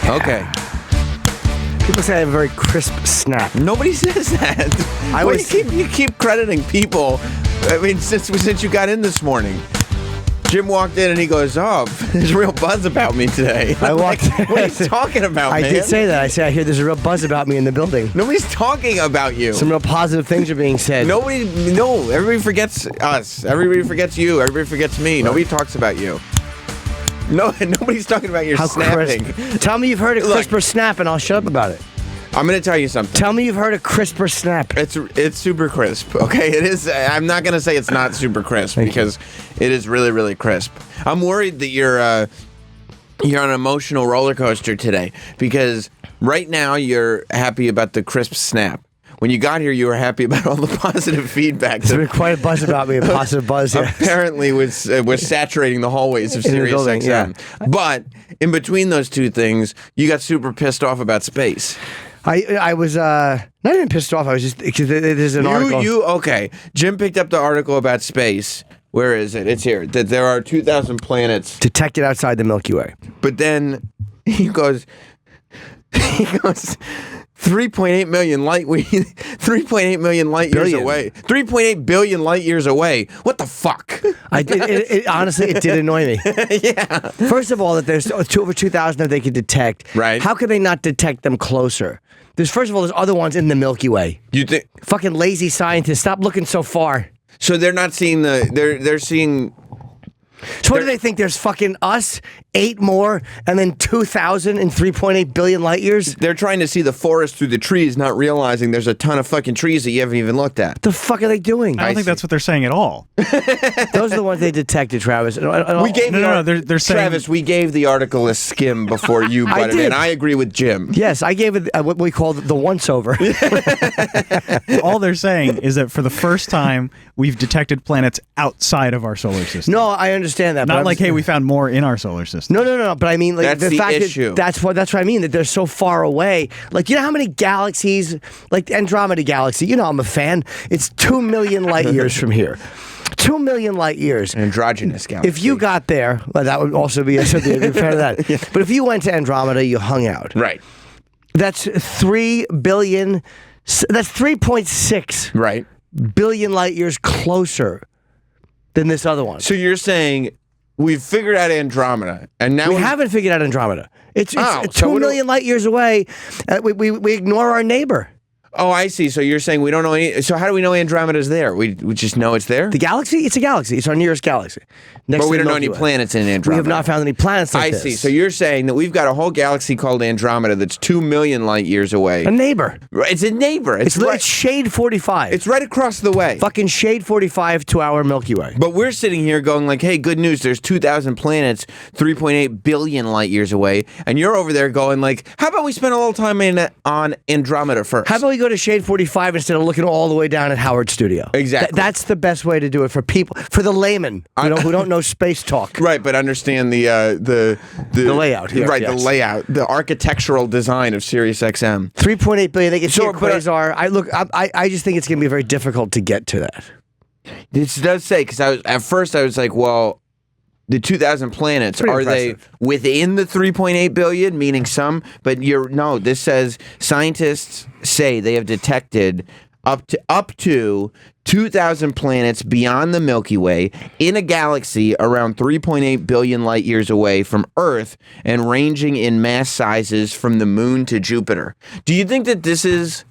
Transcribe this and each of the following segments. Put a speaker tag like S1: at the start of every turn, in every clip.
S1: Okay.
S2: People say I have a very crisp snap.
S1: Nobody says that. You keep crediting people. I mean, since you got in this morning. Jim walked in and he goes, "Oh, there's a real buzz about me today."
S2: I walked in.
S1: What are you talking about, man?
S2: I did say that. I hear there's a real buzz about me in the building.
S1: Nobody's talking about you.
S2: Some real positive things are being said.
S1: Everybody forgets us. Everybody forgets you. Everybody forgets me. Nobody talks about you. No, nobody's talking about your snapping.
S2: Crisp. Tell me you've heard a crisper snap and I'll shut up about it.
S1: I'm going to tell you something.
S2: Tell me you've heard a crisper snap.
S1: It's super crisp, okay? It is. I'm not going to say it's not super crisp because it is really, really crisp. I'm worried that you're on an emotional roller coaster today because right now you're happy about the crisp snap. When you got here, you were happy about all the positive feedback.
S2: There's been quite a buzz about me, a positive buzz. Yes.
S1: Apparently was saturating the hallways of Sirius XM. Yeah. But in between those two things, you got super pissed off about space.
S2: I was not even pissed off. I was just because there's an article.
S1: Okay? Jim picked up the article about space. Where is it? It's here. That there are 2,000 planets
S2: detected outside the Milky Way.
S1: But then he goes 3.8 million light years away. 3.8 billion light years away. What the fuck?
S2: Honestly, it did annoy me.
S1: Yeah.
S2: First of all, that there's over 2,000 that they could detect.
S1: Right.
S2: How could they not detect them closer? First of all, there's other ones in the Milky Way.
S1: You think?
S2: Fucking lazy scientists, stop looking so far.
S1: So they're not seeing they're seeing.
S2: So what do they think? There's fucking us, 8 more, and then 2,000 and 3.8 billion light years?
S1: They're trying to see the forest through the trees, not realizing there's a ton of fucking trees that you haven't even looked at.
S2: The fuck are they doing?
S3: I don't think that's what they're saying at all.
S2: Those are the ones they detected, Travis.
S1: They're saying... Travis, we gave the article a skim before you brought it in. I agree with Jim.
S2: Yes, I gave it what we call the once-over.
S3: All they're saying is that for the first time, we've detected planets outside of our solar system.
S2: No, I understand that.
S3: Not like, hey, we found more in our solar system.
S2: No. But I mean, like
S1: that's
S2: the fact
S1: issue.
S2: That's what I mean. That they're so far away. Like, you know how many galaxies, like the Andromeda Galaxy. You know, I'm a fan. It's 2 million light years from here. 2 million light years.
S1: Androgynous galaxy.
S2: If you got there, well, that would also be something to be fair to that. Yeah. But if you went to Andromeda, you hung out.
S1: Right.
S2: That's 3 billion. That's 3.6.
S1: Right.
S2: Billion light years closer than this other one.
S1: So you're saying we've figured out Andromeda, and now
S2: we haven't figured out Andromeda. It's 2 million light years away. We ignore our neighbor.
S1: Oh, I see. So you're saying we don't know any... So how do we know Andromeda's there? We just know it's there?
S2: The galaxy? It's a galaxy. It's our nearest galaxy.
S1: But we don't know any planets in Andromeda.
S2: We have not found any planets like this.
S1: I see. So you're saying that we've got a whole galaxy called Andromeda that's 2 million light years away.
S2: A neighbor.
S1: It's a neighbor.
S2: It's shade 45.
S1: It's right across the way.
S2: Fucking shade 45 to our Milky Way.
S1: But we're sitting here going like, hey, good news. There's 2,000 planets 3.8 billion light years away. And you're over there going like, how about we spend a little time on Andromeda first?
S2: How about we go to shade 45 instead of looking all the way down at Howard Studio?
S1: Exactly.
S2: That's the best way to do it for people, for the layman who don't know space talk.
S1: Right, but understand the
S2: layout here.
S1: Right, yes. The layout, the architectural design of Sirius XM.
S2: 3.8 billion. They can see what quasar. I just think it's going to be very difficult to get to that.
S1: This does say, because at first I was like, well, the 2,000 planets, are impressive. They within the 3.8 billion, meaning some? But no, this says scientists say they have detected up to 2,000 planets beyond the Milky Way in a galaxy around 3.8 billion light years away from Earth and ranging in mass sizes from the moon to Jupiter. Do you think that this is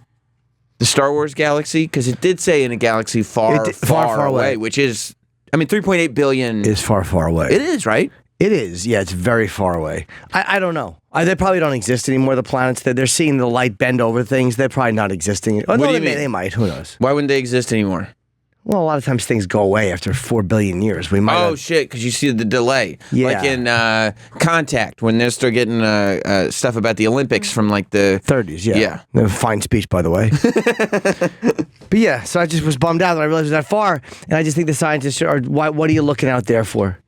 S1: the Star Wars galaxy? Because it did say in a galaxy far away, which is... I mean, 3.8 billion...
S2: is far, far away.
S1: It is, right?
S2: It is. Yeah, it's very far away. I don't know. They probably don't exist anymore, the planets. They're seeing the light bend over things. They're probably not existing.
S1: What do you mean?
S2: They might. Who knows?
S1: Why wouldn't they exist anymore?
S2: Well, a lot of times things go away after 4 billion years. We might.
S1: Shit, because you see the delay.
S2: Yeah.
S1: Like in Contact, when they start getting stuff about the Olympics from like the...
S2: 30s, yeah. Yeah. Fine speech, by the way. But yeah, so I just was bummed out that I realized it was that far, and I just think the scientists are... What are you looking out there for?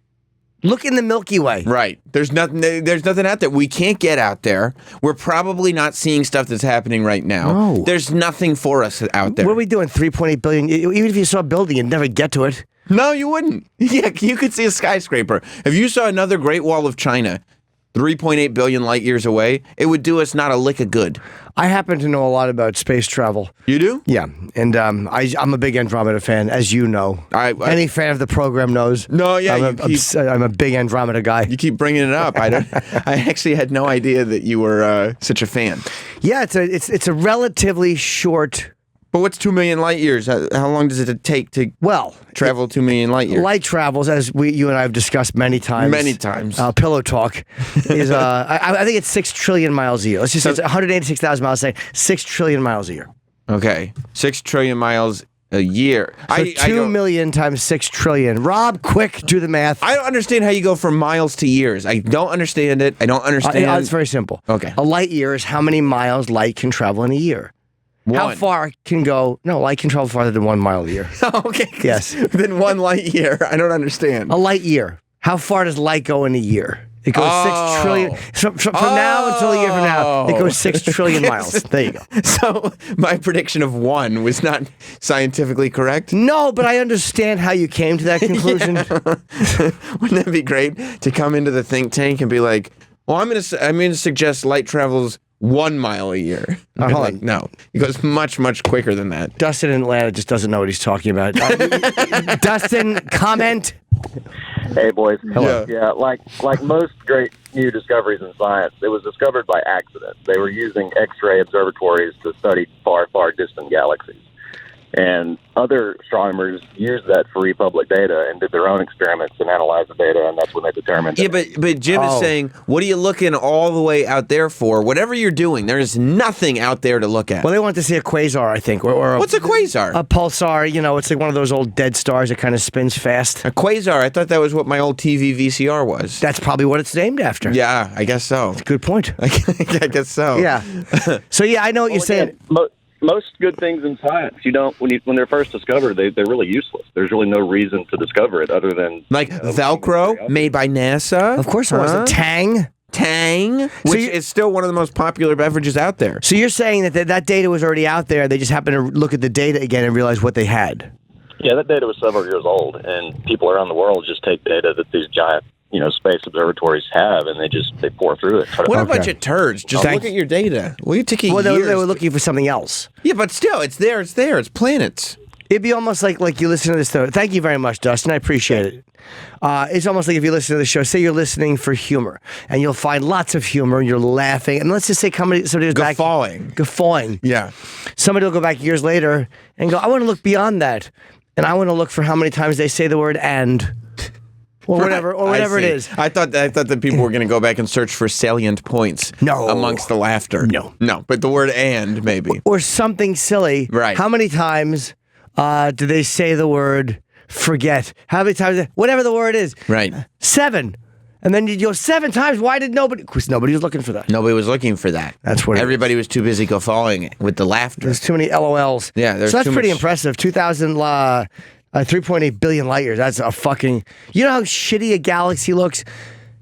S2: Look in the Milky Way.
S1: Right. There's nothing out there. We can't get out there. We're probably not seeing stuff that's happening right now.
S2: No.
S1: There's nothing for us out there.
S2: What are we doing? 3.8 billion. Even if you saw a building, you'd never get to it.
S1: No, you wouldn't. Yeah, you could see a skyscraper. If you saw another Great Wall of China 3.8 billion light years away, it would do us not a lick of good.
S2: I happen to know a lot about space travel.
S1: You do?
S2: Yeah, and I'm a big Andromeda fan, as you know. Any fan of the program knows.
S1: No, yeah,
S2: I'm a big Andromeda guy.
S1: You keep bringing it up. I actually had no idea that you were such a fan.
S2: Yeah, it's a relatively short.
S1: But what's 2 million light years? How long does it take to travel 2 million light years?
S2: Light travels, as you and I have discussed many times.
S1: Many times.
S2: Pillow talk is, I think it's 6 trillion miles a year. Let's just say it's 186,000 miles a day, 6 trillion miles a year.
S1: Okay, 6 trillion miles a year.
S2: So 2 million times 6 trillion. Rob, quick, do the math.
S1: I don't understand how you go from miles to years. I don't understand it. I don't understand.
S2: It's very simple.
S1: Okay.
S2: A light year is how many miles light can travel in a year. How far can go? No, light can travel farther than 1 mile a year.
S1: Okay.
S2: Yes.
S1: Then 1 light year. I don't understand.
S2: A light year. How far does light go in a year? It goes 6 trillion. From now until a year from now, it goes 6 trillion miles. There you go.
S1: So my prediction of 1 was not scientifically correct?
S2: No, but I understand how you came to that conclusion.
S1: Wouldn't that be great to come into the think tank and be like, well, I'm going to suggest light travels 1 mile a year. No, it goes much, much quicker than that.
S2: Dustin in Atlanta just doesn't know what he's talking about. Dustin, comment.
S4: Hey, boys.
S1: Hello.
S4: Yeah, like most great new discoveries in science, it was discovered by accident. They were using X-ray observatories to study far, far distant galaxies. And other astronomers used that free public data and did their own experiments and analyzed the data, and that's when they determined.
S1: Yeah, but Jim is saying, what are you looking all the way out there for? Whatever you're doing, there is nothing out there to look at.
S2: Well, they want to see a quasar, I think. Or
S1: what's a quasar?
S2: A pulsar. You know, it's like one of those old dead stars that kind of spins fast.
S1: A quasar? I thought that was what my old TV VCR was.
S2: That's probably what it's named after.
S1: Yeah, I guess so.
S2: That's a good point.
S1: I guess so.
S2: Yeah. So, yeah, I know what you're saying.
S4: Most good things in science, when they're first discovered, they're really useless. There's really no reason to discover it other than
S1: Velcro made by NASA.
S2: Of course, it was Tang,
S1: which is still one of the most popular beverages out there.
S2: So you're saying that data was already out there. They just happened to look at the data again and realize what they had.
S4: Yeah, that data was several years old, and people around the world just take data that these giant space observatories have, and they pour through it.
S1: What a bunch of turds. Just look at your data. Well, you're taking years.
S2: They were looking for something else.
S1: Yeah, but still, it's there. It's planets.
S2: It'd be almost like you listen to this, though. Thank you very much, Dustin. I appreciate it. It's almost like if you listen to the show, say you're listening for humor, and you'll find lots of humor, and you're laughing, and let's just say somebody was guffawing.
S1: Yeah.
S2: Somebody will go back years later and go, I want to look beyond that, and I want to look for how many times they say the word "and." Or whatever it is.
S1: I thought that people were going to go back and search for salient points amongst the laughter. No, but the word "and" maybe.
S2: Or something silly.
S1: Right.
S2: How many times do they say the word "forget"? How many times? Whatever the word is.
S1: Right.
S2: 7. And then you go 7 times. Why did nobody? Because nobody was looking for that.
S1: Nobody was looking for that.
S2: That's what
S1: everybody was too busy guffawing with the laughter.
S2: There's too many LOLs.
S1: Yeah,
S2: so that's pretty impressive. 3.8 billion light years. That's a fucking. You know how shitty a galaxy looks?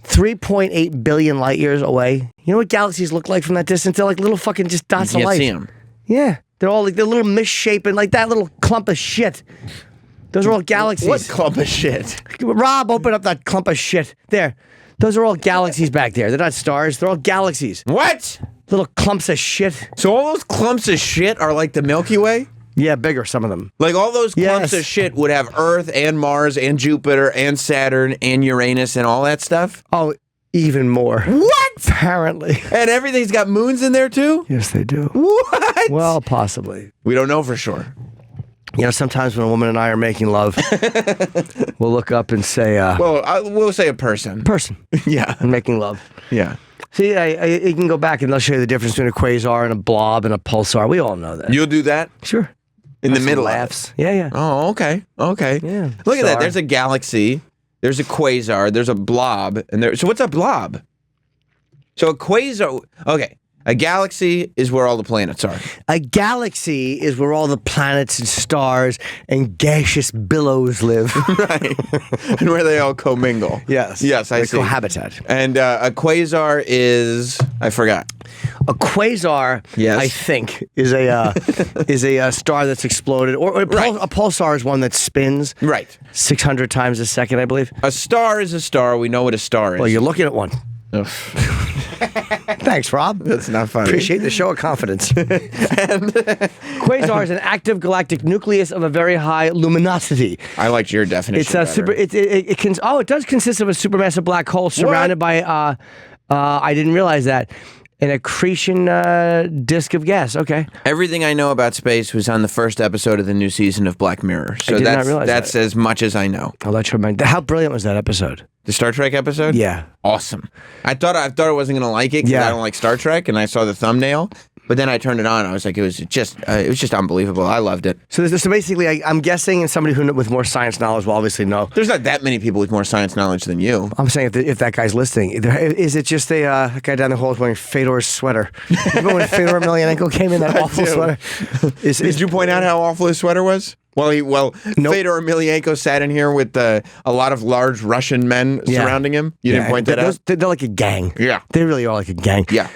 S2: 3.8 billion light years away. You know what galaxies look like from that distance? They're like little fucking just dots of light.
S1: You can't see them.
S2: Yeah. They're all like, they're little misshapen, like that little clump of shit. Those are all galaxies.
S1: What clump of shit?
S2: Rob, open up that clump of shit. There. Those are all galaxies back there. They're not stars. They're all galaxies.
S1: What?
S2: Little clumps of shit.
S1: So all those clumps of shit are like the Milky Way?
S2: Yeah, bigger, some of them.
S1: Like all those clumps of shit would have Earth and Mars and Jupiter and Saturn and Uranus and all that stuff?
S2: Oh, even more.
S1: What?
S2: Apparently.
S1: And everything's got moons in there too?
S2: Yes, they do.
S1: What?
S2: Well, possibly.
S1: We don't know for sure.
S2: You know, sometimes when a woman and I are making love, we'll look up and say...
S1: we'll say a person.
S2: Person.
S1: Yeah.
S2: And making love.
S1: Yeah.
S2: See, you can go back and they'll show you the difference between a quasar and a blob and a pulsar. We all know that.
S1: You'll do that?
S2: Sure.
S1: In the middle
S2: laughs. Yeah.
S1: Oh, okay.
S2: Yeah.
S1: Look at that. There's a galaxy. There's a quasar. There's a blob. So what's a blob? So a quasar... Okay. A galaxy is where all the planets are.
S2: A galaxy is where all the planets and stars and gaseous billows live.
S1: Right. And where they all commingle.
S2: Yes.
S1: Yes, I
S2: They
S1: see.
S2: cohabitat.
S1: And a quasar is... I forgot.
S2: A quasar,
S1: Yes.
S2: I think, is a star that's exploded. Or a pulsar is one that spins.
S1: Right.
S2: 600 times a second, I believe.
S1: A star is a star. We know what a star is.
S2: Well, you're looking at one.
S1: Ugh.
S2: Thanks, Rob.
S1: That's not funny.
S2: Appreciate the show of confidence. Quasar is an active galactic nucleus of a very high luminosity.
S1: I liked your definition.
S2: It's a super. It does consist of a supermassive black hole surrounded by. I didn't realize that. An accretion disk of gas. Okay.
S1: Everything I know about space was on the first episode of the new season of Black Mirror. So
S2: I did not realize
S1: that's
S2: that.
S1: as much as I know.
S2: I'll let you remind. How brilliant was that episode?
S1: The Star Trek episode?
S2: Yeah.
S1: Awesome. I thought I wasn't going to like it because I don't like Star Trek, and I saw the thumbnail. But then I turned it on. And I was like, it was just unbelievable. I loved it.
S2: So basically, I'm guessing, and somebody who with more science knowledge will obviously know.
S1: There's not that many people with more science knowledge than you.
S2: I'm saying if that guy's listening, is it just a guy down the hall wearing Fedor's sweater? Remember when Fedor Emelianenko came in that awful sweater?
S1: Did you point out how awful his sweater was? Nope. Fedor Emelianenko sat in here with a lot of large Russian men surrounding him. You didn't point that out?
S2: They're like a gang.
S1: Yeah.
S2: They really are like a gang.
S1: Yeah.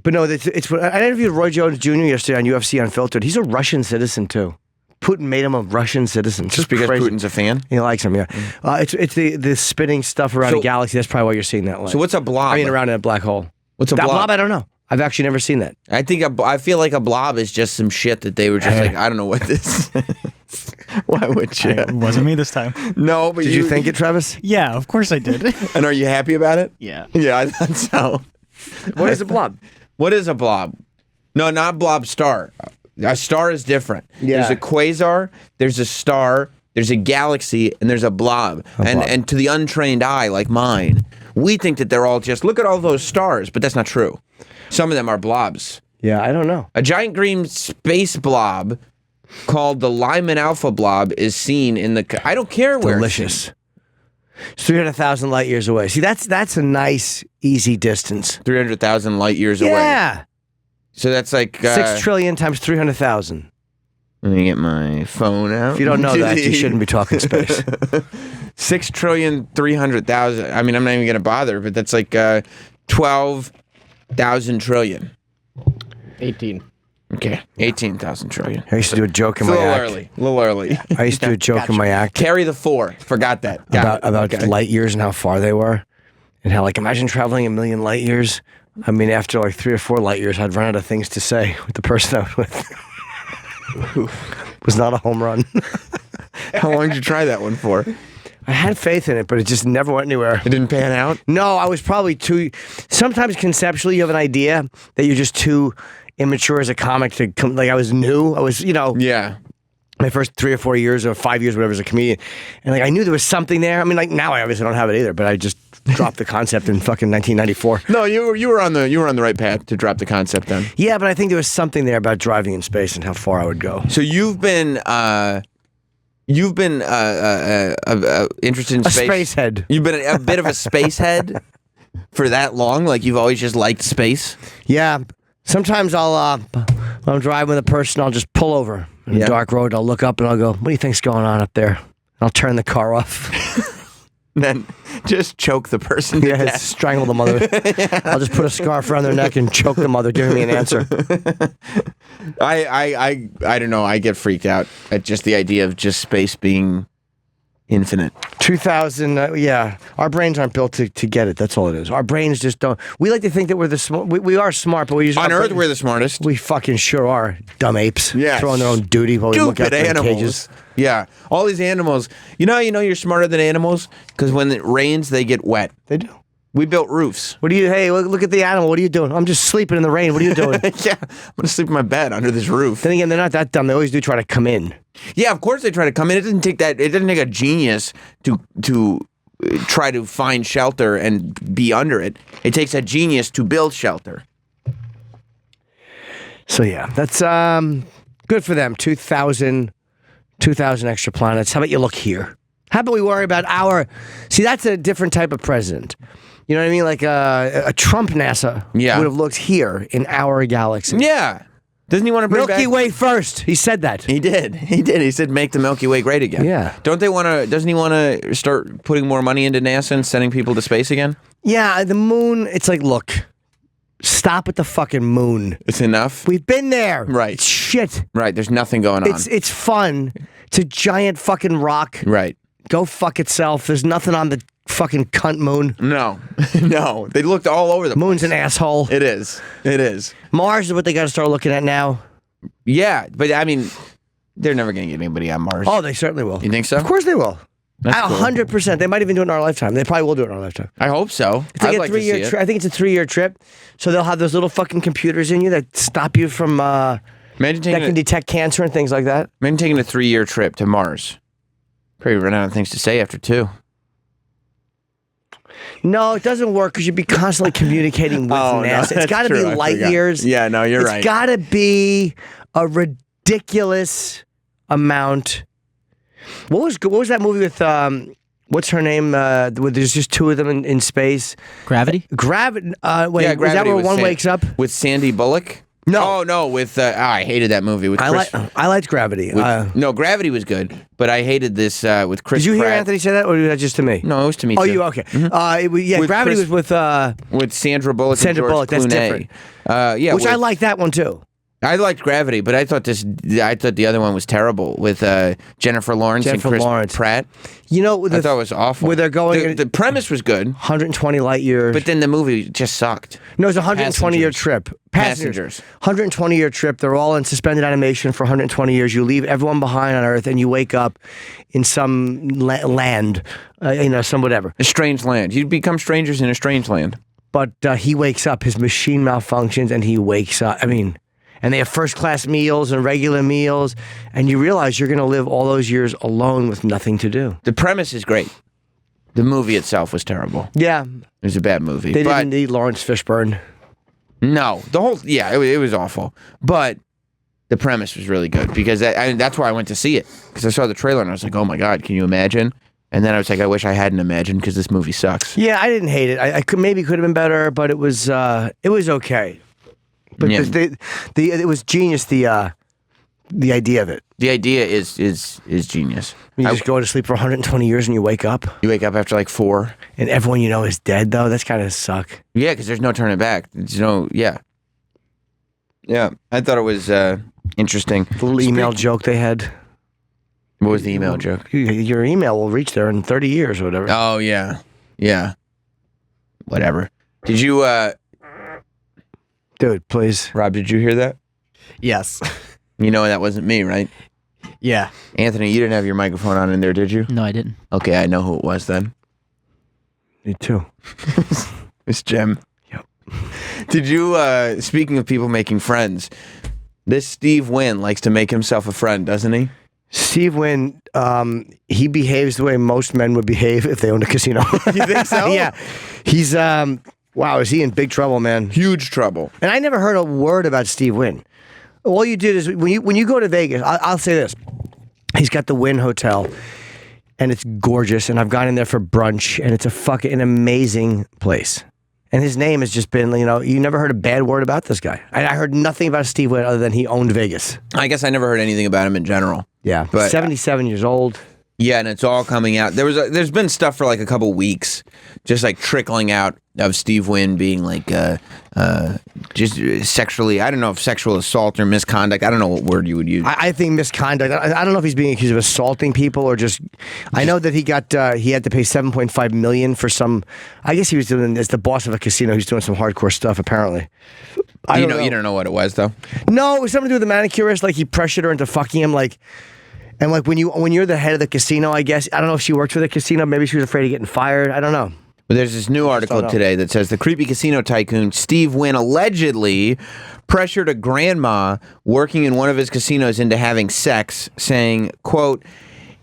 S2: But no, I interviewed Roy Jones Jr. yesterday on UFC Unfiltered. He's a Russian citizen, too. Putin made him a Russian citizen.
S1: Just because
S2: crazy.
S1: Putin's a fan?
S2: He likes him, yeah. It's the spinning stuff around a galaxy. That's probably why you're seeing that light.
S1: So what's a blob?
S2: I mean, around in a black hole.
S1: What's a blob?
S2: Blob, I don't know. I've actually never seen that.
S1: I feel like a blob is just some shit that they were just like, I don't know what this is. Why would you?
S3: It wasn't me this time.
S1: No, but
S2: Did you think it, Travis?
S3: Yeah, of course I did.
S1: And are you happy about it?
S3: Yeah.
S1: Yeah, I thought so.
S2: What is a blob?
S1: What is a blob? No, not blob star. A star is different.
S2: Yeah.
S1: There's a quasar, there's a star, there's a galaxy, and there's a blob. And to the untrained eye like mine, we think that they're all just, look at all those stars, but that's not true. Some of them are blobs.
S2: Yeah, I don't know.
S1: A giant green space blob called the Lyman Alpha blob is seen in the... I don't care where.
S2: Delicious. It's 300,000 light years away. See, that's a nice, easy distance.
S1: 300,000 light years away.
S2: Yeah.
S1: So that's like...
S2: 6 trillion times 300,000.
S1: Let me get my phone out.
S2: If you don't know that, you shouldn't be talking space.
S1: 6,300,000,000. I mean, I'm not even going to bother, but that's like 12,000 trillion.
S5: 18.
S1: Okay, 18,000 trillion.
S2: I used to do a joke in
S1: It's
S2: my
S1: a
S2: act.
S1: little early.
S2: I used to do a joke in my act
S1: Carry the 4. Forgot that.
S2: about light years and how far they were. And how, like, imagine traveling 1 million light years. I mean, after like 3 or 4 light years, I'd run out of things to say with the person I was with. It was not a home run.
S1: How long did you try that one for?
S2: I had faith in it, but it just never went anywhere.
S1: It didn't pan out?
S2: No, I was probably too... Sometimes conceptually you have an idea that you're just too immature as a comic to... Like, I was new. I was,
S1: Yeah.
S2: my first 3 or 4 years or 5 years, whatever, as a comedian. And, like, I knew there was something there. I mean, like, now I obviously don't have it either, but I just dropped the concept in fucking 1994.
S1: No, you were on the right path to drop the concept then.
S2: Yeah, but I think there was something there about driving in space and how far I would go.
S1: So you've been interested in
S2: A
S1: space.
S2: space head.
S1: You've been a bit of a space head for that long? Like you've always just liked space?
S2: Yeah. Sometimes I'll, when I'm driving with a person, I'll just pull over in a dark road. I'll look up and I'll go, what do you think's going on up there? I'll turn the car off.
S1: Then just choke the person to death.
S2: Strangle the mother. I'll just put a scarf around their neck and choke the mother giving me an answer.
S1: I don't know. I get freaked out at just the idea of just space being infinite.
S2: 2000, yeah. Our brains aren't built to get it. That's all it is. Our brains just don't. We like to think that we're the smart. We are smart, but we use
S1: On Earth, we're the smartest.
S2: We fucking sure are. Dumb apes.
S1: Yes.
S2: Throwing their own duty while we look at
S1: Stupid
S2: their
S1: animals.
S2: cages.
S1: Yeah. All these animals. You know how you know you're smarter than animals? Because when it rains, they get wet.
S2: They do.
S1: We built roofs.
S2: Hey, look at the animal. What are you doing? I'm just sleeping in the rain. What are you doing?
S1: Yeah. I'm going to sleep in my bed under this roof.
S2: Then again, they're not that dumb. They always do try to come in.
S1: Yeah, of course they try to come in. It doesn't take a genius to try to find shelter and be under it. It takes a genius to build shelter.
S2: So yeah, that's good for them. 2,000 extra planets. How about you look here? How about we worry about see, that's a different type of president. You know what I mean? Like a Trump NASA would have looked here in our galaxy.
S1: Yeah. Doesn't he want to bring
S2: Milky Way first? He said that.
S1: He did. He said make the Milky Way great again.
S2: Yeah.
S1: Doesn't he want to start putting more money into NASA and sending people to space again?
S2: Yeah, the moon, it's like, look, stop at the fucking moon.
S1: It's enough?
S2: We've been there.
S1: Right.
S2: It's shit.
S1: Right, there's nothing going on.
S2: It's fun. It's a giant fucking rock.
S1: Right.
S2: Go fuck itself. There's nothing on the fucking cunt moon.
S1: No. No. They looked all over the
S2: Moon's
S1: place.
S2: an asshole.
S1: It is. It is.
S2: Mars is what they got to start looking at now.
S1: Yeah, but I mean, they're never going to get anybody on Mars.
S2: Oh, they certainly will.
S1: You think so?
S2: Of course they will.
S1: That's cool.
S2: 100%. They might even do it in our lifetime. They probably will do it in our lifetime.
S1: I hope so.
S2: It's like
S1: I'd
S2: a
S1: like to see
S2: 3-year
S1: it.
S2: trip. I think it's a 3-year trip. So they'll have those little fucking computers in you that stop you from
S1: Imagine
S2: that
S1: taking
S2: can detect cancer and things like that.
S1: Imagine taking a 3-year trip to Mars. Probably run out of things to say after 2.
S2: No, it doesn't work because you'd be constantly communicating with NASA. It's got to be light years.
S1: Yeah, no, you're right.
S2: It's got to be a ridiculous amount. What was that movie with what's her name? Where there's just 2 of them in space.
S3: Gravity?
S2: Gravity. Wait,
S1: Yeah,
S2: was that
S1: Gravity
S2: where
S1: with
S2: one wakes up?
S1: With Sandy Bullock?
S2: No.
S1: Oh, no, with... I hated that movie with Chris...
S2: I liked Gravity.
S1: no, Gravity was good, but I hated this with Chris
S2: Did you hear
S1: Pratt.
S2: Anthony say that, or was that just to me?
S1: No, it was to me,
S2: Oh,
S1: too.
S2: you okay?
S1: Mm-hmm.
S2: Yeah, Gravity
S1: Chris-
S2: was
S1: with Sandra Bullock and George
S2: Bullock. That's
S1: Clooney.
S2: different.
S1: Yeah,
S2: Which I like that one too.
S1: I liked Gravity, but I thought the other one was terrible with Jennifer Lawrence and Chris Pratt.
S2: You know,
S1: I thought it was awful.
S2: Where they're going,
S1: the premise was good,
S2: 120 light years.
S1: but then the movie just sucked.
S2: No, it's a 120-year trip.
S1: Passengers.
S2: 120-year trip. They're all in suspended animation for 120 years. You leave everyone behind on Earth, and you wake up in some land, some whatever.
S1: A strange land. You become strangers in a strange land.
S2: But he wakes up. His machine malfunctions, and he wakes up. I mean, and they have first-class meals and regular meals, and you realize you're going to live all those years alone with nothing to do.
S1: The premise is great. The movie itself was terrible.
S2: Yeah.
S1: It was a bad movie.
S2: They didn't need Lawrence Fishburne.
S1: No, it was awful. But the premise was really good because that's why I went to see it, because I saw the trailer and I was like, oh my God, can you imagine? And then I was like, I wish I hadn't imagined because this movie sucks.
S2: Yeah, I didn't hate it. I could have been better, but it was okay. But
S1: Yeah.
S2: it was genius. The idea of it.
S1: The idea is genius.
S2: You just go to sleep for 120 years and you wake up,
S1: You wake up after like 4.
S2: and everyone you know is dead. Though that's kind of suck.
S1: Yeah, because there's no turning back. There's no, yeah. Yeah, I thought it was interesting.
S2: The little email joke they had.
S1: What was the email joke?
S2: Your email will reach there in 30 years or whatever.
S1: Oh, yeah. Yeah. Whatever. Did you,
S2: Dude, please.
S1: Rob, did you hear that?
S3: Yes.
S1: You know that wasn't me, right?
S3: Yeah.
S1: Anthony, you didn't have your microphone on in there, did you?
S3: No, I didn't.
S1: Okay, I know who it was then.
S2: Me too.
S1: It's Jim.
S2: Yep.
S1: Did you, speaking of people making friends, this Steve Wynn likes to make himself a friend, doesn't he?
S2: Steve Wynn, he behaves the way most men would behave if they owned a casino.
S1: You think so?
S2: Yeah. He's, wow, is he in big trouble, man?
S1: Huge trouble.
S2: And I never heard a word about Steve Wynn. All you did is, when you go to Vegas, I'll say this. He's got the Wynn Hotel, and it's gorgeous, and I've gone in there for brunch, and it's an amazing place. And his name has just been, you never heard a bad word about this guy. I heard nothing about Steve Wynn other than he owned Vegas.
S1: I guess I never heard anything about him in general.
S2: Yeah,
S1: But
S2: 77 years old.
S1: Yeah, and it's all coming out. There's been stuff for like a couple weeks, just like trickling out of Steve Wynn being like just sexually. I don't know if sexual assault or misconduct. I don't know what word you would use.
S2: I think misconduct. I don't know if he's being accused of assaulting people or just. I know that he had to pay $7.5 million for some. I guess he was doing as the boss of a casino. He's doing some hardcore stuff apparently. You
S1: don't know what it was though.
S2: No, it was something to do with the manicurist. Like he pressured her into fucking him. And when you're the head of the casino, I guess I don't know if she worked for the casino. Maybe she was afraid of getting fired. I don't know.
S1: But there's this new article today that says the creepy casino tycoon Steve Wynn allegedly pressured a grandma working in one of his casinos into having sex, saying, quote,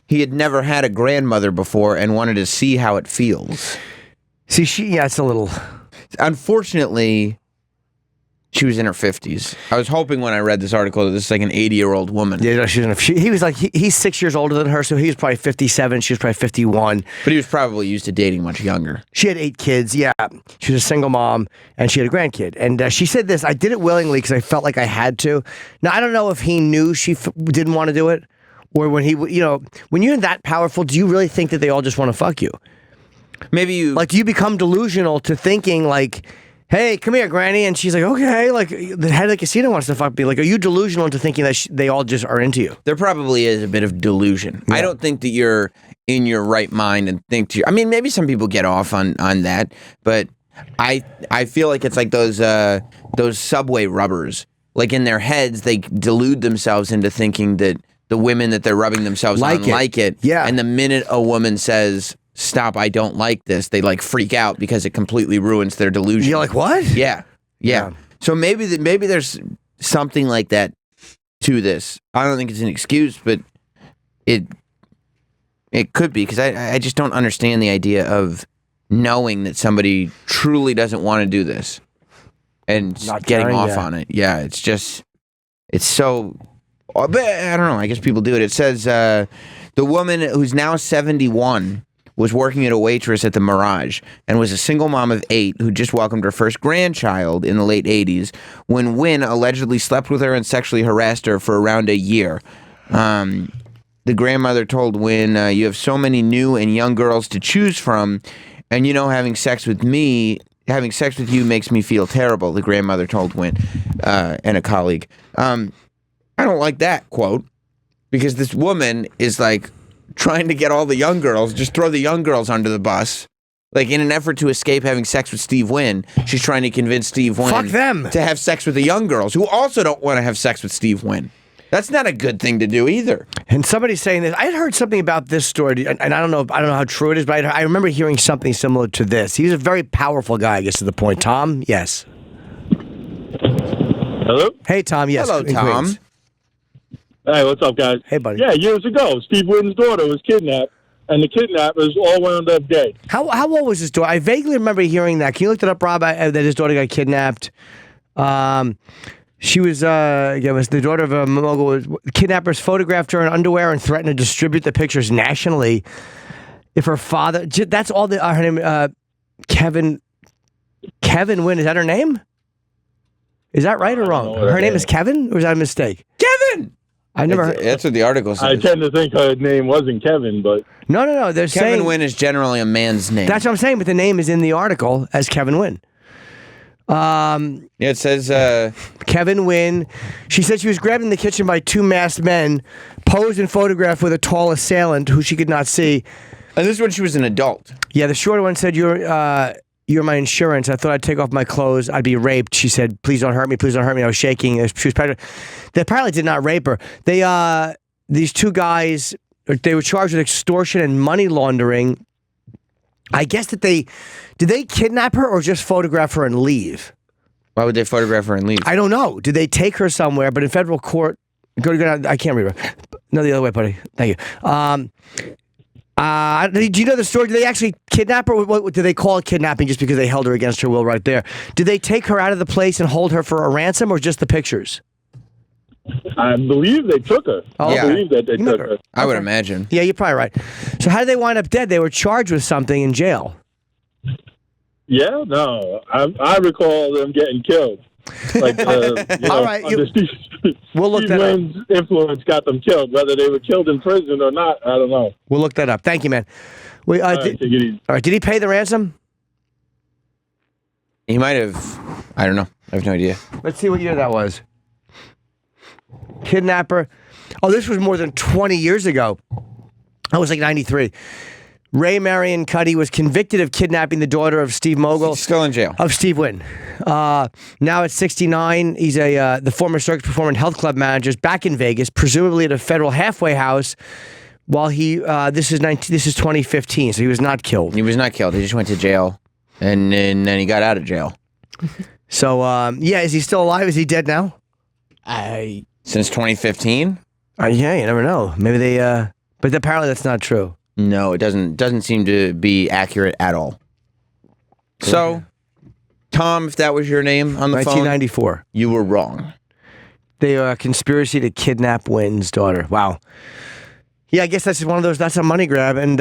S1: he had never had a grandmother before and wanted to see how it feels.
S2: See, it's a little.
S1: Unfortunately, She was in her 50s. I was hoping when I read this article that this is like an 80-year-old woman.
S2: Yeah, he was like, he's 6 years older than her, so he was probably 57. She was probably 51.
S1: But he was probably used to dating much younger.
S2: She had 8 kids, yeah. She was a single mom, and she had a grandkid. And she said this, I did it willingly because I felt like I had to. Now, I don't know if he knew she didn't want to do it, or when he, when you're that powerful, do you really think that they all just want to fuck you?
S1: Maybe you...
S2: Like, do you become delusional to thinking, like... Hey, come here, Granny. And she's like, okay. Like, the head of the casino wants to fuck me. Like, are you delusional into thinking that they all just are into you?
S1: There probably is a bit of delusion. Yeah. I don't think that you're in your right mind and think to... I mean, maybe some people get off on that, but I feel like it's like those Subway rubbers. Like, in their heads, they delude themselves into thinking that the women that they're rubbing themselves on like it.
S2: Yeah.
S1: And the minute a woman says... Stop, I don't like this, they like freak out because it completely ruins their delusion.
S2: You're like, what?
S1: Yeah. So maybe there's something like that to this. I don't think it's an excuse, but it could be, because I just don't understand the idea of knowing that somebody truly doesn't want to do this and not getting off on it. Yeah, it's so... But I don't know, I guess people do it. It says the woman who's now 71... was working at a waitress at the Mirage and was a single mom of 8 who just welcomed her first grandchild in the late 80s when Wynn allegedly slept with her and sexually harassed her for around a year. The grandmother told Wynn, you have so many new and young girls to choose from, and having sex with you makes me feel terrible, the grandmother told Wynn and a colleague. I don't like that quote, because this woman is like, trying to get all the young girls, just throw the young girls under the bus. Like, in an effort to escape having sex with Steve Wynn, she's trying to convince Steve Wynn
S2: Fuck them.
S1: to have sex with the young girls, who also don't want to have sex with Steve Wynn. That's not a good thing to do either.
S2: And somebody's saying this. I had heard something about this story, and I don't know how true it is, but I remember hearing something similar to this. He's a very powerful guy, I guess, to the point. Tom, yes.
S6: Hello?
S2: Hey, Tom, yes.
S1: Hello, Tom.
S2: Queens.
S6: Hey, what's up, guys?
S2: Hey, buddy.
S6: Yeah, years ago, Steve Wynn's daughter was kidnapped, and the kidnappers all wound up dead.
S2: How old was his daughter? I vaguely remember hearing that. Can you look it up, Rob, that his daughter got kidnapped? She was, was the daughter of a mogul. Kidnappers photographed her in underwear and threatened to distribute the pictures nationally. If her father... That's all her name... Kevin Wynn, is that her name? Is that right or wrong? Her name is Kevin, or is that a mistake?
S1: Kevin!
S2: I never heard.
S1: That's what the article says.
S6: I tend to think her name wasn't Kevin, but...
S2: No. They're saying...
S1: Kevin Wynn is generally a man's name.
S2: That's what I'm saying, but the name is in the article as Kevin Wynn.
S1: It says...
S2: Kevin Wynn. She said she was grabbed in the kitchen by 2 masked men, posed and photographed with a tall assailant who she could not see.
S1: And this is when she was an adult.
S2: Yeah, the shorter one said, you're my insurance. I thought I'd take off my clothes. I'd be raped. She said, please don't hurt me. Please don't hurt me. I was shaking. She was pregnant. They apparently did not rape her. These 2 guys, they were charged with extortion and money laundering. I guess that did they kidnap her or just photograph her and leave?
S1: Why would they photograph her and leave?
S2: I don't know. Did they take her somewhere? But in federal court, I can't read it. No, the other way, buddy. Thank you. Do you know the story? Did they actually kidnap her? What did they call it kidnapping just because they held her against her will right there? Did they take her out of the place and hold her for a ransom or just the pictures?
S6: I believe they took her.
S2: Oh,
S6: I believe that they took her.
S1: I would imagine.
S2: Yeah, you're probably right. So how did they wind up dead? They were charged with something in jail.
S6: Yeah, no. I recall them getting killed. Like,
S2: all right, we'll look
S6: Steve
S2: that
S6: Wynn's
S2: up.
S6: influence got them killed. Whether they were killed in prison or not, I don't know.
S2: We'll look that up. Thank you, man. All right, take it easy. All right, did he pay the ransom?
S1: He might have. I don't know. I have no idea.
S2: Let's see what year that was. Kidnapper. Oh, this was more than 20 years ago. That was like 93. Ray Marion Cuddy was convicted of kidnapping the daughter of Steve Mogul.
S1: He's still in jail.
S2: Of Steve Wynn. Now at 69, he's the former circus performer and health club manager, back in Vegas, presumably at a federal halfway house. While this is 2015, so he was not killed.
S1: He was not killed. He just went to jail, and then he got out of jail.
S2: So is he still alive? Is he dead now?
S1: Since 2015.
S2: Yeah, you never know. Maybe they. But apparently that's not true.
S1: No, it doesn't seem to be accurate at all. So, Tom, if that was your name on the
S2: 1994.
S1: phone, you were wrong.
S2: They are a conspiracy to kidnap Wynn's daughter. Wow. Yeah, I guess that's one of those. That's a money grab, and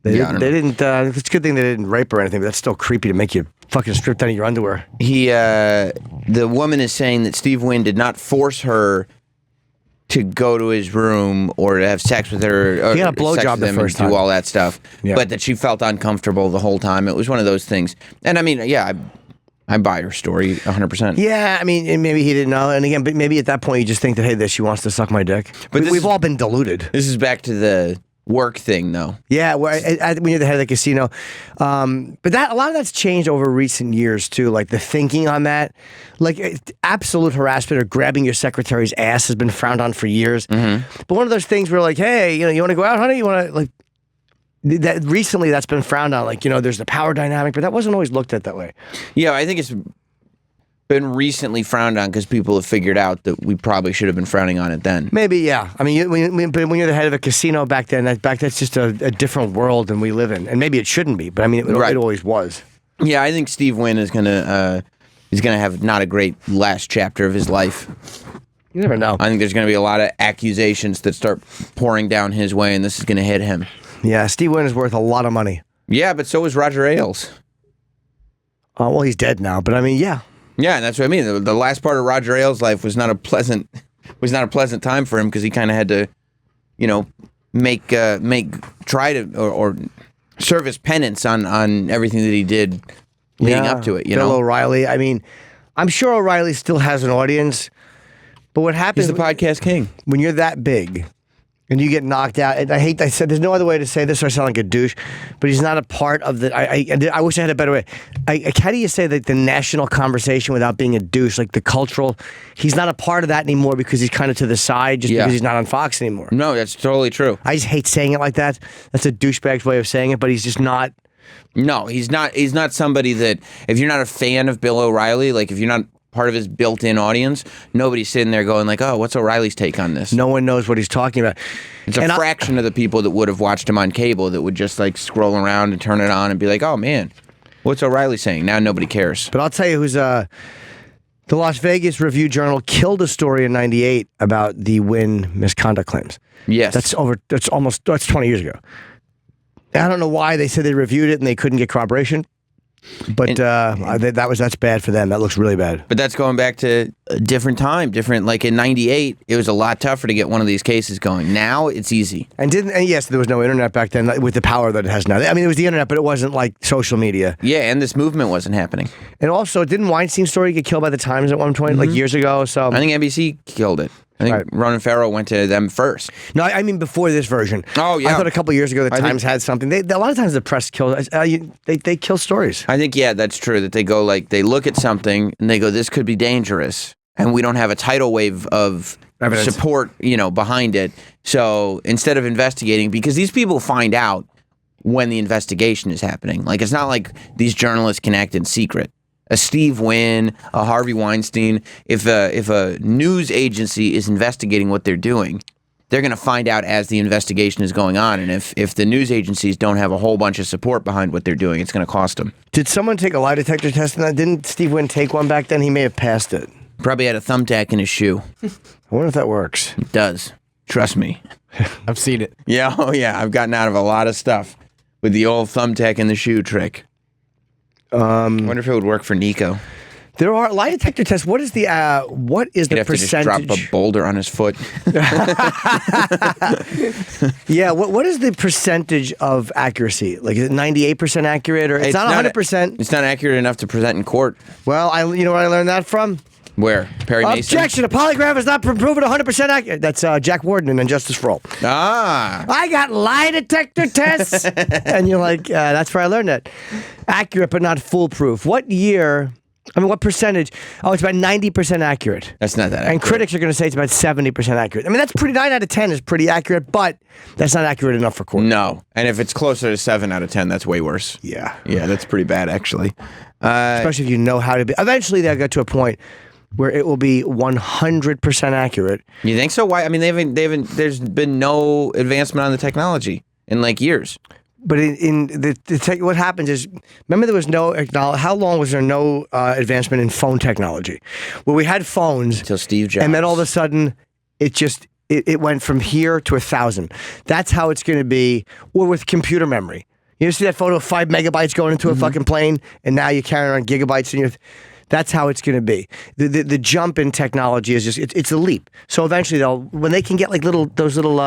S2: they didn't. It's a good thing they didn't rape her or anything. But that's still creepy to make you fucking strip down your underwear.
S1: The woman is saying that Steve Wynn did not force her to go to his room or to have sex with her. Or
S2: he got a blowjob the first time.
S1: Do all that stuff,
S2: yeah.
S1: But that she felt uncomfortable the whole time. It was one of those things. And I mean, yeah. I buy her story 100%.
S2: Yeah, I mean, maybe he didn't know. And again, but maybe at that point you just think that, hey, she wants to suck my dick. But we've all been deluded.
S1: This is back to the work thing, though.
S2: Yeah, when you're the head of the casino. But a lot of that's changed over recent years, too. Like the thinking on that. Like absolute harassment or grabbing your secretary's ass has been frowned on for years. Mm-hmm. But one of those things where like, hey, you want to go out, honey? You want to, like, that recently that's been frowned on, like, there's the power dynamic, but that wasn't always looked at that way.
S1: Yeah, I think it's been recently frowned on because people have figured out that we probably should have been frowning on it then. Maybe,
S2: yeah. I mean, when you're the head of a casino back then, that's just a different world than we live in, and maybe it shouldn't be, but I mean, it always was.
S1: Yeah, I think Steve Wynn is gonna have not a great last chapter of his life.
S2: You never know.
S1: I think there's gonna be a lot of accusations that start pouring down his way, and this is gonna hit him.
S2: Yeah, Steve Wynn is worth a lot of money.
S1: Yeah, but so is Roger Ailes.
S2: Well, he's dead now, but I mean, yeah.
S1: Yeah, and that's what I mean. The last part of Roger Ailes' life was not a pleasant time for him because he kind of had to, try to serve his penance on everything that he did leading up to it.
S2: Bill O'Reilly. I mean, I'm sure O'Reilly still has an audience, but what happens?
S1: He's the podcast king.
S2: When you're that big. And you get knocked out. And I said, there's no other way to say this or I sound like a douche, but he's not a part of the, I wish I had a better way. How do you say that the national conversation without being a douche, like the cultural, he's not a part of that anymore because he's kind of to the side just because he's not on Fox anymore.
S1: No, that's totally true.
S2: I just hate saying it like that. That's a douchebag's way of saying it, but he's just not.
S1: No, he's not somebody that, if you're not a fan of Bill O'Reilly, like if you're not part of his built-in audience, nobody's sitting there going like, oh, what's O'Reilly's take on this?
S2: No one knows what he's talking about.
S1: It's a fraction of the people that would have watched him on cable that would just like scroll around and turn it on and be like, oh man, what's O'Reilly saying? Now nobody cares.
S2: But I'll tell you who's the Las Vegas Review-Journal killed a story in '98 about the Wynn misconduct claims.
S1: Yes.
S2: That's 20 years ago. I don't know why they said they reviewed it and they couldn't get corroboration. But that's bad for them. That looks really bad.
S1: But that's going back to a different time. Like in '98, it was a lot tougher to get one of these cases going. Now it's easy.
S2: And yes, there was no internet back then with the power that it has now. I mean, it was the internet, but it wasn't like social media.
S1: Yeah, and this movement wasn't happening.
S2: And also, didn't Weinstein's story get killed by the Times at one point, like years ago? So
S1: I think NBC killed it. I think Ronan Farrow went to them first.
S2: No, I mean before this version.
S1: Oh, yeah.
S2: I thought a couple years ago the Times had something. A lot of times the press kills. They kill stories.
S1: I think, yeah, that's true. That they go like, they look at something and they go, this could be dangerous. And we don't have a tidal wave of evidence. Support, behind it. So instead of investigating, because these people find out when the investigation is happening. Like, it's not like these journalists can act in secret. A Steve Wynn, a Harvey Weinstein, if a news agency is investigating what they're doing, they're going to find out as the investigation is going on. And if the news agencies don't have a whole bunch of support behind what they're doing, it's going to cost them.
S2: Did someone take a lie detector test on that? Didn't Steve Wynn take one back then? He may have passed it.
S1: Probably had a thumbtack in his shoe.
S2: I wonder if that works.
S1: It does. Trust me.
S5: I've seen it.
S1: Yeah, oh yeah. I've gotten out of a lot of stuff with the old thumbtack in the shoe trick. I wonder if it would work for Nico.
S2: There are lie detector tests. What is the
S1: He'd have
S2: percentage?
S1: To just drop a boulder on his foot.
S2: Yeah. What is the percentage of accuracy? Like, is it 98% accurate, or it's not 100%?
S1: It's not accurate enough to present in court.
S2: Well, you know where I learned that from?
S1: Where? Perry Mason?
S2: Objection! A polygraph is not proven 100% accurate. That's Jack Warden in Injustice for All.
S1: Ah.
S2: I got lie detector tests. And you're like, that's where I learned that. Accurate, but not foolproof. What year... what percentage? Oh, it's about 90% accurate.
S1: That's not that accurate.
S2: And critics are going to say it's about 70% accurate. I mean, that's pretty, 9 out of 10 is pretty accurate, but that's not accurate enough for court.
S1: No. And if it's closer to 7 out of 10, that's way worse.
S2: Yeah.
S1: Yeah, that's pretty bad, actually.
S2: Especially if you know how to be. Eventually, they'll get to a point where it will be 100% accurate.
S1: You think so? Why? I mean, they haven't. There's been no advancement on the technology in like years.
S2: But what happens is, remember there was no how long was there no advancement in phone technology, where we had phones
S1: until Steve Jobs,
S2: and then all of a sudden it went from here to 1,000. That's how it's going to be, or with computer memory. You see that photo of 5 megabytes going into a fucking plane, and now you're carrying around gigabytes in your. That's how it's going to be. The jump in technology is just it's a leap. So eventually when they can get like those little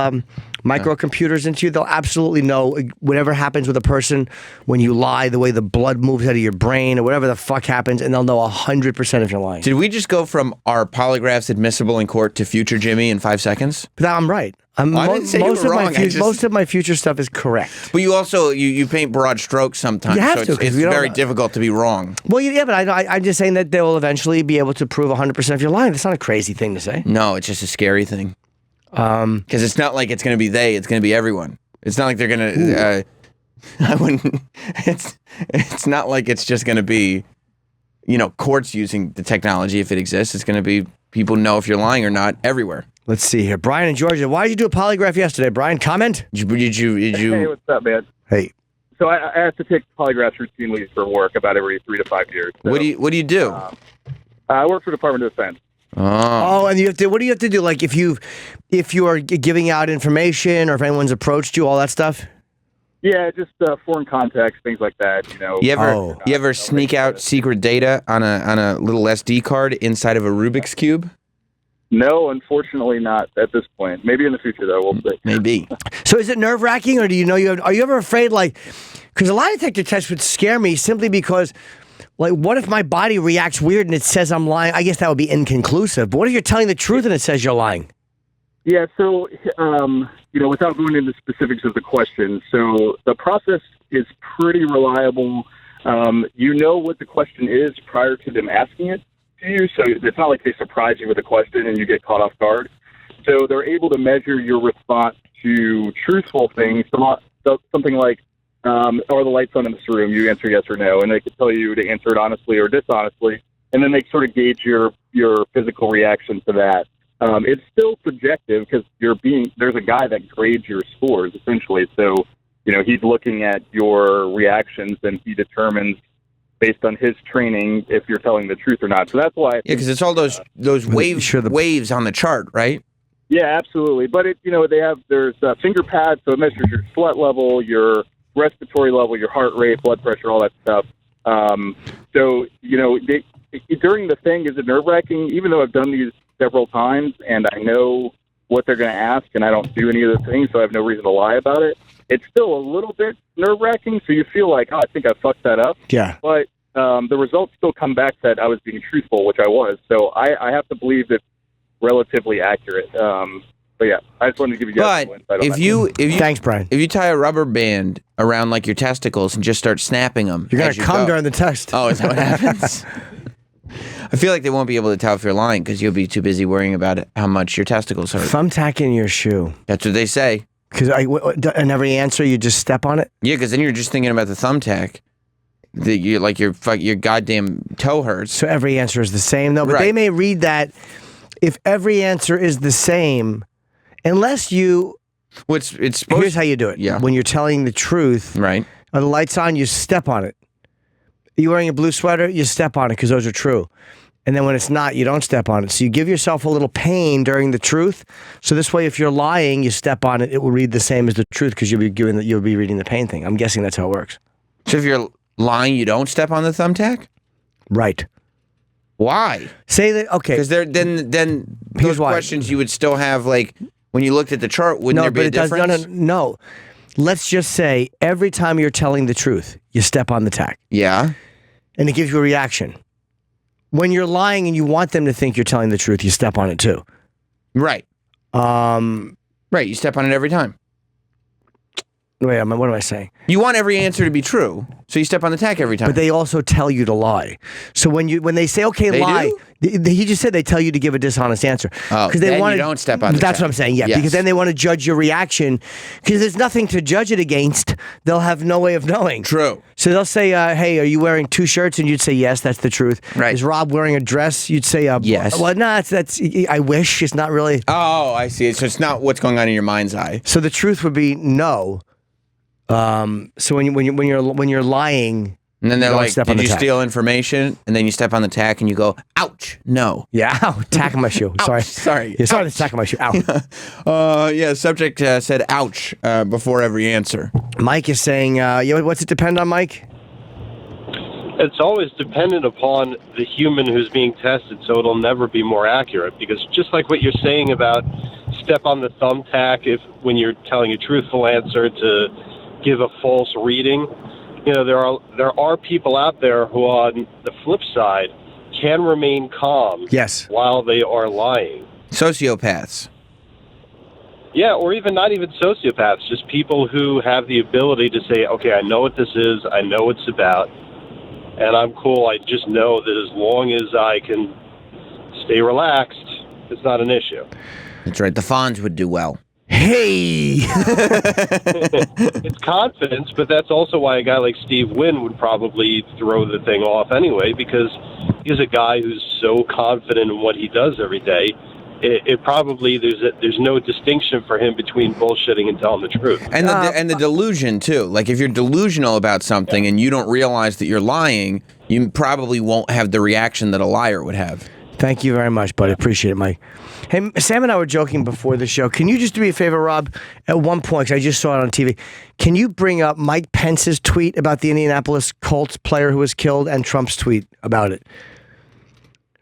S2: microcomputers into you, they'll absolutely know whatever happens with a person when you lie, the way the blood moves out of your brain or whatever the fuck happens, and they'll know 100% if you're lying.
S1: Did we just go from our polygraphs admissible in court to future Jimmy in 5 seconds?
S2: But I'm right.
S1: I didn't say you were wrong.
S2: Most of my future stuff is correct.
S1: But you also you paint broad strokes sometimes.
S2: You have
S1: so
S2: to,
S1: it's very difficult to be wrong.
S2: Well, yeah, but I'm just saying that they will eventually be able to prove 100% if you're lying. That's not a crazy thing to say.
S1: No, it's just a scary thing. Because it's not like it's going to be it's going to be everyone. It's not like they're going to. I wouldn't. It's not like it's just going to be, courts using the technology if it exists. It's going to be people know if you're lying or not everywhere.
S2: Let's see here. Brian in Georgia. Why did you do a polygraph yesterday, Brian? Comment?
S1: Did you?
S6: Hey, what's up, man?
S2: Hey.
S6: So I have to take polygraphs routinely for work about every 3 to 5 years. So,
S1: what do you do?
S6: I work for the Department of Defense.
S2: Oh, and what do you have to do? Like if you are giving out information or if anyone's approached you, all that stuff?
S6: Yeah, just foreign contacts, things like that.
S1: You ever sneak out secret data on a little SD card inside of a Rubik's Cube?
S6: No, unfortunately not at this point. Maybe in the future, though. We'll see.
S1: Maybe.
S2: So is it nerve-wracking, or do you know are you ever afraid, because a lie detector test would scare me simply because, what if my body reacts weird and it says I'm lying? I guess that would be inconclusive. But what if you're telling the truth and it says you're lying?
S6: Yeah, so, without going into specifics of the question, so the process is pretty reliable. You know what the question is prior to them asking it to you, so it's not like they surprise you with a question and you get caught off guard. So they're able to measure your response to truthful things, something like, are the lights on in this room? You answer yes or no, and they can tell you to answer it honestly or dishonestly, and then they sort of gauge your physical reaction to that. It's still subjective because there's a guy that grades your scores essentially. So, he's looking at your reactions and he determines based on his training if you're telling the truth or not. So that's why.
S1: Yeah, because it's all those waves on the chart, right?
S6: Yeah, absolutely. But there's finger pads, so it measures your sweat level, your respiratory level, your heart rate, blood pressure, all that stuff. So during the thing, is it nerve-wracking? Even though I've done these several times and I know what they're going to ask and I don't do any of the things, so I have no reason to lie about it, it's still a little bit nerve-wracking, so you feel like, I think I fucked that up.
S2: Yeah.
S6: But the results still come back that I was being truthful, which I was. So I have to believe it's relatively accurate. But yeah, I just wanted to give you guys some insight on that.
S2: Thanks, Brian.
S1: If you tie a rubber band around your testicles and just start snapping them,
S2: you're going to come during the test.
S1: Oh, is that what happens? I feel like they won't be able to tell if you're lying because you'll be too busy worrying about how much your testicles hurt.
S2: Thumbtack in your shoe.
S1: That's what they say.
S2: Because in every answer, you just step on it?
S1: Yeah, because then you're just thinking about the thumbtack. Your goddamn toe hurts.
S2: So every answer is the same, though? But
S1: right.
S2: They may read that if every answer is the same, unless you... Here's how you do it.
S1: Yeah.
S2: When you're telling the truth,
S1: right?
S2: Are the lights on, you step on it. Are you wearing a blue sweater? You step on it because those are true. And then when it's not, you don't step on it. So you give yourself a little pain during the truth. So this way, if you're lying, you step on it, it will read the same as the truth because you'll be reading the pain thing. I'm guessing that's how it works.
S1: So if you're lying, you don't step on the thumbtack?
S2: Right.
S1: Why?
S2: Say that, okay.
S1: Because then those questions you would still have, when you looked at the chart, wouldn't there be a difference?
S2: No. Let's just say every time you're telling the truth, you step on the tack.
S1: Yeah.
S2: And it gives you a reaction. When you're lying and you want them to think you're telling the truth, you step on it too.
S1: Right. Right, you step on it every time.
S2: Wait, what am I saying?
S1: You want every answer to be true, so you step on the tack every time.
S2: But they also tell you to lie. So when they say, okay,
S1: they
S2: lie,
S1: do?
S2: he just said they tell you to give a dishonest answer.
S1: Oh, then you don't step on the
S2: That's
S1: tack.
S2: what I'm saying, yeah.
S1: Yes.
S2: Because then they want to judge your reaction. Because there's nothing to judge it against. They'll have no way of knowing.
S1: True.
S2: So they'll say, hey, are you wearing 2 shirts? And you'd say, yes, that's the truth.
S1: Right.
S2: Is Rob wearing a dress? You'd say,
S1: yes.
S2: Well, no, that's I wish. It's not really.
S1: Oh, I see. So it's not what's going on in your mind's eye.
S2: So the truth would be no. So when you're lying,
S1: and then they're like, "Did you
S2: tack.
S1: steal information?" And then you step on the tack and you go, "Ouch, no."
S2: Yeah, ow, tack on my shoe. Sorry,
S1: sorry.
S2: Yeah, sorry, tack on my shoe. Ow.
S1: Yeah. Subject said, "Ouch," before every answer.
S2: Mike is saying, what's it depend on, Mike?
S7: It's always dependent upon the human who's being tested, so it'll never be more accurate. Because just like what you're saying about step on the thumbtack, when you're telling a truthful answer to give a false reading, there are people out there who, on the flip side, can remain calm while they are lying.
S1: Sociopaths.
S7: Yeah, or even not even sociopaths, just people who have the ability to say, okay, I know what this is, I know what it's about, and I'm cool. I just know that as long as I can stay relaxed, it's not an issue.
S1: That's right. The Fonz would do well.
S2: Hey!
S7: It's confidence, but that's also why a guy like Steve Wynn would probably throw the thing off anyway, because he's a guy who's so confident in what he does every day. It probably there's no distinction for him between bullshitting and telling the truth.
S1: And the delusion too. Like if you're delusional about something and you don't realize that you're lying, you probably won't have the reaction that a liar would have.
S2: Thank you very much, buddy. Appreciate it, Mike. Hey, Sam and I were joking before the show. Can you just do me a favor, Rob? At one point, 'cause I just saw it on TV, can you bring up Mike Pence's tweet about the Indianapolis Colts player who was killed and Trump's tweet about it?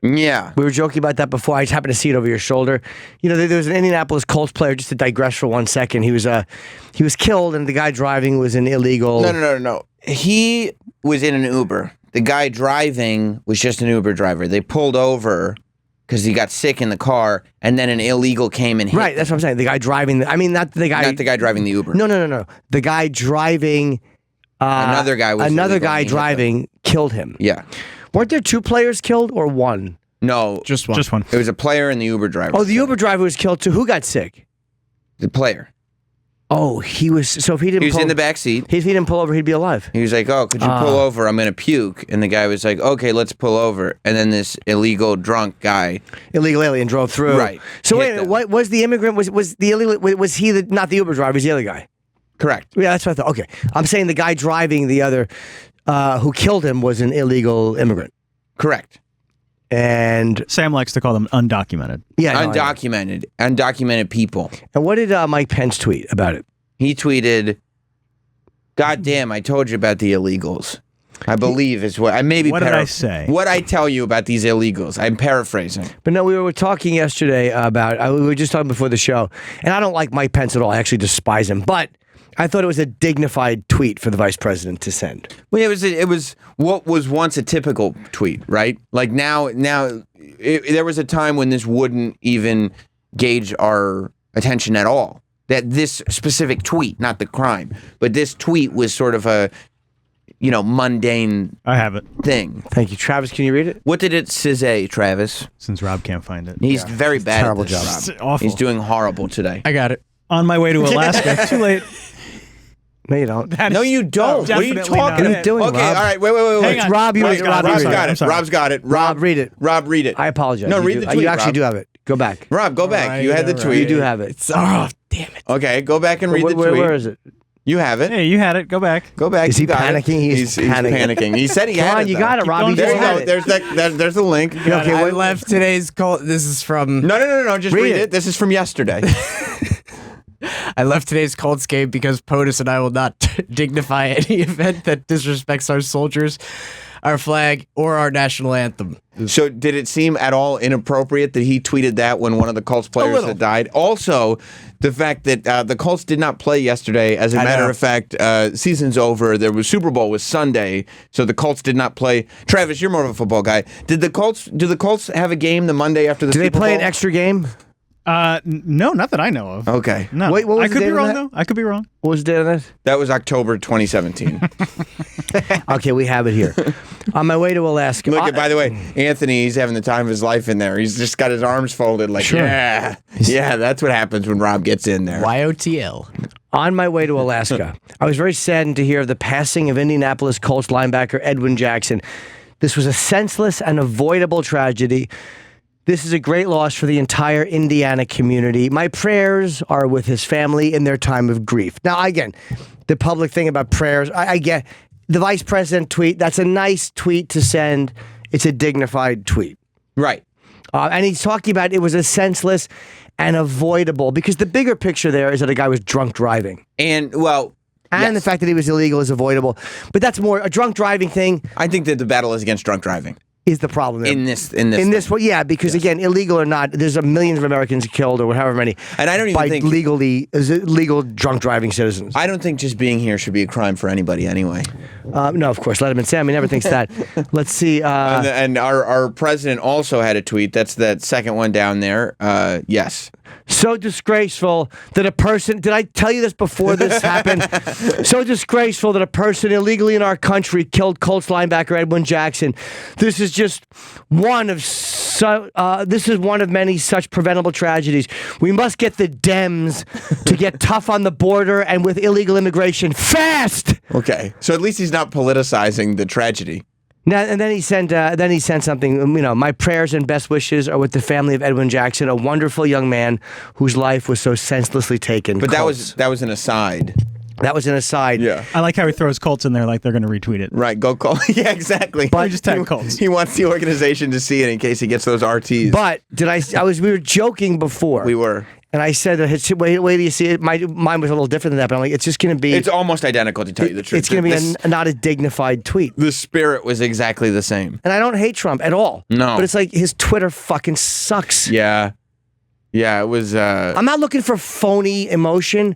S1: Yeah.
S2: We were joking about that before. I just happened to see it over your shoulder. There was an Indianapolis Colts player, just to digress for 1 second. He was killed, and the guy driving was an illegal...
S1: No. He was in an Uber. The guy driving was just an Uber driver. They pulled over because he got sick in the car, and then an illegal came and hit
S2: Right, that's what I'm saying. The guy driving... not the guy...
S1: Not the guy driving the Uber.
S2: No. The guy driving...
S1: Another guy was
S2: Another
S1: illegal
S2: guy
S1: and he hit
S2: driving killed him.
S1: Yeah.
S2: Weren't there 2 players killed or 1?
S1: No.
S3: Just one.
S1: It was a player and the Uber driver.
S2: Oh, the Uber driver was killed too. Who got sick?
S1: The player.
S2: Oh, he was... So if he didn't
S1: He was in the back seat.
S2: If he didn't pull over, he'd be alive.
S1: He was like, "Oh, could you pull over? I'm going to puke." And the guy was like, "Okay, let's pull over." And then this illegal drunk guy...
S2: Illegal alien drove through.
S1: Right.
S2: So
S1: Hit
S2: wait a minute.
S1: them.
S2: What was the immigrant... Was the illegal... Was he not the Uber driver? Was the other guy?
S1: Correct.
S2: Yeah, that's what I thought. Okay. I'm saying the guy driving the other... who killed him was an illegal immigrant.
S1: Correct.
S2: And...
S3: Sam likes to call them undocumented.
S2: Yeah.
S1: Undocumented people.
S2: And what did Mike Pence tweet about it?
S1: He tweeted, "God damn, I told you about the illegals." I believe is what I maybe.
S3: What did I say?
S1: What I tell you about these illegals? I'm paraphrasing.
S2: But no, we were talking yesterday about... we were just talking before the show, and I don't like Mike Pence at all. I actually despise him. But I thought it was a dignified tweet for the vice president to send.
S1: Well, it was what was once a typical tweet, right? Like now, there was a time when this wouldn't even gauge our attention at all. That this specific tweet, not the crime, but this tweet was sort of a, mundane
S3: I have it.
S1: thing.
S2: Thank you. Travis, can you read it?
S1: What did it say, Travis?
S3: Since Rob can't find it.
S1: He's very bad
S2: terrible
S1: at this,
S2: job.
S1: Rob.
S3: It's awful.
S1: He's doing horrible today.
S5: I got it.
S3: On my way to Alaska. Too late.
S2: No, you don't.
S1: No, you don't. What are you
S3: definitely
S1: talking
S3: not.
S2: What are you doing,
S1: Okay,
S2: Rob?
S1: all right, wait.
S3: Hang on.
S2: Rob, you
S3: Rob's
S2: read it.
S3: got
S2: Rob,
S1: Rob's
S2: read it.
S1: got it.
S3: sorry.
S1: Rob's got it.
S2: Rob, read it.
S1: Rob, read it.
S2: I apologize.
S1: No,
S2: You
S1: read
S2: do-
S1: the tweet,
S2: You actually
S1: Rob.
S2: do have it. Go back.
S1: Rob, go back.
S5: right,
S1: You had the
S5: all
S1: tweet.
S2: You do have it.
S5: Oh, damn it.
S1: Okay, go back and read the tweet.
S2: Where is it?
S1: You have it.
S3: Hey, you had it. Go back.
S1: Go back.
S2: Is he
S1: You got it.
S2: panicking? He's
S1: panicking. He said he
S2: Come
S1: had
S2: on,
S1: it.
S2: you
S1: though.
S2: got it, Rob.
S3: going.
S2: You
S1: There
S2: just
S1: you
S2: had
S1: go.
S2: it.
S1: There's the link.
S2: Okay,
S5: I
S2: wait.
S5: left today's Colt. This is from.
S1: No. Just
S2: Read
S1: read
S2: it.
S1: it. This is from yesterday.
S5: I left today's Colts game because POTUS and I will not dignify any event that disrespects our soldiers, our flag, or our national anthem.
S1: So did it seem at all inappropriate that he tweeted that when one of the Colts players had died? Also, the fact that the Colts did not play yesterday. As a matter of fact, season's over. There was Super Bowl was Sunday, so the Colts did not play. Travis, you're more of a football guy. Do the Colts have a game the Monday after the
S2: Do
S1: Super
S2: they play
S1: Bowl?
S2: an extra game?
S3: No, not that I know of.
S1: Okay.
S3: No.
S2: Wait, what was
S3: I
S2: the
S3: could
S2: date
S3: be
S2: on
S3: wrong
S2: that?
S3: though. I could be wrong.
S2: What was the date on that?
S1: That was October 2017.
S2: Okay, we have it here. On my way to Alaska.
S1: Look, by the way, Anthony, he's having the time of his life in there. He's just got his arms folded like,
S2: Sure.
S1: yeah, that's what happens when Rob gets in there.
S5: YOTL.
S2: On my way to Alaska, I was very saddened to hear of the passing of Indianapolis Colts linebacker Edwin Jackson. This was a senseless and avoidable tragedy. This is a great loss for the entire Indiana community. My prayers are with his family in their time of grief. Now, again, the public thing about prayers. I get the vice president tweet. That's a nice tweet to send. It's a dignified tweet.
S1: Right.
S2: And he's talking about it was a senseless and avoidable, because the bigger picture there is that a guy was drunk driving.
S1: And, well...
S2: And the fact that he was illegal is avoidable. But that's more a drunk driving thing.
S1: I think that the battle is against drunk driving.
S2: Is the problem there.
S1: In this
S2: one, yeah, because again, illegal or not, there's millions of Americans killed or however many.
S1: And I don't even think
S2: legal drunk driving citizens.
S1: I don't think just being here should be a crime for anybody anyway.
S2: No, of course, let him in. Sammy never thinks that. Let's see.
S1: And our president also had a tweet. That's that second one down there. Yes.
S2: So disgraceful that a person, did I tell you this before this happened? So disgraceful that a person illegally in our country killed Colts linebacker Edwin Jackson. This is just one of many such preventable tragedies. We must get the Dems to get tough on the border and with illegal immigration fast.
S1: Okay. So at least he's not politicizing the tragedy.
S2: Now, and then he sent something, my prayers and best wishes are with the family of Edwin Jackson, a wonderful young man whose life was so senselessly taken.
S1: But that was an aside.
S2: That was an aside.
S1: Yeah.
S3: I like how he throws Colts in there like they're going to retweet it.
S1: Right, go Colts. Yeah, exactly.
S3: But just tag Colts.
S1: He wants the organization to see it in case he gets those RTs.
S2: But we were joking before.
S1: We were.
S2: And I said, wait till you see it. Mine was a little different than that, but I'm like, it's just going to be...
S1: It's almost identical, to tell you the truth.
S2: It's going to be not a dignified tweet.
S1: The spirit was exactly the same.
S2: And I don't hate Trump at all.
S1: No.
S2: But it's like, his Twitter fucking sucks.
S1: Yeah. Yeah, it was...
S2: I'm not looking for phony emotion,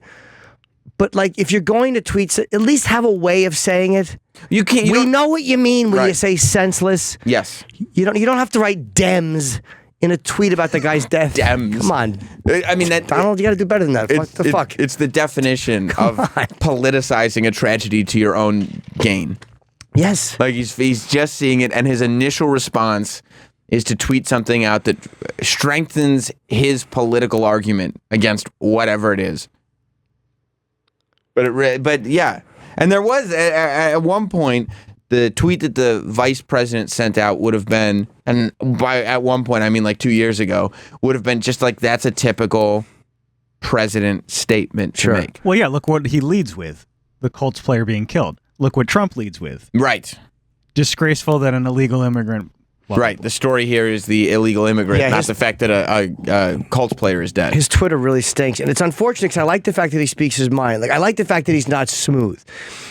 S2: but like, if you're going to tweet, at least have a way of saying it.
S1: You can't...
S2: We know what you mean when you say senseless.
S1: Yes.
S2: You don't have to write Dems in a tweet about the guy's death.
S1: Dems.
S2: Come on.
S1: I mean,
S2: Donald, you got to do better than that. What the fuck?
S1: It's the definition of politicizing a tragedy to your own gain.
S2: Yes.
S1: Like he's just seeing it, and his initial response is to tweet something out that strengthens his political argument against whatever it is. But yeah, and there was at one point. The tweet that the vice president sent out would have been, and at one point, I mean like 2 years ago, would have been just like, that's a typical president statement to make.
S3: Well, yeah, look what he leads with. The Colts player being killed. Look what Trump leads with.
S1: Right.
S3: Disgraceful that an illegal immigrant...
S1: Right. The story here is the illegal immigrant, not the fact that a Colts player is dead.
S2: His Twitter really stinks, and it's unfortunate because I like the fact that he speaks his mind. Like I like the fact that he's not smooth,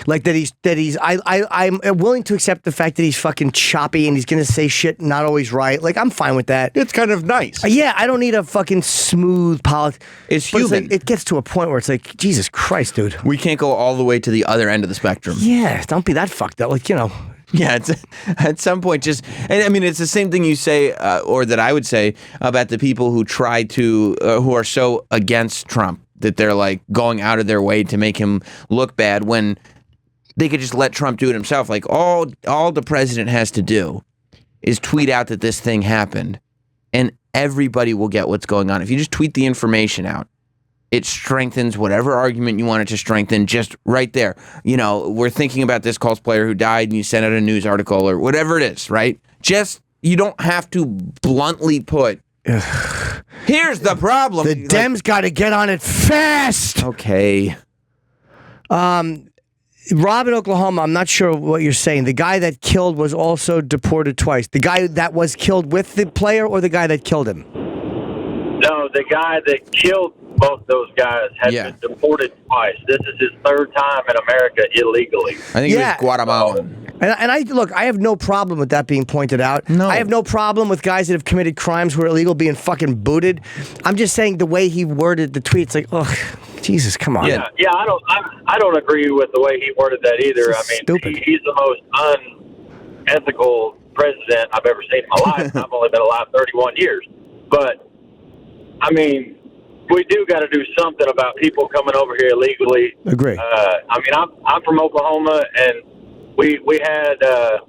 S2: like I'm willing to accept the fact that he's fucking choppy and he's gonna say shit not always right. Like I'm fine with that.
S1: It's kind of nice.
S2: Yeah, I don't need a fucking smooth politics.
S1: It's human.
S2: It gets to a point where it's like, Jesus Christ, dude.
S1: We can't go all the way to the other end of the spectrum.
S2: Yeah, don't be that fucked up. Like
S1: Yeah, at some point, and I mean, it's the same thing you say, or that I would say about the people who try to, who are so against Trump that they're like going out of their way to make him look bad when they could just let Trump do it himself. Like all the president has to do is tweet out that this thing happened, and everybody will get what's going on. If you just tweet the information out, it strengthens whatever argument you want it to strengthen just right there. We're thinking about this Colts player who died and you sent out a news article or whatever it is, right? You don't have to bluntly put, here's the problem.
S2: The Dems got to get on it fast.
S1: Okay.
S2: Rob in Oklahoma, I'm not sure what you're saying. The guy that killed was also deported twice. The guy that was killed with the player or the guy that killed him?
S8: No, the guy that killed both those guys has been deported twice. This is his third time in America illegally.
S1: I think he was Guatemalan.
S2: And I have no problem with that being pointed out.
S1: No.
S2: I have no problem with guys that have committed crimes who are illegal being fucking booted. I'm just saying the way he worded the tweet, it's like, oh, Jesus, come on.
S8: Yeah, I don't agree with the way he worded that either. I mean,
S2: stupid.
S8: He's the most unethical president I've ever seen in my life. I've only been alive 31 years. But, I mean, we do got to do something about people coming over here illegally.
S2: Agree.
S8: I mean, I'm from Oklahoma, and we had a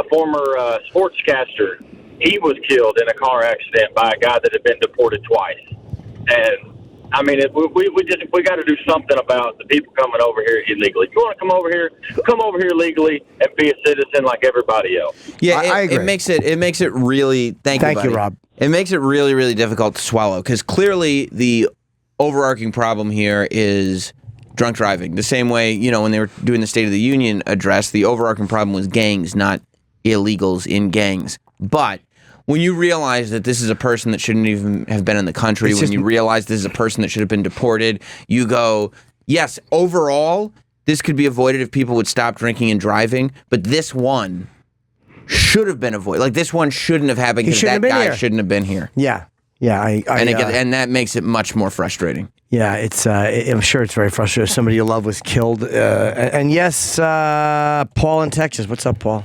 S8: former sportscaster. He was killed in a car accident by a guy that had been deported twice. And I mean, we got to do something about the people coming over here illegally. If you want to come over here legally and be a citizen like everybody else.
S1: Yeah,
S2: I agree.
S1: It makes it really. Thank you,
S2: Rob.
S1: It makes it really, really difficult to swallow because clearly the overarching problem here is drunk driving. The same way, when they were doing the State of the Union address, the overarching problem was gangs, not illegals in gangs. But when you realize that this is a person that shouldn't even have been in the country, when you realize this is a person that should have been deported, you go, yes, overall, this could be avoided if people would stop drinking and driving, but this one should have been avoided. Like, this one shouldn't have happened because that guy shouldn't have been here.
S2: Yeah. Yeah.
S1: And that makes it much more frustrating.
S2: Yeah, I'm sure it's very frustrating. Somebody you love was killed. And yes, Paul in Texas. What's up, Paul?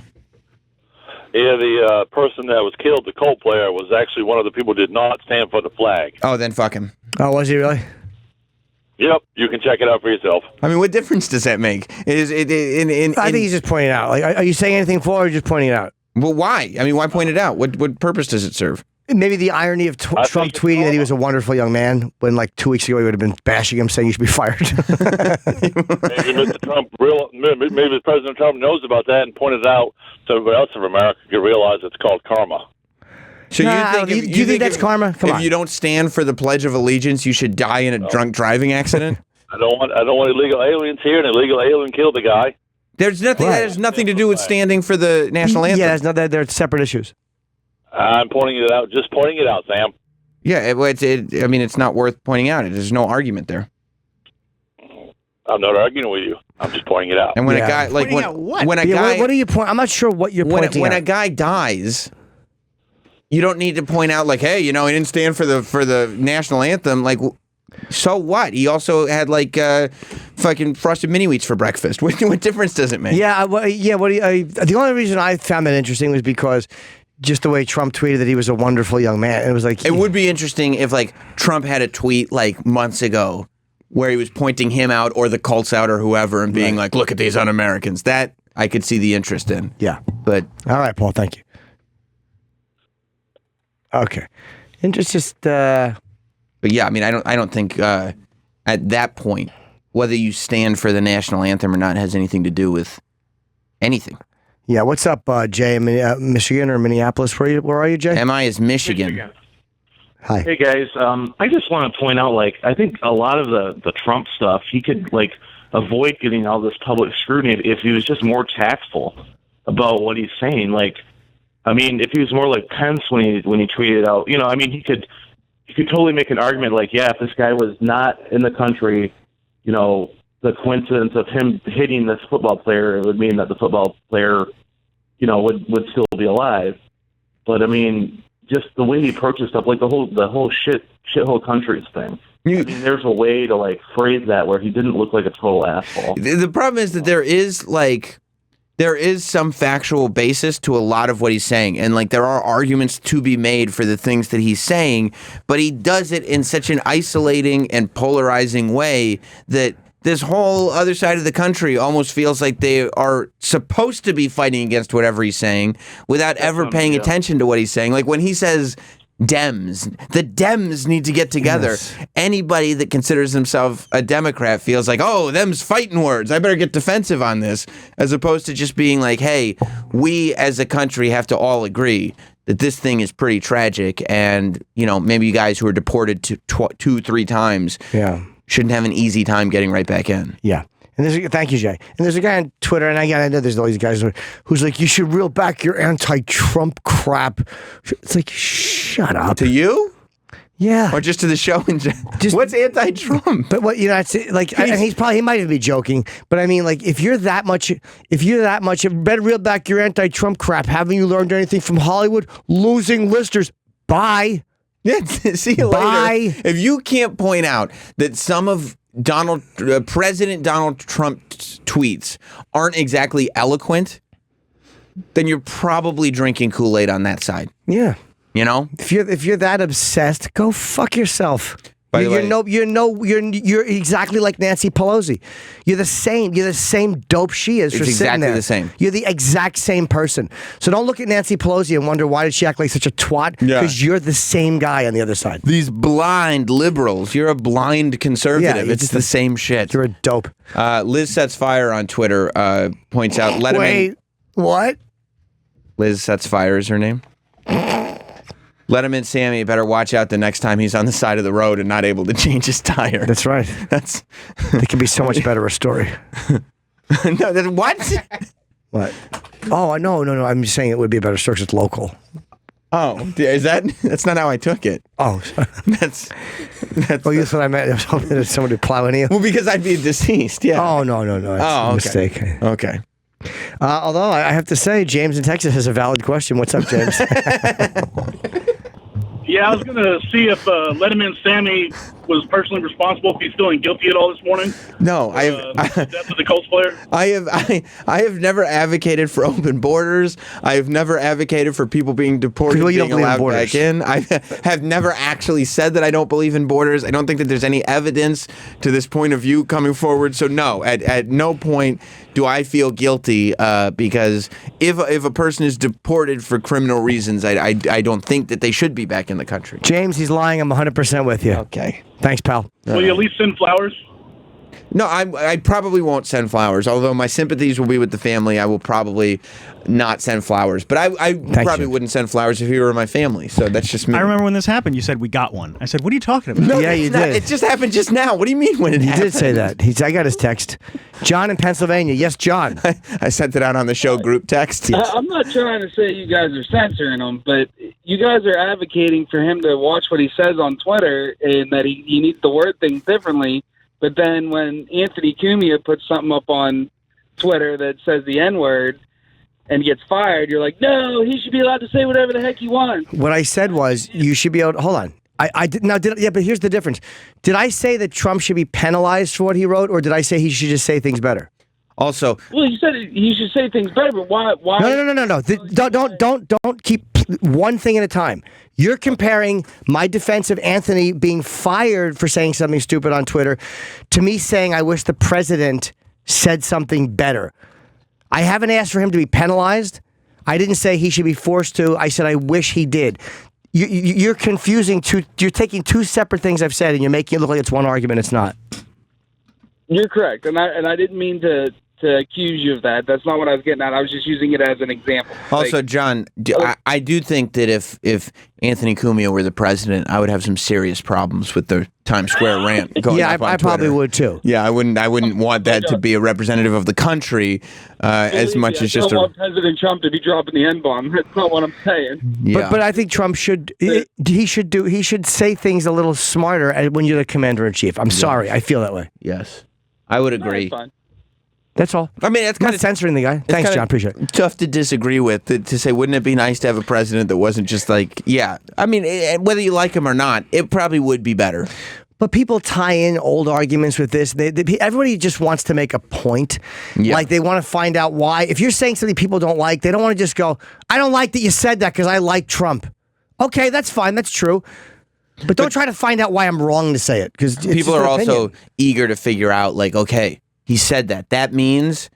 S9: Yeah, the person that was killed, the Colt player, was actually one of the people who did not stand for the flag.
S1: Oh, then fuck him.
S2: Oh, was he really?
S9: Yep, you can check it out for yourself.
S1: I mean, what difference does that make?
S2: I think he's just pointing it out. Like, are you saying anything for it or just pointing it out?
S1: Well, why? I mean, why point it out? What purpose does it serve?
S2: Maybe the irony of Trump tweeting that he was a wonderful young man when, like, 2 weeks ago, he would have been bashing him, saying you should be fired.
S9: Maybe maybe President Trump knows about that and pointed it out so everybody else in America could realize it's called karma.
S1: So
S2: do you think that's karma? Come on.
S1: If you don't stand for the Pledge of Allegiance, you should die in a drunk driving accident?
S9: I don't want illegal aliens here, and illegal alien killed the guy.
S1: There's nothing. That has nothing to do with standing for the national anthem.
S2: Yeah, they're separate issues.
S9: I'm pointing it out. Just pointing it out, Sam.
S1: Yeah, I mean, it's not worth pointing out. There's no argument there.
S9: I'm not arguing with you. I'm just pointing it out.
S1: And when a guy, like when a guy,
S2: what are you pointing? I'm not sure what you're pointing
S1: when
S2: out.
S1: a guy dies, you don't need to point out like, hey, he didn't stand for the national anthem. Like, so what? He also had like fucking frosted mini wheats for breakfast. What difference does it make?
S2: Yeah, the only reason I found that interesting was because just the way Trump tweeted that he was a wonderful young man. It was like,
S1: it would be interesting if like Trump had a tweet like months ago where he was pointing him out or the Colts out or whoever and being like, look at these un-Americans. That I could see the interest in.
S2: Yeah.
S1: But
S2: all right, Paul, thank you. Okay. And it's just but
S1: yeah, I mean, I don't think at that point whether you stand for the national anthem or not has anything to do with anything.
S2: Yeah, what's up, Jay? Michigan or Minneapolis? Where are you, Jay?
S1: MI is Michigan.
S2: Hi.
S10: Hey guys, I just want to point out, like, I think a lot of the Trump stuff, he could like avoid getting all this public scrutiny if he was just more tactful about what he's saying. Like, I mean, if he was more like Pence when he tweeted out, I mean, he could totally make an argument like, yeah, if this guy was not in the country, the coincidence of him hitting this football player, it would mean that the football player, would still be alive. But I mean, just the way he approaches stuff, like the whole shithole countries thing. I mean, there's a way to like phrase that where he didn't look like a total asshole.
S1: The problem is that there is some factual basis to a lot of what he's saying, and like there are arguments to be made for the things that he's saying, but he does it in such an isolating and polarizing way that this whole other side of the country almost feels like they are supposed to be fighting against whatever he's saying without ever paying attention to what he's saying. Like when he says Dems, the Dems need to get together. Yes. Anybody that considers himself a Democrat feels like, oh, them's fighting words. I better get defensive on this, as opposed to just being like, hey, we as a country have to all agree that this thing is pretty tragic, and maybe you guys who are deported to 2-3 times.
S2: Yeah. Shouldn't have an easy time getting right back in. Yeah. And thank you, Jay. And there's a guy on Twitter, and I know there's all these guys who's like, you should reel back your anti-Trump crap. It's like, shut up.
S1: To you?
S2: Yeah.
S1: Or just to the show in general? What's anti-Trump?
S2: But what it's like, and he might even be joking, but I mean, like, if you're that much, better reel back your anti-Trump crap. Haven't you learned anything from Hollywood? Losing listeners. Bye.
S1: Yeah, see you later. If you can't point out that some of President Donald Trump's tweets aren't exactly eloquent, then you're probably drinking Kool-Aid on that side.
S2: Yeah. If you're that obsessed, go fuck yourself.
S1: By the way,
S2: you're exactly like Nancy Pelosi. You're the same dope she is for sitting there.
S1: It's exactly the same.
S2: You're the exact same person. So don't look at Nancy Pelosi and wonder why did she act like such a twat? Because you're the same guy on the other side.
S1: These blind liberals. You're a blind conservative.
S2: Yeah,
S1: it's the same shit.
S2: You're a dope.
S1: Liz Sets Fire on Twitter points out.
S2: Wait, what?
S1: Liz Sets Fire is her name. Letterman Sammy better watch out the next time he's on the side of the road and not able to change his tire.
S2: That's right. It can be so much better a story.
S1: No, what?
S2: What? Oh, no. I'm just saying it would be a better story 'cause it's local.
S1: Oh, that's not how I took it.
S2: Oh,
S1: that's
S2: you thought I meant I was hoping that someone would plow into you?
S1: Well, because I'd be deceased, yeah.
S2: Oh, no. It's a mistake.
S1: Okay.
S2: Although I have to say, James in Texas has a valid question. What's up, James?
S11: Yeah, I was going to see if Letterman Sammy was personally responsible, if he's feeling guilty at all this morning.
S1: No,
S11: the death of the Colts player.
S1: I have never advocated for open borders. I have never advocated for people being deported, being allowed back in. I have never actually said that I don't believe in borders. I don't think that there's any evidence to this point of view coming forward. So no, at no point do I feel guilty because if a person is deported for criminal reasons, I don't think that they should be back in the country.
S2: James, he's lying. I'm 100% with you.
S1: Okay.
S2: Thanks, pal.
S11: Will you at least send flowers?
S1: No, I probably won't send flowers. Although my sympathies will be with the family, I will probably not send flowers. But I probably wouldn't send flowers if he were my family. So that's just me.
S3: I remember when this happened, you said we got one. I said, what are you talking about?
S1: No,
S2: yeah, you did.
S1: It just happened just now. What do you mean when it happened?
S2: He did say that. I got his text. John in Pennsylvania. Yes, John.
S1: I sent it out on the show group text. Yes.
S12: I'm not trying to say you guys are censoring him, but you guys are advocating for him to watch what he says on Twitter and that he needs to word things differently. But then when Anthony Cumia puts something up on Twitter that says the N-word and gets fired, you're like, no, he should be allowed to say whatever the heck he wants.
S2: What I said was you should be able to, hold on. But here's the difference. Did I say that Trump should be penalized for what he wrote, or did I say he should just say things better?
S1: Also,
S12: well, you said he should say things better, but why?
S2: No. Don't keep one thing at a time. You're comparing my defense of Anthony being fired for saying something stupid on Twitter to me saying I wish the president said something better. I haven't asked for him to be penalized. I didn't say he should be forced to. I said I wish he did. You're confusing two. You're taking two separate things I've said and you're making it look like it's one argument. It's not.
S12: You're correct, and I didn't mean to accuse you of that. That's not what I was getting at. I was just using it as an example.
S1: Also, John, I do think that if Anthony Cumia were the president, I would have some serious problems with the Times Square rant going up on
S2: I probably would too.
S1: Yeah, I wouldn't want that to be a representative of the country as much as just
S12: I don't want President Trump to be dropping the N-bomb. That's not what I'm saying.
S1: Yeah.
S2: But I think Trump should he should say things a little smarter when you're the commander-in-chief. I'm sorry, I feel that way.
S1: Yes, I would agree.
S12: No,
S2: that's all.
S1: I mean, it's kind of
S2: censoring the guy. Thanks, John. Appreciate it.
S1: Tough to disagree with. To say, wouldn't it be nice to have a president that wasn't just like, yeah. I mean, whether you like him or not, it probably would be better.
S2: But people tie in old arguments with this. Everybody just wants to make a point. Yeah. Like they want to find out why. If you're saying something people don't like, they don't want to just go, I don't like that you said that because I like Trump. Okay, that's fine. That's true. But don't try to find out why I'm wrong to say it. Because
S1: people are also eager to figure out, like, okay, he said that. That means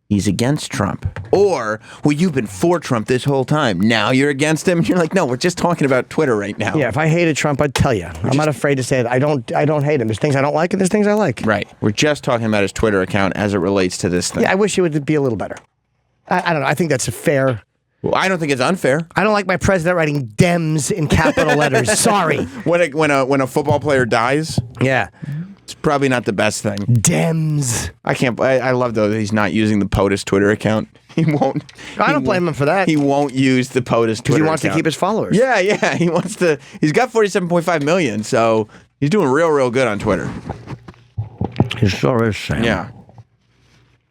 S1: he's against Trump. Or, well, you've been for Trump this whole time. Now you're against him. And you're like, no, we're just talking about Twitter right now.
S2: Yeah, if I hated Trump, I'd tell you. I'm not afraid to say it. I don't hate him. There's things I don't like and there's things I like.
S1: Right. We're just talking about his Twitter account as it relates to this thing.
S2: Yeah, I wish it would be a little better. I don't know. I think that's a fair...
S1: Well, I don't think it's unfair.
S2: I don't like my president writing Dems in capital letters. Sorry.
S1: When a football player dies?
S2: Yeah.
S1: It's probably not the best thing.
S2: Dems.
S1: I love though that he's not using the POTUS Twitter account. He won't.
S2: I don't blame him for that.
S1: He won't use the POTUS Twitter account.
S2: Because he wants to keep his followers.
S1: Yeah. He wants to. He's got 47.5 million, so he's doing real good on Twitter.
S2: He sure is, Sam.
S1: Yeah.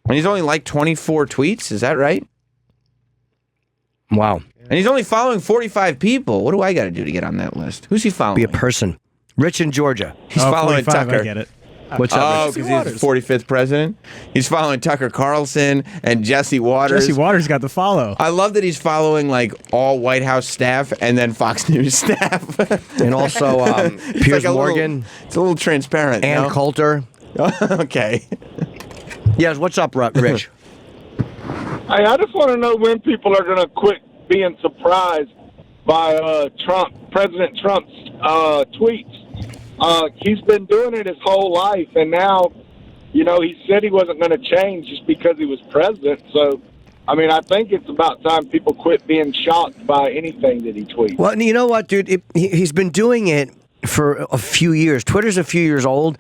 S1: And he's only like 24 tweets. Is that right?
S2: Wow.
S1: And he's only following 45 people. What do I got to do to get on that list? Who's he following?
S2: Be a person. Rich in Georgia.
S1: He's following
S3: 45,
S1: Tucker.
S3: I get it.
S2: What's up?
S1: Oh, because he's the 45th president? He's following Tucker Carlson and Jesse Waters.
S3: Jesse Waters got the follow.
S1: I love that he's following like all White House staff and then Fox News staff.
S2: And also Piers
S1: like
S2: Morgan.
S1: It's a little transparent.
S2: Ann Coulter.
S1: Okay.
S2: Yes, what's up, Rich?
S13: I just want to know when people are going to quit being surprised by President Trump's tweets. He's been doing it his whole life, and now, he said he wasn't going to change just because he was president. So I mean, I think it's about time people quit being shocked by anything that he tweets.
S2: Well, you know what, dude? He's been doing it for a few years. Twitter's a few years old,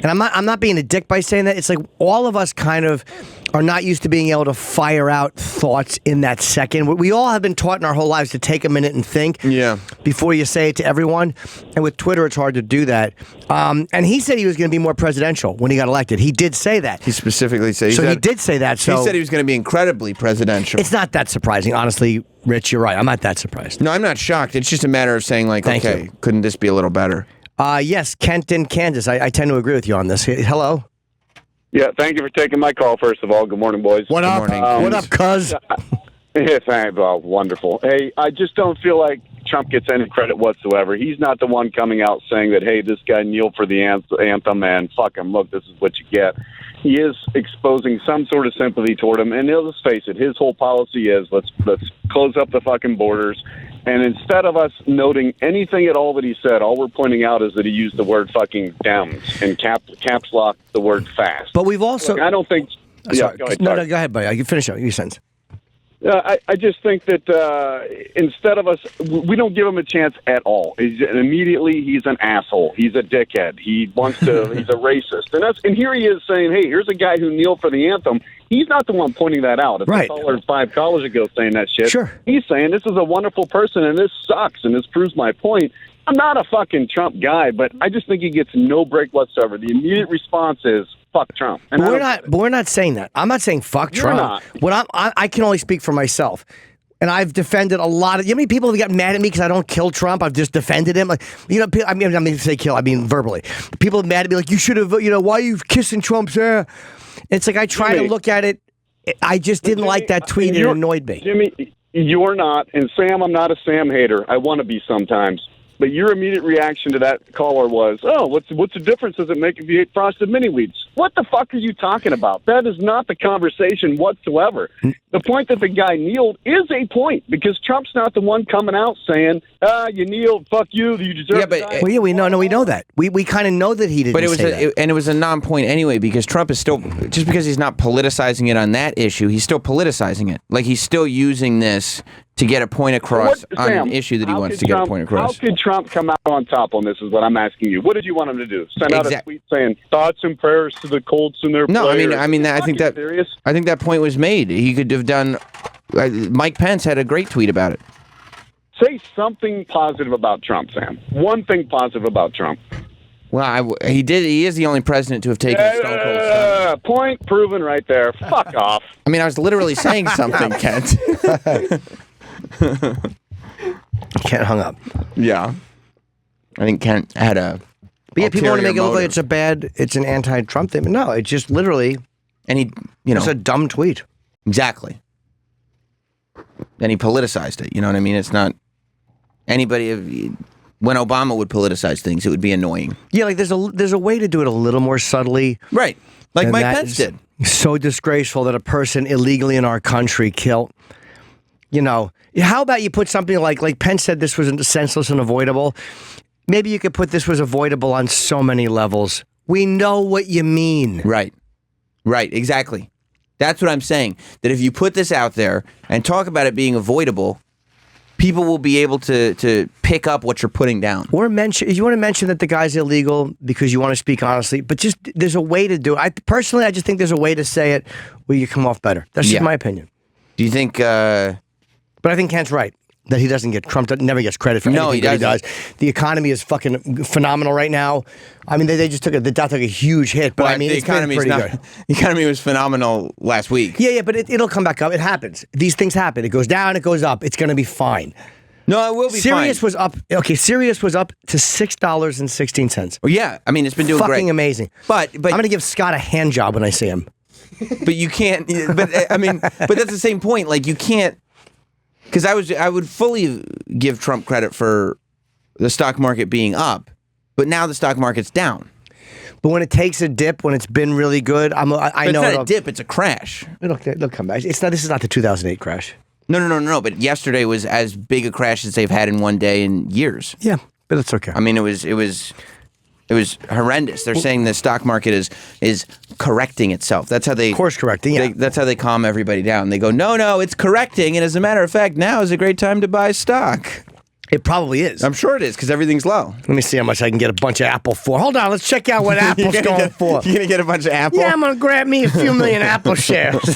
S2: and I'm not being a dick by saying that. It's like all of us kind of are not used to being able to fire out thoughts in that second. We all have been taught in our whole lives to take a minute and think before you say it to everyone. And with Twitter, it's hard to do that. And he said he was going to be more presidential when he got elected. He did say that.
S1: He specifically said.
S2: He did say that. So
S1: he said he was going to be incredibly presidential.
S2: It's not that surprising, honestly. Rich, you're right. I'm not that surprised.
S1: No, I'm not shocked. It's just a matter of saying, like, okay, couldn't this be a little better?
S2: Yes, Kent in Kansas. I tend to agree with you on this. Hello.
S14: Yeah, thank you for taking my call, first of all. Good morning, boys.
S2: What up? What up, cuz?
S14: Yeah, thanks. Well, wonderful. Hey, I just don't feel like Trump gets any credit whatsoever. He's not the one coming out saying that, hey, this guy kneeled for the anthem and fuck him, look, this is what you get. He is exposing some sort of sympathy toward him, and let's face it, his whole policy is let's close up the fucking borders. And instead of us noting anything at all that he said, all we're pointing out is that he used the word fucking downs and caps lock the word fast.
S2: But we've also...
S14: Look, I don't think...
S2: Sorry. Go ahead, go ahead, buddy. I can finish up your sentence.
S14: I just think that instead of us, we don't give him a chance at all. Immediately, he's an asshole. He's a dickhead. He wants to. He's a racist. And here he is saying, "Hey, here's a guy who kneeled for the anthem." He's not the one pointing that out. It's
S2: right.
S14: the caller 5 callers ago saying that shit.
S2: Sure.
S14: He's saying this is a wonderful person and this sucks and this proves my point. I'm not a fucking Trump guy, but I just think he gets no break whatsoever. The immediate response is fuck Trump. And
S2: we're not saying that. I'm not saying fuck
S14: You're
S2: Trump.
S14: not.
S2: I can only speak for myself. And I've defended a lot of. You know how many people have gotten mad at me because I don't kill Trump? I've just defended him. Like, you know, I mean, say kill. I mean verbally. People are mad at me like, you should have. You know, why are you kissing Trump's hair? It's like I try to look at it. I just didn't like that tweet. It annoyed me.
S14: Jimmy, you're not. And Sam, I'm not a Sam hater. I want to be sometimes. But your immediate reaction to that caller was, oh, what's the difference? Does it make if you ate frosted mini wheats? What the fuck are you talking about? That is not the conversation whatsoever. The point that the guy kneeled is a point because Trump's not the one coming out saying, you kneeled, fuck you deserve to die.
S2: Well, yeah, we know that. We kind of know that he didn't say that.
S1: And it was a non-point anyway because Trump is still, just because he's not politicizing it on that issue, he's still politicizing it. Like he's still using this to get a point across on an issue that he wants to get a point across.
S14: How could Trump come out on top on this is what I'm asking you. What did you want him to do? Send out a tweet saying, thoughts and prayers to the Colts and their players?
S1: I mean, I think that point was made. He could have done, Mike Pence had a great tweet about it.
S14: Say something positive about Trump, Sam. One thing positive about Trump.
S1: Well, he did. He is the only president to have taken Stone Cold.
S14: Point proven right there. Fuck off.
S1: I mean, I was literally saying something, Kent.
S2: Kent hung up.
S1: Yeah. I think Kent had a.
S2: But yeah, people want to make it look like it's an anti-Trump thing. But no, it's just literally.
S1: And
S2: it's a dumb tweet.
S1: Exactly. And he politicized it. You know what I mean? It's not anybody. When Obama would politicize things, it would be annoying.
S2: Yeah, like there's a way to do it a little more subtly.
S1: Right. Like Mike Pence did.
S2: So disgraceful that a person illegally in our country killed. You know, how about you put something like Pence said this was senseless and avoidable. Maybe you could put this was avoidable on so many levels. We know what you mean.
S1: Right. Right, exactly. That's what I'm saying. That if you put this out there and talk about it being avoidable, people will be able to pick up what you're putting down.
S2: Or you want to mention that the guy's illegal because you want to speak honestly, but just there's a way to do it. I just think there's a way to say it where you come off better. That's just my opinion.
S1: Do you think...
S2: But I think Kent's right. That he doesn't get Trump never gets credit for anything that he does. The economy is fucking phenomenal right now. I mean, they just took a huge hit, but I mean, it's been pretty good.
S1: The economy was phenomenal last week.
S2: Yeah, but it'll come back up. It happens. These things happen. It goes down, it goes up. It's going to be fine.
S1: No, it will be
S2: Sirius
S1: fine.
S2: was up. Okay, Sirius was up to $6.16.
S1: Well, yeah, I mean, it's been doing great.
S2: Fucking amazing. But I'm going to give Scott a hand job when I see him.
S1: But you can't. But I mean, but that's the same point. Like you can't. Because I would fully give Trump credit for the stock market being up, but now the stock market's down.
S2: But when it takes a dip, when it's been really good, I know
S1: it's not a dip; it's a crash.
S2: It'll come back. This is not the 2008 crash.
S1: No. But yesterday was as big a crash as they've had in one day in years.
S2: Yeah, but it's okay.
S1: I mean, it was It was horrendous. They're saying the stock market is correcting itself. That's how they
S2: course correcting. Yeah.
S1: That's how they calm everybody down. They go, no, it's correcting, and as a matter of fact, now is a great time to buy stock.
S2: It probably is.
S1: I'm sure it is because everything's low.
S2: Let me see how much I can get a bunch of Apple for. Hold on, let's check out what Apple's going for.
S1: You're gonna get a bunch of Apple?
S2: Yeah, I'm gonna grab me a few million Apple shares.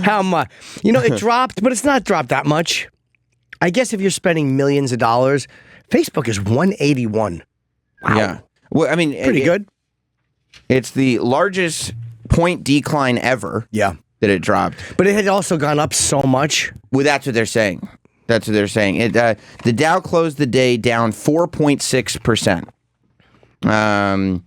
S2: How much? It dropped, but it's not dropped that much. I guess if you're spending millions of dollars, Facebook is 181. Wow.
S1: Yeah. Well, I mean,
S2: pretty good.
S1: It's the largest point decline ever.
S2: Yeah.
S1: That it dropped.
S2: But it had also gone up so much.
S1: Well, that's what they're saying. That's what they're saying. The Dow closed the day down 4.6%.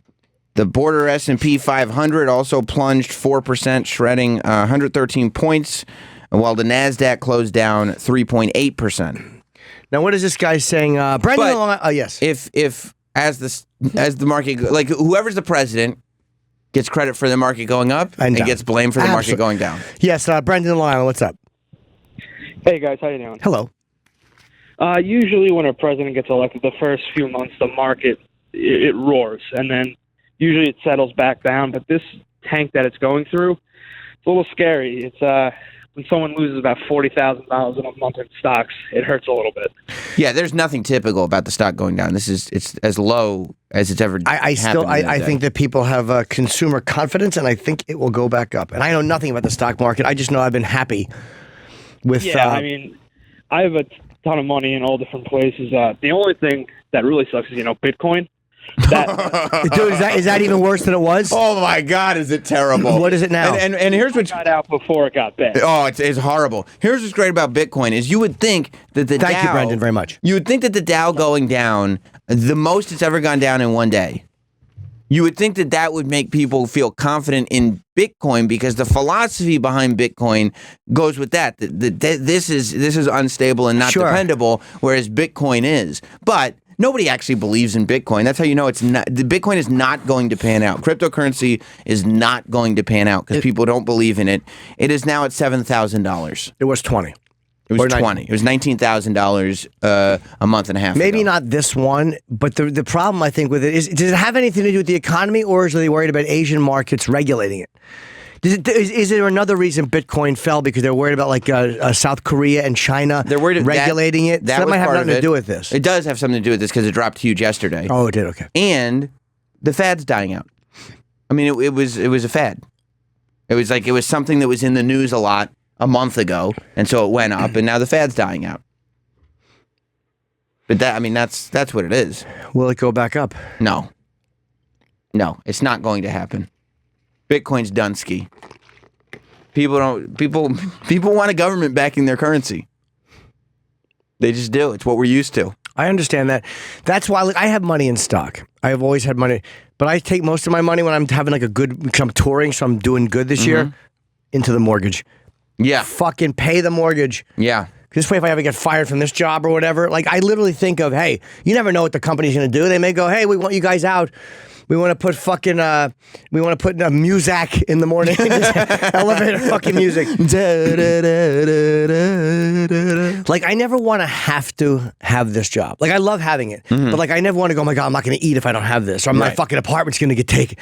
S1: The border S&P 500 also plunged 4%, shredding 113 points, while the NASDAQ closed down 3.8%.
S2: Now, what is this guy saying? Brendan, yes.
S1: If as the market, like whoever's the president, gets credit for the market going up and gets blamed for the market going down.
S2: Yes, Brendan Long Island, what's up?
S15: Hey guys, how you doing?
S2: Hello.
S15: Usually when a president gets elected, the first few months the market it roars, and then usually it settles back down. But this tank that it's going through, it's a little scary. It's when someone loses about $40,000 in a month in stocks, it hurts a little bit.
S1: Yeah, there's nothing typical about the stock going down. It's as low as it's ever.
S2: I think that people have consumer confidence, and I think it will go back up. And I know nothing about the stock market. I just know I've been happy with.
S15: Yeah, I mean, I have a ton of money in all different places. The only thing that really sucks is Bitcoin.
S2: Dude, is that even worse than it was?
S1: Oh my God, is it terrible?
S2: What is it now?
S1: And here's what
S15: got out before it got bad.
S1: Oh, it's horrible. Here's what's great about Bitcoin is you would think that the Dow.
S2: Thank you, Brendan, very much.
S1: You would think that the Dow going down, the most it's ever gone down in one day. You would think that that would make people feel confident in Bitcoin because the philosophy behind Bitcoin goes with that. This is unstable and not dependable, whereas Bitcoin is. But nobody actually believes in Bitcoin. That's how you know it's not. The Bitcoin is not going to pan out. Cryptocurrency is not going to pan out because people don't believe in it. It is now at $7,000.
S2: It was 20.
S1: It was 20. It was $19,000 a month and a half
S2: Maybe
S1: ago.
S2: not this one, but the problem I think with it is, does it have anything to do with the economy, or is they worried about Asian markets regulating it? Is there another reason Bitcoin fell because they're worried about like South Korea and China regulating it? That might have nothing to do with this.
S1: It does have something to do with this because it dropped huge yesterday.
S2: Oh, it did. Okay.
S1: And the fad's dying out. I mean, it was a fad. It was something that was in the news a lot a month ago, and so it went up, and now the fad's dying out. But that's what it is.
S2: Will it go back up?
S1: No, it's not going to happen. Bitcoin's done ski. People want a government backing their currency. They just do. It's what we're used to.
S2: I understand that. That's why I have money in stock. I have always had money, but I take most of my money when I'm having like because I'm touring, so I'm doing good this year, into the mortgage.
S1: Yeah.
S2: Fucking pay the mortgage.
S1: Yeah.
S2: This way, if I ever get fired from this job or whatever, like I literally think of, hey, you never know what the company's going to do. They may go, hey, we want you guys out. We want to put fucking, we want to put Muzak in the morning. Elevator fucking music. Like, I never want to have this job. Like, I love having it. But, like, I never want to go, oh, my God, I'm not going to eat if I don't have this. Or my fucking apartment's going to get taken.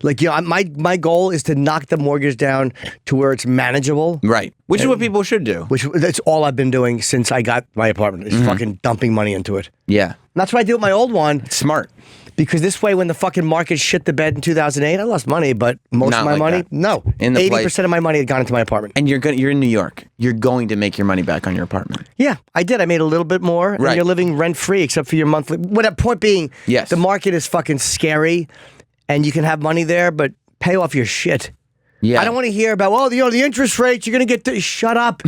S2: Like, my goal is to knock the mortgage down to where it's manageable.
S1: Right. Which is what people should do.
S2: That's all I've been doing since I got my apartment, is fucking dumping money into it.
S1: Yeah.
S2: And that's what I did with my old one.
S1: It's smart.
S2: Because this way, when the fucking market shit the bed in 2008, I lost money, but most of my money, no. 80% of my money had gone into my apartment.
S1: And you're in New York. You're going to make your money back on your apartment.
S2: Yeah, I did. I made a little bit more.
S1: Right.
S2: And you're living rent-free except for your monthly. What point being,
S1: yes,
S2: the market is fucking scary, and you can have money there, but pay off your shit.
S1: Yeah.
S2: I don't want to hear about, the interest rates, you're going to get... Shut up.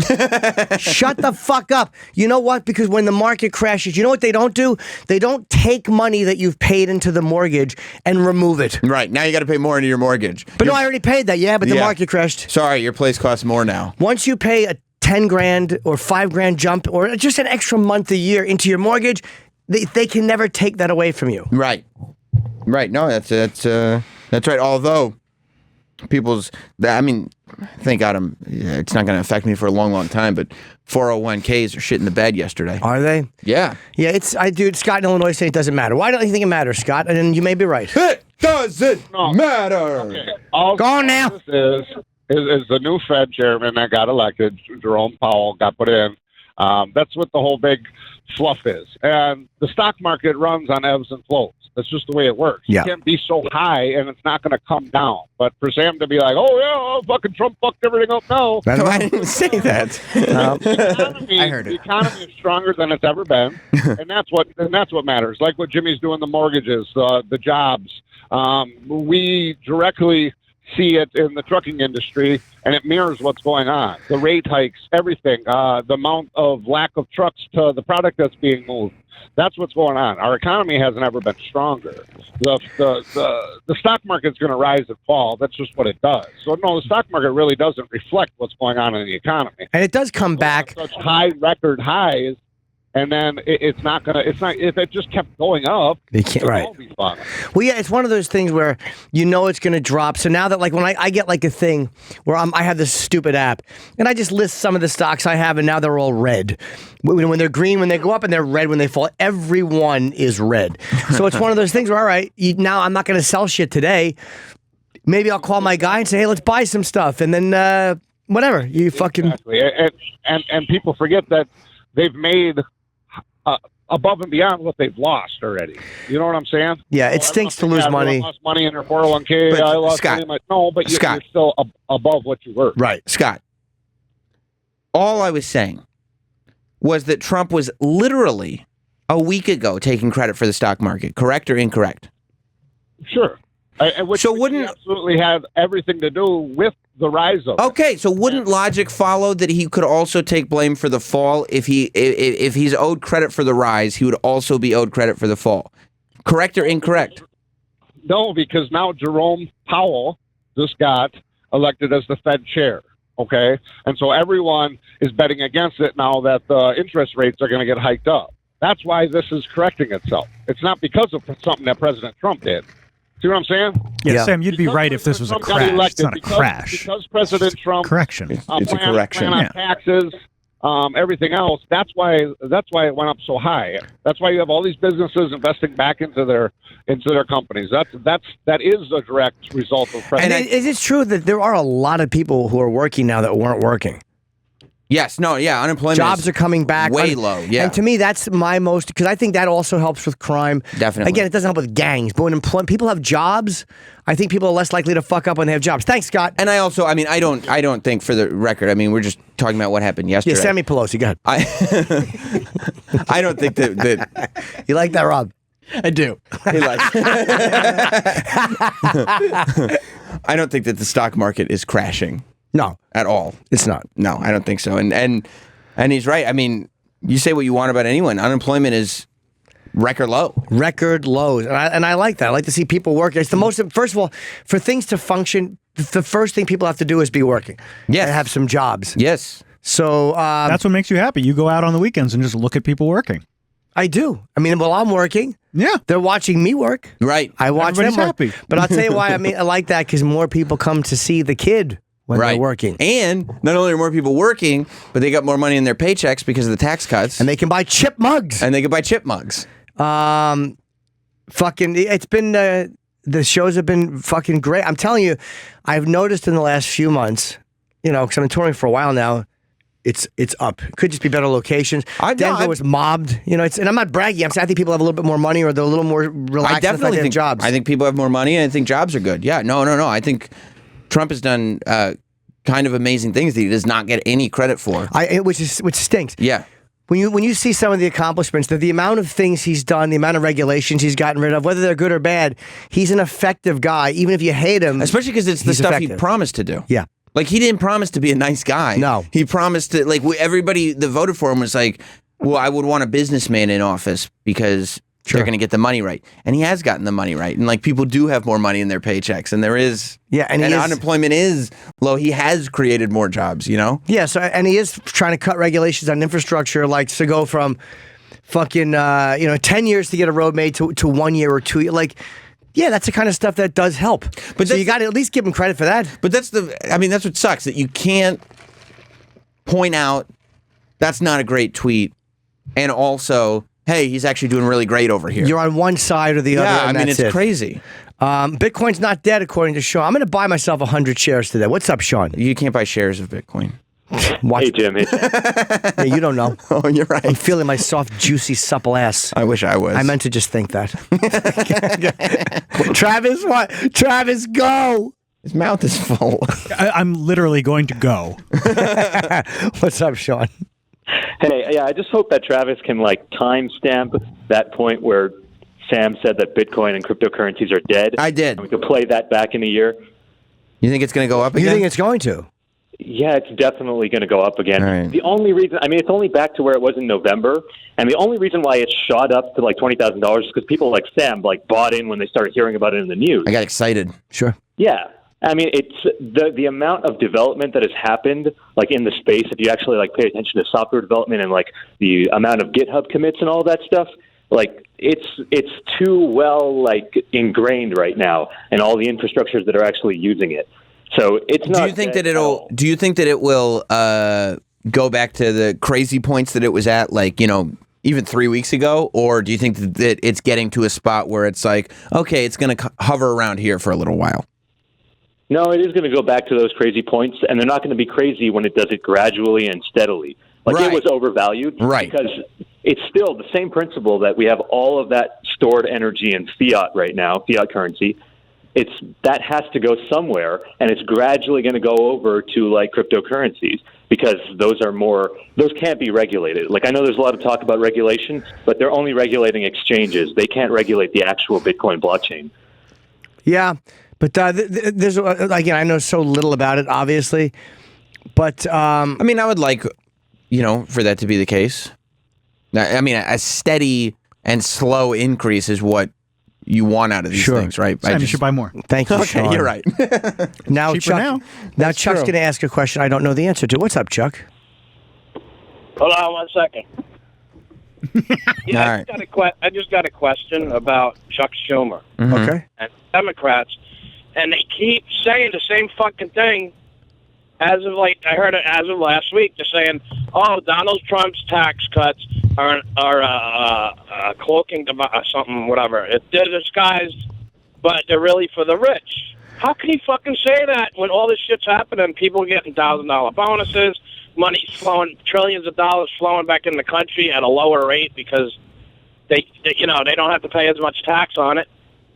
S2: Shut the fuck up. You know what? Because when the market crashes, you know what they don't do? They don't take money that you've paid into the mortgage and remove it.
S1: Right. Now you got to pay more into your mortgage.
S2: But no, I already paid that. Yeah, but the market crashed.
S1: Sorry, your place costs more now.
S2: Once you pay a 10 grand or 5 grand jump or just an extra month a year into your mortgage, they can never take that away from you.
S1: Right. Right. No, that's right. Although... thank God it's not going to affect me for a long, long time, but 401ks are shit in the bed yesterday.
S2: Are they?
S1: Yeah.
S2: Yeah, dude, Scott in Illinois saying it doesn't matter. Why don't you think it matters, Scott? And you may be right.
S1: It doesn't matter.
S13: Okay.
S2: Go on now.
S13: This is the new Fed chairman that got elected, Jerome Powell, got put in. That's what the whole big fluff is. And the stock market runs on ebbs and flows. That's just the way it works.
S2: Yeah.
S13: It can't be so high, and it's not going to come down. But for Sam to be like, fucking Trump fucked everything up, no.
S1: I didn't say that.
S5: I heard it.
S13: The economy is stronger than it's ever been, and that's what matters. Like what Jimmy's doing, the mortgages, the jobs. We directly see it in the trucking industry, and it mirrors what's going on. The rate hikes, everything, the amount of lack of trucks to the product that's being moved. That's what's going on. Our economy hasn't ever been stronger. The stock market's going to rise and fall. That's just what it does. So no, the stock market really doesn't reflect what's going on in the economy.
S2: And it does come back.
S13: Such high record highs, and then it's not going to. It's not if it just kept going up.
S2: They can't. Right.
S13: All be fine.
S2: Well, yeah, it's one of those things where it's going to drop. So now that when I get like a thing where I have this stupid app and I just list some of the stocks I have and now they're all red. When they're green when they go up and they're red when they fall. Everyone is red. So it's one of those things where, all right, now I'm not going to sell shit today. Maybe I'll call my guy and say, hey, let's buy some stuff. And then whatever. You fucking...
S13: Exactly. And people forget that they've made... above and beyond what they've lost already. You know what I'm saying?
S2: Yeah, it stinks to lose money.
S13: I lost money in their 401k. I lost
S1: Scott,
S13: money but you're still above what you were.
S2: Right.
S1: Scott, all I was saying was that Trump was literally a week ago taking credit for the stock market. Correct or incorrect?
S13: Sure. Which absolutely have everything to do with the rise of it.
S1: Okay, so wouldn't logic follow that he could also take blame for the fall? If he's owed credit for the rise, he would also be owed credit for the fall. Correct or incorrect?
S13: No, because now Jerome Powell just got elected as the Fed chair. Okay, and so everyone is betting against it now that the interest rates are going to get hiked up. That's why this is correcting itself. It's not because of something that President Trump did. See what I'm saying?
S3: Yeah, Sam, you'd be right if this was a crash. It's not a crash.
S13: Because President Trump
S3: correction.
S1: It's a correction.
S13: Plan on taxes, everything else. That's why it went up so high. That's why you have all these businesses investing back into their companies. That is a direct result of President.
S2: And is it true that there are a lot of people who are working now that weren't working?
S1: Yes, no, yeah, unemployment
S2: jobs are coming back
S1: way low, yeah.
S2: And to me, that's my most, because I think that also helps with crime.
S1: Definitely.
S2: Again, it doesn't help with gangs, but when people have jobs, I think people are less likely to fuck up when they have jobs. Thanks, Scott.
S1: And I also, I don't think, for the record, we're just talking about what happened yesterday.
S2: Yeah, Sammy Pelosi, go ahead.
S1: I don't think that
S2: you like that, Rob?
S5: I do.
S1: I don't think that the stock market is crashing.
S2: No,
S1: at all.
S2: It's not.
S1: No, I don't think so. And he's right. I mean, you say what you want about anyone. Unemployment is record low.
S2: Record lows. And I like that. I like to see people work. It's the most, first of all, for things to function, the first thing people have to do is be working.
S1: Yes.
S2: And have some jobs.
S1: Yes.
S2: So
S3: that's what makes you happy. You go out on the weekends and just look at people working.
S2: I do. I mean, while I'm working,
S3: yeah,
S2: they're watching me work.
S1: Right.
S2: I watch
S3: Everybody's
S2: them work.
S3: happy.
S2: But I'll tell you why I like that, because more people come to see the kid when they're working.
S1: And not only are more people working, but they got more money in their paychecks because of the tax cuts.
S2: And they can buy chip mugs. Fucking, it's been, the shows have been fucking great. I'm telling you, I've noticed in the last few months, because I've been touring for a while now, it's up. Could just be better locations. Denver was mobbed, and I'm not bragging. I'm saying I think people have a little bit more money, or they're a little more relaxed.
S1: I definitely think
S2: jobs.
S1: I think people have more money, and I think jobs are good. Yeah, no. I think Trump has done kind of amazing things that he does not get any credit for.
S2: Which stinks.
S1: Yeah.
S2: When you see some of the accomplishments, the amount of things he's done, the amount of regulations he's gotten rid of, whether they're good or bad, he's an effective guy, even if you hate him.
S1: Especially because it's the stuff he promised to do.
S2: Yeah.
S1: Like, he didn't promise to be a nice guy.
S2: No.
S1: He promised to, everybody that voted for him was like, well, I would want a businessman in office because they're going to get the money right. And he has gotten the money right. And, people do have more money in their paychecks. And there is...
S2: Yeah, and
S1: unemployment is low. He has created more jobs, Yeah,
S2: so, and he is trying to cut regulations on infrastructure, to go from fucking, 10 years to get a road made to 1 year or 2 years. Yeah, that's the kind of stuff that does help. But so you got to at least give him credit for that.
S1: But that's what sucks, that you can't point out that's not a great tweet, and also, hey, he's actually doing really great over here.
S2: You're on one side or the other.
S1: Yeah,
S2: and
S1: I mean,
S2: that's
S1: it's
S2: it.
S1: crazy.
S2: Bitcoin's not dead, according to Sean. I'm going to buy myself 100 shares today. What's up, Sean?
S1: You can't buy shares of Bitcoin.
S2: Watch.
S16: Hey, Jim.
S2: Yeah, you don't know.
S1: Oh, you're right.
S2: I'm feeling my soft, juicy, supple ass.
S1: I wish I was.
S2: I meant to just think that. Travis, what? Travis, go.
S1: His mouth is full.
S3: I'm literally going to go.
S2: What's up, Sean?
S16: Hey, yeah, I just hope that Travis can timestamp that point where Sam said that Bitcoin and cryptocurrencies are dead.
S1: I did.
S16: And we could play that back in a year.
S1: You think it's going to go up again?
S2: You think it's going to?
S16: Yeah, it's definitely going to go up again.
S1: Right.
S16: The only reason, it's only back to where it was in November, and the only reason why it shot up to $20,000 is because people like Sam bought in when they started hearing about it in the news.
S1: I got excited.
S2: Sure.
S16: Yeah. It's the amount of development that has happened, in the space. If you actually pay attention to software development and the amount of GitHub commits and all that stuff, it's too well ingrained right now, and all the infrastructures that are actually using it. So it's not.
S1: Do you think that it will go back to the crazy points that it was at, even 3 weeks ago, or do you think that it's getting to a spot where it's okay, it's going to hover around here for a little while?
S16: No, it is going to go back to those crazy points, and they're not going to be crazy when it does it gradually and steadily. It was overvalued,
S1: right?
S16: Because it's still the same principle that we have all of that stored energy in fiat right now, fiat currency. That has to go somewhere, and it's gradually going to go over to cryptocurrencies because those can't be regulated. I know there's a lot of talk about regulation, but they're only regulating exchanges. They can't regulate the actual Bitcoin blockchain.
S2: Yeah, but there's again, I know so little about it, obviously, but
S1: I would like, for that to be the case. A steady and slow increase is what you want out of these things, right?
S3: Sam, you should buy more.
S2: Thank you,
S1: Okay,
S2: Sean.
S1: you're right.
S2: Now,
S3: Cheaper
S2: Chuck. Now Chuck's going to ask a question I don't know the answer to. What's up, Chuck?
S17: Hold on 1 second.
S1: Yeah,
S17: I just got a question about Chuck Schumer.
S1: Mm-hmm.
S2: Okay.
S17: And Democrats, and they keep saying the same fucking thing. I heard it as of last week. They're saying, "Oh, Donald Trump's tax cuts are cloaking something, whatever. They're disguised, but they're really for the rich." How can he fucking say that when all this shit's happening? People getting $1,000 bonuses, money flowing, trillions of dollars flowing back in the country at a lower rate because they don't have to pay as much tax on it.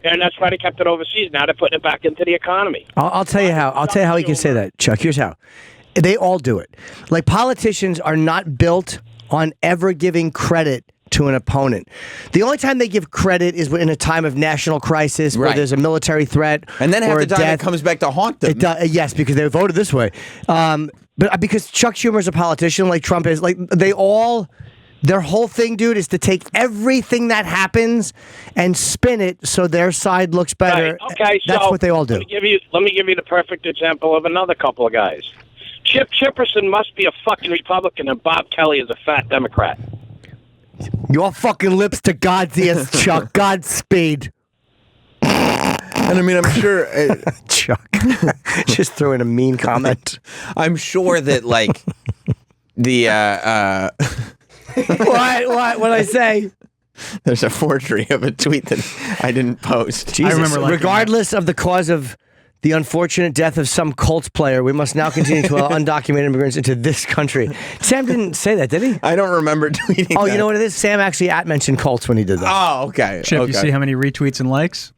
S17: And that's why they kept it overseas. Now they're putting it back into the economy.
S2: I'll tell you how. I'll tell you how he can say that, Chuck. Here's how. They all do it. Politicians are not built on ever giving credit to an opponent. The only time they give credit is in a time of national crisis where there's a military threat.
S1: And then half
S2: or
S1: the time it comes back to haunt them.
S2: Yes, because they voted this way. But because Chuck Schumer's a politician like Trump is, their whole thing, dude, is to take everything that happens and spin it so their side looks better.
S17: Right. Okay,
S2: that's what they all do.
S17: Let me give you the perfect example of another couple of guys. Chip Chipperson must be a fucking Republican, and Bob Kelly is a fat Democrat.
S2: Your fucking lips to God's ears, Chuck. Godspeed.
S1: And I'm sure
S2: Chuck just threw in a mean comment.
S1: I'm sure that the
S2: What did I say?
S1: There's a forgery of a tweet that I didn't post.
S2: Jesus.
S3: I remember
S2: regardless of the cause of the unfortunate death of some Colts player, we must now continue to allow undocumented immigrants into this country. Sam didn't say that, did he?
S1: I don't remember tweeting
S2: Oh,
S1: that.
S2: you know what it is? Sam actually mentioned Colts when he did that.
S1: Oh, okay.
S3: Chip,
S1: okay.
S3: you see how many retweets and likes?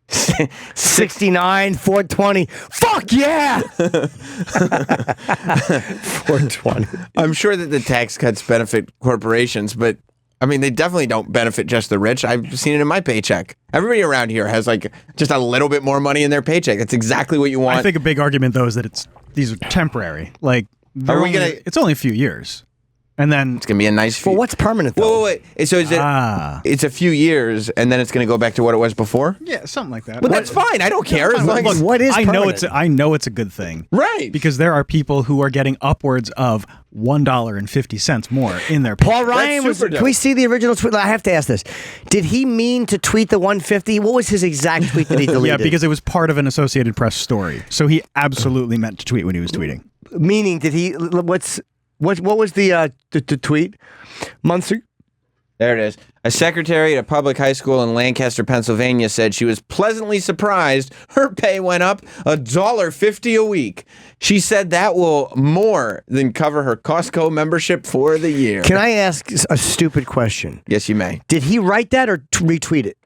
S2: 69, 420. Fuck yeah! 420.
S1: I'm sure that the tax cuts benefit corporations, but they definitely don't benefit just the rich. I've seen it in my paycheck. Everybody around here has just a little bit more money in their paycheck. That's exactly what you want.
S3: I think a big argument though is that these are temporary. It's only a few years. And then
S1: it's going to be a nice.
S2: Well, what's permanent though?
S1: Wait. So is it? It's a few years, and then it's going to go back to what it was before.
S3: Yeah, something like that.
S1: But that's fine. I don't care. As long as
S2: what is
S3: I
S2: permanent?
S3: know it's a good thing,
S1: right?
S3: Because there are people who are getting upwards of $1.50 more in their
S2: Paul
S3: paycheck.
S2: Ryan was. Can we see the original tweet? I have to ask this: did he mean to tweet the 150? What was his exact tweet that he deleted?
S3: Yeah, because it was part of an Associated Press story, so he absolutely meant to tweet when he was tweeting.
S2: Meaning, did he? What was the tweet? Months ago?
S1: There it is. A secretary at a public high school in Lancaster, Pennsylvania said she was pleasantly surprised her pay went up $1.50 a week. She said that will more than cover her Costco membership for the year.
S2: Can I ask a stupid question?
S1: Yes, you may.
S2: Did he write that or retweet it?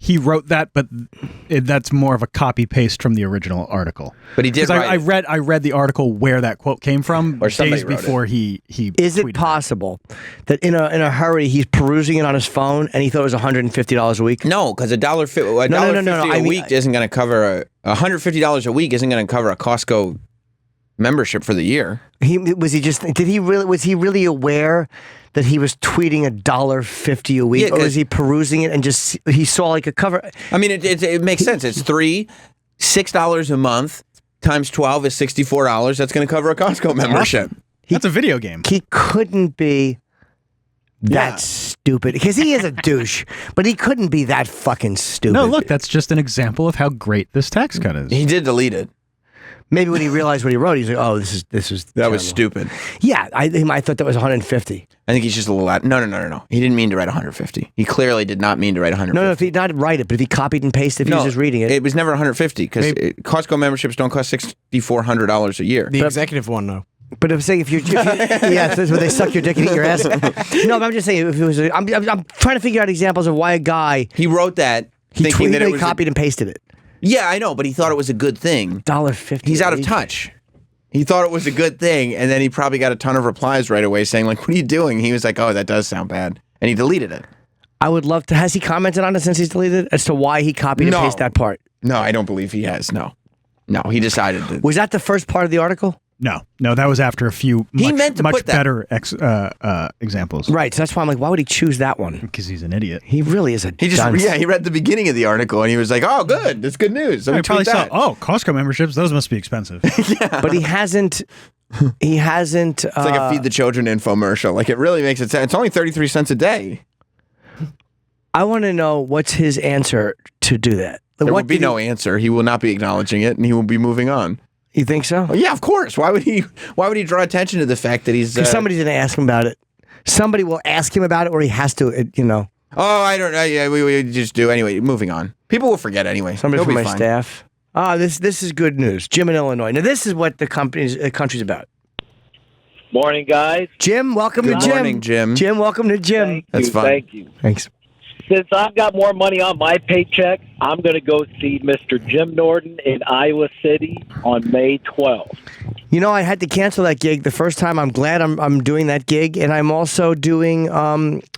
S3: He wrote that, but that's more of a copy paste from the original article.
S1: But he did write
S3: I read the article where that quote came from
S1: or
S3: days before he.
S2: Is it possible that in a hurry he's perusing it on his phone and he thought it was $150 a week?
S1: No, because $1.50 a week isn't going to cover $150 a week isn't going to cover a Costco membership for the year.
S2: Was he really aware that he was tweeting $1.50 a week, or was he perusing it and just he saw like a cover?
S1: I mean, it makes sense. It's $6 a month times 12 is $64. That's going to cover a Costco membership.
S3: That's a video game.
S2: He couldn't be that stupid because he is a douche, but he couldn't be that fucking stupid.
S3: No, look, that's just an example of how great this tax cut is.
S1: He did delete it.
S2: Maybe when he realized what he wrote, he's like, "Oh, this is
S1: that was stupid."
S2: Yeah, I thought that was 150.
S1: I think he's just a little No. He didn't mean to write 150. He clearly did not mean to write 150.
S2: No, if he not write it, but if he copied and pasted, if he was just reading it,
S1: it was never 150 because Costco memberships don't cost $6,400 a year.
S5: The executive one, though.
S2: But I'm saying if yeah, that's where they suck your dick and eat your ass. No, but I'm just saying if it was. I'm trying to figure out examples of why a guy
S1: he wrote that
S2: he
S1: thinking that it
S2: he
S1: was
S2: copied and pasted it.
S1: Yeah, I know, but he thought it was a good thing.
S2: $1.50.
S1: He's out of touch. He thought it was a good thing, and then he probably got a ton of replies right away saying, like, what are you doing? He was like, oh, that does sound bad. And he deleted it.
S2: I would love to. Has he commented on it since he's deleted it as to why he copied and pasted that part?
S1: No, I don't believe he has. No, he decided to.
S2: Was that the first part of the article?
S3: No, that was after a few much better examples.
S2: Right, so that's why I'm like, why would he choose that one?
S3: Because he's an idiot.
S2: He really is a
S1: He read the beginning of the article and he was like, oh, good, that's good news.
S3: He probably saw, Costco memberships, those must be expensive.
S2: But he hasn't. It's
S1: like a Feed the Children infomercial. Like, it really makes it sound. It's only 33 cents a day.
S2: I want to know what's his answer to do that.
S1: There will be no answer. He will not be acknowledging it and he will be moving on.
S2: You think so?
S1: Well, yeah, of course. Why would he draw attention to the fact that he's...
S2: somebody's going to ask him about it. Somebody will ask him about it, or he has to,
S1: Oh, I don't know. Yeah, we just do. Anyway, moving on. People will forget anyway.
S2: Somebody from my staff. This is good news. Jim in Illinois. Now, this is what the country's about.
S18: Morning, guys.
S2: Jim, welcome to Jim.
S1: Good morning, Jim.
S2: Jim, welcome to Jim.
S1: That's fine.
S18: Thank you.
S2: Thanks.
S18: Since I've got more money on my paycheck, I'm going to go see Mr. Jim Norton in Iowa City on May 12th.
S2: I had to cancel that gig the first time. I'm glad I'm doing that gig, and I'm also doing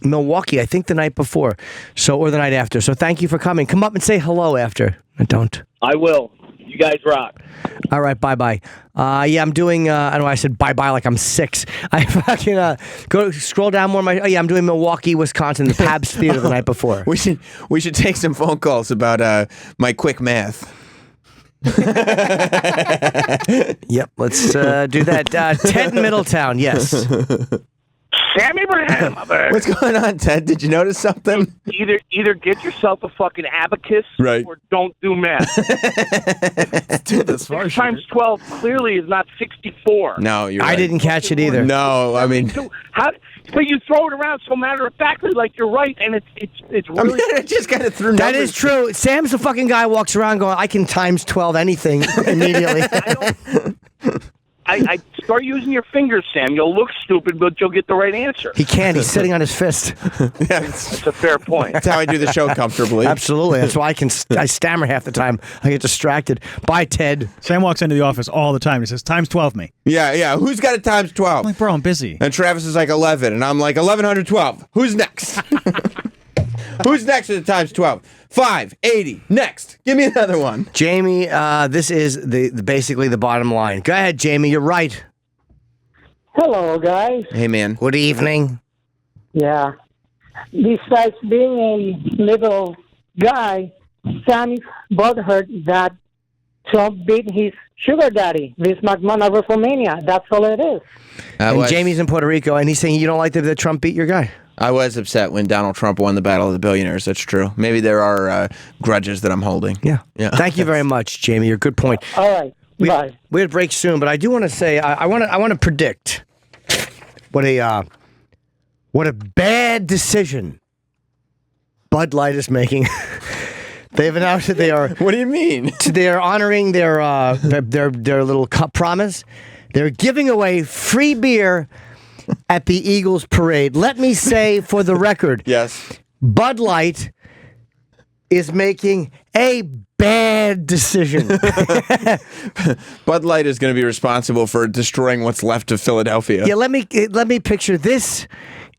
S2: Milwaukee, I think the night before, or the night after. So thank you for coming. Come up and say hello after. Don't.
S18: I will. You guys rock.
S2: All right, bye-bye. I'm doing, I don't know why I said bye-bye like I'm 6. I fucking scroll down more. I'm doing Milwaukee, Wisconsin, the Pabst Theater the night before.
S1: We should take some phone calls about my quick math.
S2: Yep, let's do that. Ted in Middletown, yes.
S19: Sammy Abraham.
S1: What's going on, Ted? Did you notice something?
S19: Either get yourself a fucking abacus,
S1: right,
S19: or don't do math. 6 times 12 clearly is not 64.
S1: No, you're right.
S2: I didn't catch it either.
S1: No, I mean,
S19: but you throw it around so matter of factly, like you're right, and it's really.
S1: I just kind of threw.
S2: That is true. Sam's the fucking guy who walks around going, "I can times 12 anything immediately."
S19: I start using your fingers, Sam. You'll look stupid, but you'll get the right answer.
S2: He can't. He's sitting on his fist.
S19: That's a fair point.
S1: That's how I do the show comfortably.
S2: Absolutely. That's why I stammer half the time. I get distracted. Bye, Ted.
S3: Sam walks into the office all the time. He says, times 12 me.
S1: Yeah. Who's got a times 12?
S3: I'm like, bro, I'm busy.
S1: And Travis is like 11, and I'm like 1112. Who's next? Who's next with the times 12? 580. Next. Give me another one.
S2: Jamie, this is the basically the bottom line. Go ahead, Jamie. You're right.
S20: Hello, guys.
S1: Hey, man.
S2: Good evening.
S20: Yeah. Besides being a little guy, Sammy's butthurt that Trump beat his sugar daddy, Vince McMahon, over WrestleMania. That's all it is.
S2: And Jamie's in Puerto Rico, and he's saying you don't like that Trump beat your guy.
S1: I was upset when Donald Trump won the Battle of the Billionaires. That's true. Maybe there are grudges that I'm holding.
S2: Yeah. Thank you very much, Jamie. You're a good point.
S20: All right. Bye.
S2: We had to break soon, but I do want to say I want to predict what a bad decision Bud Light is making. They've announced that they are.
S1: What do you mean?
S2: They are honoring their little promise. They're giving away free beer at the Eagles parade. Let me say for the record,
S1: yes,
S2: Bud Light is making a bad decision.
S1: Bud Light is going to be responsible for destroying what's left of Philadelphia.
S2: Yeah, let me picture this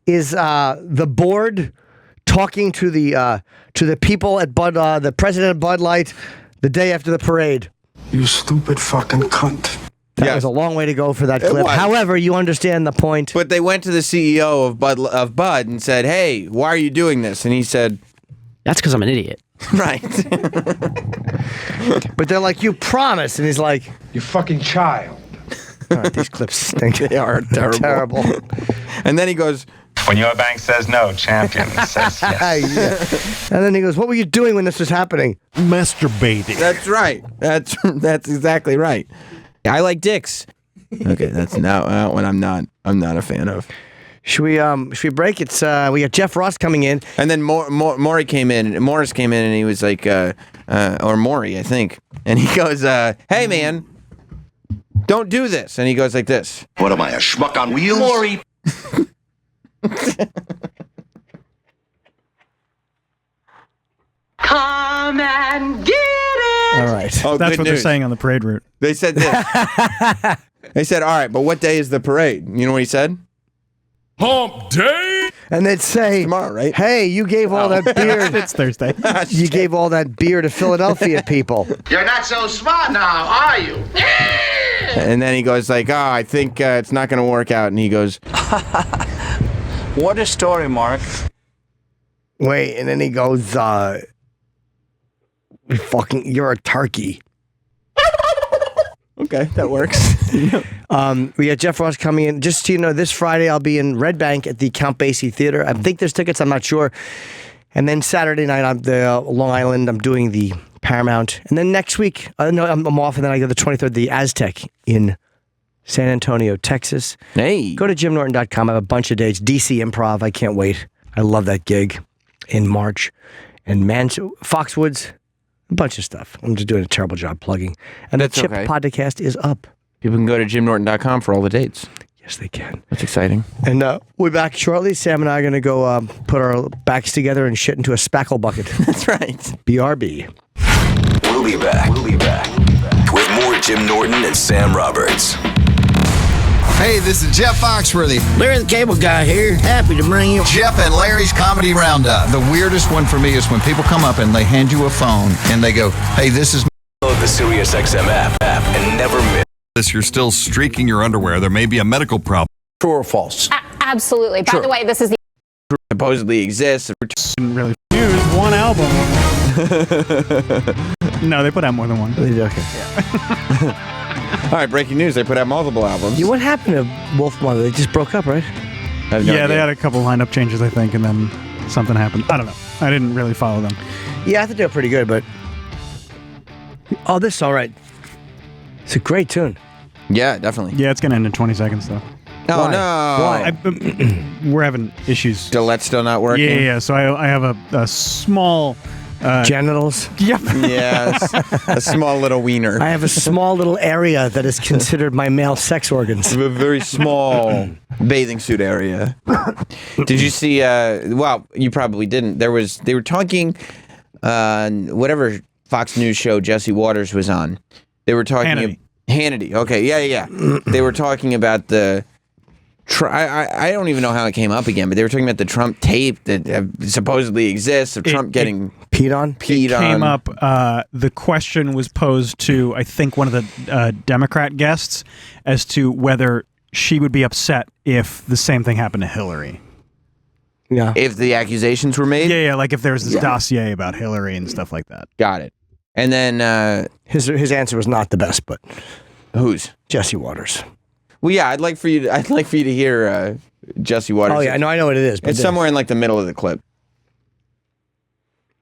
S2: is the board talking to the people at the president of Bud Light the day after the parade.
S21: You stupid fucking cunt.
S2: That was a long way to go for that clip. However, you understand the point.
S1: But they went to the CEO of Bud and said, "Hey, why are you doing this?" And he said,
S5: "That's because I'm an idiot."
S1: Right.
S2: But they're like, "You promised," and he's like,
S21: "You fucking child."
S2: All right, these clips stink.
S1: They are terrible. And then he goes,
S22: "When your bank says no, champion says yes."
S2: Yeah. And then he goes, "What were you doing when this was happening?"
S21: Masturbating.
S1: That's right. That's exactly right. I like dicks. Okay, that's now one I'm not a fan of.
S2: Should we break? It's we got Jeff Ross coming in,
S1: and then Morris came in, and he was like, or Maury, I think, and he goes, "Hey man, don't do this," and he goes like this.
S23: What am I, a schmuck on wheels?
S1: Maury.
S24: Come and get it.
S2: All right.
S1: Oh,
S3: That's
S1: good
S3: what they're
S1: news.
S3: saying on the parade route.
S1: They said this. They said, "All right, but what day is the parade?" You know what he said?
S21: Hump day.
S2: And they'd say,
S1: tomorrow, right?
S2: "Hey, you gave all that beer.
S3: It's Thursday.
S2: You gave all that beer to Philadelphia people."
S23: You're not so smart now, are you?
S1: And then he goes like, "Oh, I think it's not going to work out." And he goes,
S21: What a story, Mark.
S2: Wait, and then he goes, "You're a turkey."
S1: Okay, that works.
S2: We got Jeff Ross coming in. Just so you know, this Friday I'll be in Red Bank at the Count Basie Theater. I think there's tickets, I'm not sure. And then Saturday night I'm the Long Island. I'm doing the Paramount. And then next week, I'm off, and then I go the 23rd, the Aztec in San Antonio, Texas.
S1: Hey.
S2: Go to jimnorton.com. I have a bunch of dates. DC Improv, I can't wait. I love that gig in March. And Foxwoods, a bunch of stuff. I'm just doing a terrible job plugging. And
S1: That's
S2: the Chip
S1: okay.
S2: podcast is up.
S1: People can go to jimnorton.com for all the dates.
S2: Yes, they can.
S1: That's exciting.
S2: And we'll be back shortly. Sam and I are going to go put our backs together and shit into a spackle bucket.
S1: That's right.
S2: BRB.
S23: We'll be back. With more Jim Norton and Sam Roberts.
S25: Hey, this is Jeff Foxworthy.
S26: Larry the Cable Guy here. Happy to bring you
S25: Jeff and Larry's Comedy Roundup. The weirdest one for me is when people come up and they hand you a phone and they go, "Hey, this is..."
S23: Load the SiriusXM app and never miss.
S27: You're still streaking your underwear. There may be a medical problem.
S25: True or false?
S28: Absolutely. By the way, this is the
S1: supposedly exists.
S3: Didn't really use one album. No, they put out more than one.
S2: Okay.
S1: All right, breaking news. They put out multiple albums.
S2: What happened to Wolf Mother? They just broke up, right?
S1: I have no idea.
S3: They had a couple lineup changes, I think, and then something happened. I don't know. I didn't really follow them.
S2: Yeah, I thought they were pretty good, but... Oh, this is all right. It's a great tune.
S1: Yeah, definitely.
S3: Yeah, it's going to end in 20 seconds, though.
S1: Oh,
S2: Why?
S1: no.
S2: Why?
S3: We're having issues.
S1: Stilet's still not working?
S3: Yeah. So I have a small...
S2: genitals?
S3: Yep.
S1: Yes. A small little wiener.
S2: I have a small little area that is considered my male sex organs.
S1: A very small bathing suit area. Did you see, well, you probably didn't. They were talking, whatever Fox News show Jesse Waters was on. They were talking... Hannity. Okay, yeah. They were talking about the... I don't even know how it came up again, but they were talking about the Trump tape that supposedly exists of Trump getting
S2: peed on.
S3: It came up. The question was posed to, I think, one of the Democrat guests as to whether she would be upset if the same thing happened to Hillary.
S2: Yeah.
S1: If the accusations were made?
S3: Yeah, like if there was this dossier about Hillary and stuff like that.
S1: Got it. And then
S2: his answer was not the best, but
S1: whose?
S2: Jesse Waters.
S1: Well, yeah, I'd like for you to hear Jesse Waters.
S2: Oh yeah, I know what it is. But
S1: it's somewhere in like the middle of the clip.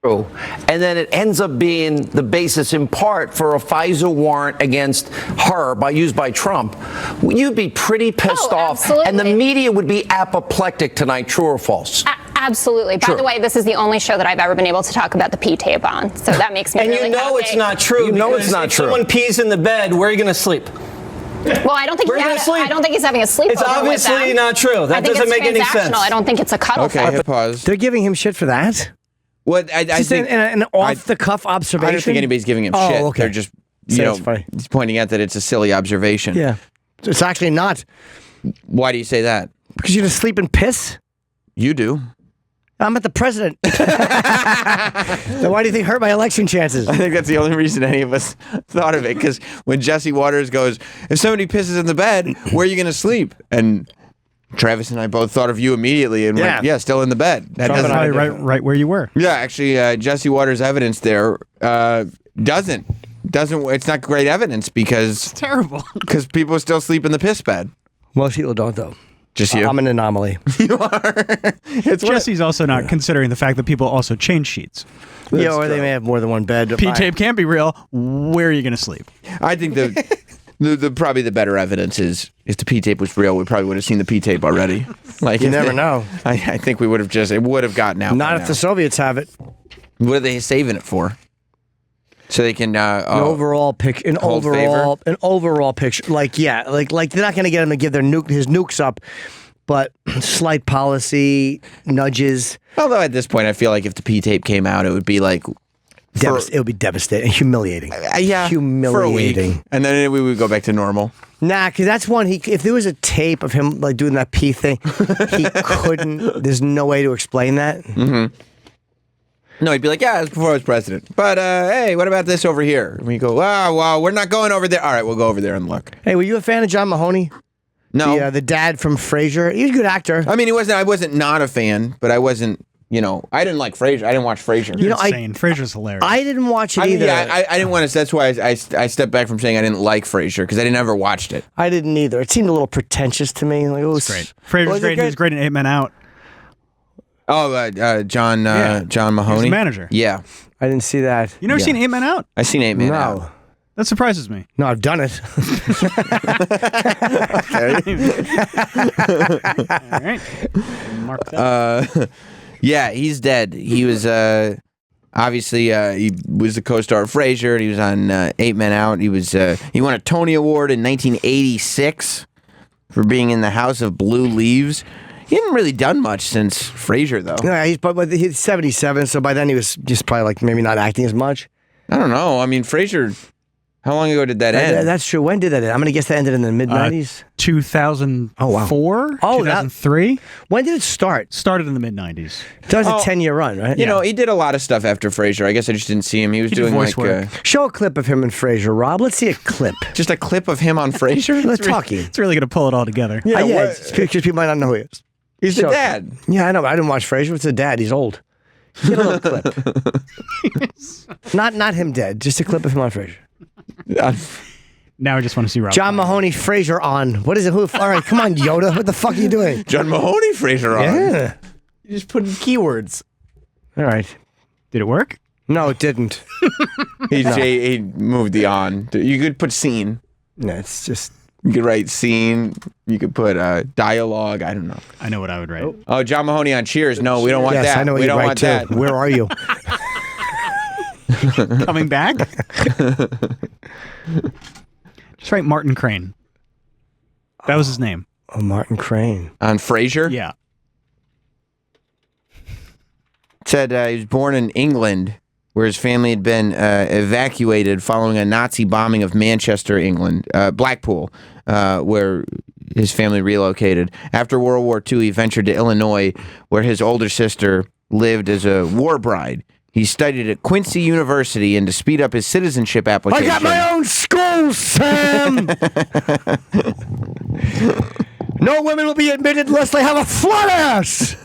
S4: And then it ends up being the basis in part for a FISA warrant against her used by Trump. You'd be pretty pissed off.
S28: Absolutely.
S4: And the media would be apoplectic tonight. True or false?
S28: Absolutely. By the way, this is the only show that I've ever been able to talk about the P tape on. So that makes me
S6: and
S28: really
S6: you know
S28: happy.
S6: it's not true.
S4: You know it's not
S6: if
S4: true.
S6: Someone pees in the bed. Where are you going to sleep?
S28: Well, I don't think he's having a sleepover.
S6: It's obviously not true. That doesn't make any sense.
S28: I don't think it's a cuddle.
S1: Okay, hit pause.
S2: They're giving him shit for that.
S1: What I think
S2: an off-the-cuff observation.
S1: I don't think anybody's giving him shit.
S2: Okay.
S1: They're just he's pointing out that it's a silly observation.
S2: Yeah, it's actually not.
S1: Why do you say that?
S2: Because you're gonna sleep and piss.
S1: You do.
S2: I'm at the president. Then why do you think hurt my election chances?
S1: I think that's the only reason any of us thought of it. Because when Jesse Waters goes, if somebody pisses in the bed, where are you going to sleep? And Travis and I both thought of you immediately and went, yeah, still in the bed.
S3: That doesn't right where you were.
S1: Yeah, actually, Jesse Waters' evidence there doesn't. It's not great evidence because
S3: it's terrible.
S1: Because people still sleep in the piss bed.
S2: Most people don't, though.
S1: Just you.
S2: I'm an anomaly.
S1: You are.
S3: Jesse's also not considering the fact that people also change sheets.
S2: Yeah, or they may have more than one bed.
S3: P-tape can't be real. Where are you going to sleep?
S1: I think the probably the better evidence is if the P-tape was real, we probably would have seen the P-tape already. Like
S2: you never know.
S1: I think we would have it would have gotten out.
S2: Not if the Soviets have it.
S1: What are they saving it for? So they can
S2: an overall picture. An overall picture. Like they're not going to get him to give his nukes up, but slight policy nudges.
S1: Although at this point, I feel like if the P-tape came out, it would be like
S2: it would be devastating, humiliating.
S1: Yeah,
S2: humiliating.
S1: For a week, and then we would go back to normal.
S2: Nah, because that's one. If there was a tape of him like doing that P thing, he couldn't. There's no way to explain that.
S1: Mm-hmm. No, he'd be like, yeah, it was before I was president. But, hey, what about this over here? And we go, well, we're not going over there. All right, we'll go over there and look.
S2: Hey, were you a fan of John Mahoney?
S1: No.
S2: The dad from Frasier. He was a good actor.
S1: I mean, I wasn't not a fan, but I wasn't, I didn't like Frasier. I didn't watch Frasier.
S3: You're insane. Frasier's hilarious.
S2: I didn't watch it either.
S1: I didn't want to, that's why I stepped back from saying I didn't like Frasier, because I never watched it.
S2: I didn't either. It seemed a little pretentious to me. Like,
S3: it's great. Frasier's great. He was great in 8 Men Out.
S1: Oh, John Mahoney?
S3: He's the manager.
S1: Yeah.
S2: I didn't see that.
S3: You never seen 8 Men Out?
S1: I've seen 8 Men Out.
S2: No.
S3: That surprises me.
S2: No, I've done it.
S3: All right. Mark that.
S1: Yeah, he's dead. He was obviously he was the co-star of Frasier. And he was on 8 Men Out. He won a Tony Award in 1986 for being in the House of Blue Leaves. He hadn't really done much since Frasier, though.
S2: Yeah, he's 77, so by then he was just probably like maybe not acting as much.
S1: I don't know. I mean, Frasier, how long ago did that end?
S2: That's true. When did that end? I'm going to guess that ended in the mid-90s.
S3: 2004?
S2: Oh, wow.
S3: 2003?
S2: When did it start?
S3: Started in the mid-90s.
S2: That was a 10-year run, right?
S1: He did a lot of stuff after Frasier. I guess I just didn't see him. He was doing
S3: voice
S1: like...
S3: work.
S2: Show a clip of him in Frasier, Rob. Let's see a clip.
S1: Just a clip of him on Frasier?
S2: Let's talk.
S3: It's really going to pull it all together.
S2: Yeah, because people might not know who he is.
S1: He's the dad.
S2: Yeah, I know. I didn't watch Frasier. It's the dad. He's old. Get a little clip. Not him dead. Just a clip of him on Frasier.
S3: Now I just want to see Rob.
S2: John Mahoney, Frasier on. What is it? All right, come on, Yoda. What the fuck are you doing?
S1: John Mahoney, Frasier on.
S2: Yeah.
S5: You just put in keywords.
S2: All right.
S3: Did it work?
S2: No, it didn't.
S1: He moved the on. You could put scene.
S2: No, it's just...
S1: You could write scene. You could put dialogue. I don't know.
S3: I know what I would write.
S1: Oh, John Mahoney on Cheers. No, we don't want that.
S2: I know what
S1: we
S2: you
S1: don't
S2: write
S1: want
S2: too.
S1: that.
S2: Where are you?
S3: Coming back? Just write Martin Crane. That was his name.
S2: Oh, Martin Crane.
S1: On Frasier?
S3: Yeah.
S1: It said he was born in England, where his family had been evacuated following a Nazi bombing of Manchester, England, Blackpool, where his family relocated. After World War II, he ventured to Illinois, where his older sister lived as a war bride. He studied at Quincy University, and to speed up his citizenship application...
S2: I got my own school, Sam! No women will be admitted unless they have a flat ass.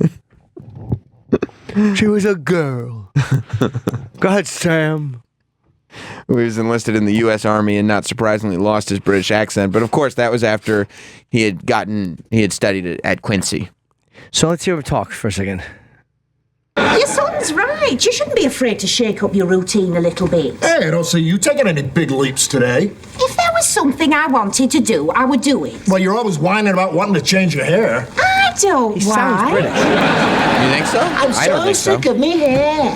S2: She was a girl. Go ahead, Sam.
S1: He was enlisted in the U.S. Army and not surprisingly lost his British accent. But of course, that was after he had studied at Quincy.
S2: So let's hear him talk for a second.
S7: Your son's right. You shouldn't be afraid to shake up your routine a little bit.
S21: Hey, I don't see you taking any big leaps today.
S7: If there was something I wanted to do, I would do it.
S21: Well, you're always whining about wanting to change your hair.
S7: I don't
S2: He sounds British.
S1: You think so?
S7: I'm
S1: I don't
S7: so
S1: think so.
S7: sick of me hair.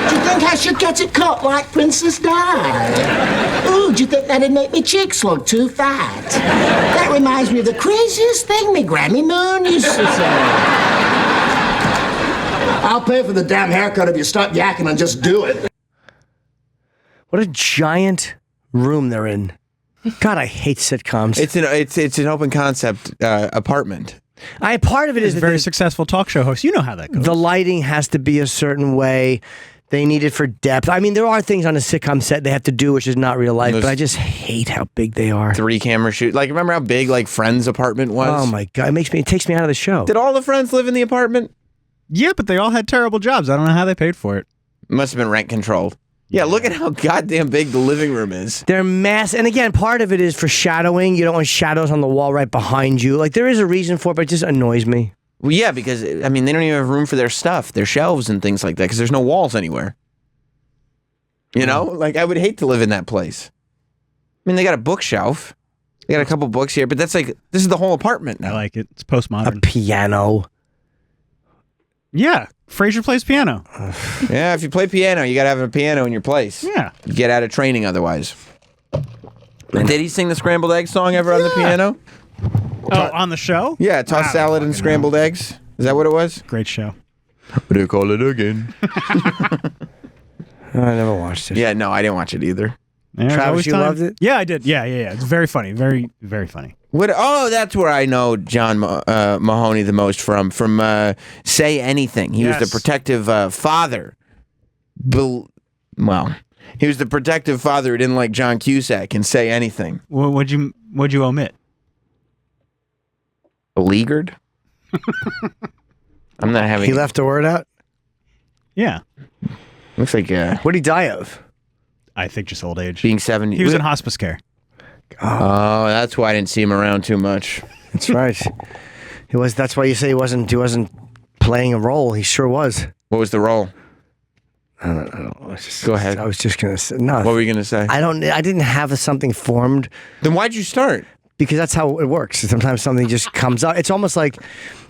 S7: Do you think I should get it cut like Princess Di? Ooh, do you think that'd make me cheeks look too fat? That reminds me of the craziest thing my Grammy Moon used to say.
S21: I'll pay for the damn haircut if you stop yakking and just do it.
S2: What a giant room they're in. God, I hate sitcoms.
S1: It's an open concept apartment.
S2: Part of it is
S3: He's a very successful talk show host. You know how that goes.
S2: The lighting has to be a certain way. They need it for depth. I mean, there are things on a sitcom set they have to do, which is not real life, but I just hate how big they are.
S1: 3-camera shoot. Like, remember how big, like, Friends' apartment was?
S2: Oh, my God. It takes me out of the show.
S1: Did all the Friends live in the apartment?
S3: Yeah, but they all had terrible jobs. I don't know how they paid for it.
S1: Must have been rent controlled. Yeah, look at how goddamn big the living room is.
S2: They're mass. And again, part of it is for shadowing. You don't want shadows on the wall right behind you. Like, there is a reason for it, but it just annoys me.
S1: Well, yeah, because, I mean, they don't even have room for their stuff, their shelves and things like that, because there's no walls anywhere. You know? Like, I would hate to live in that place. I mean, they got a bookshelf. They got a couple books here, but that's like, this is the whole apartment now.
S3: I like it. It's postmodern.
S2: A piano.
S3: Yeah. Frasier plays piano.
S1: Yeah, if you play piano, you got to have a piano in your place.
S3: Yeah.
S1: You get out of training otherwise. Did he sing the scrambled egg song ever on the piano?
S3: Oh, on the show?
S1: Yeah, tossed salad and scrambled eggs. Is that what it was?
S3: Great show.
S1: What do you call it again?
S2: I never watched it.
S1: Yeah, no, I didn't watch it either.
S2: Travis, you loved it?
S3: Yeah, I did. Yeah. It's very funny. Very, very funny.
S1: What? Oh, that's where I know John Mahoney the most from Say Anything. He was the protective father. Well, he was the protective father who didn't like John Cusack and Say Anything.
S3: What'd you omit?
S1: Beleaguered? I'm not having...
S2: He left a word out?
S3: Yeah.
S1: Looks like...
S2: What'd he die of?
S3: I think just old age.
S1: Being 70.
S3: He was in hospice care.
S1: Oh, that's why I didn't see him around too much.
S2: That's right. That's why you say he wasn't playing a role. He sure was.
S1: What was the role?
S2: I don't know.
S1: Go ahead.
S2: I was just gonna say no.
S1: What were you gonna say?
S2: I didn't have something formed.
S1: Then why'd you start?
S2: Because that's how it works. Sometimes something just comes up. It's almost like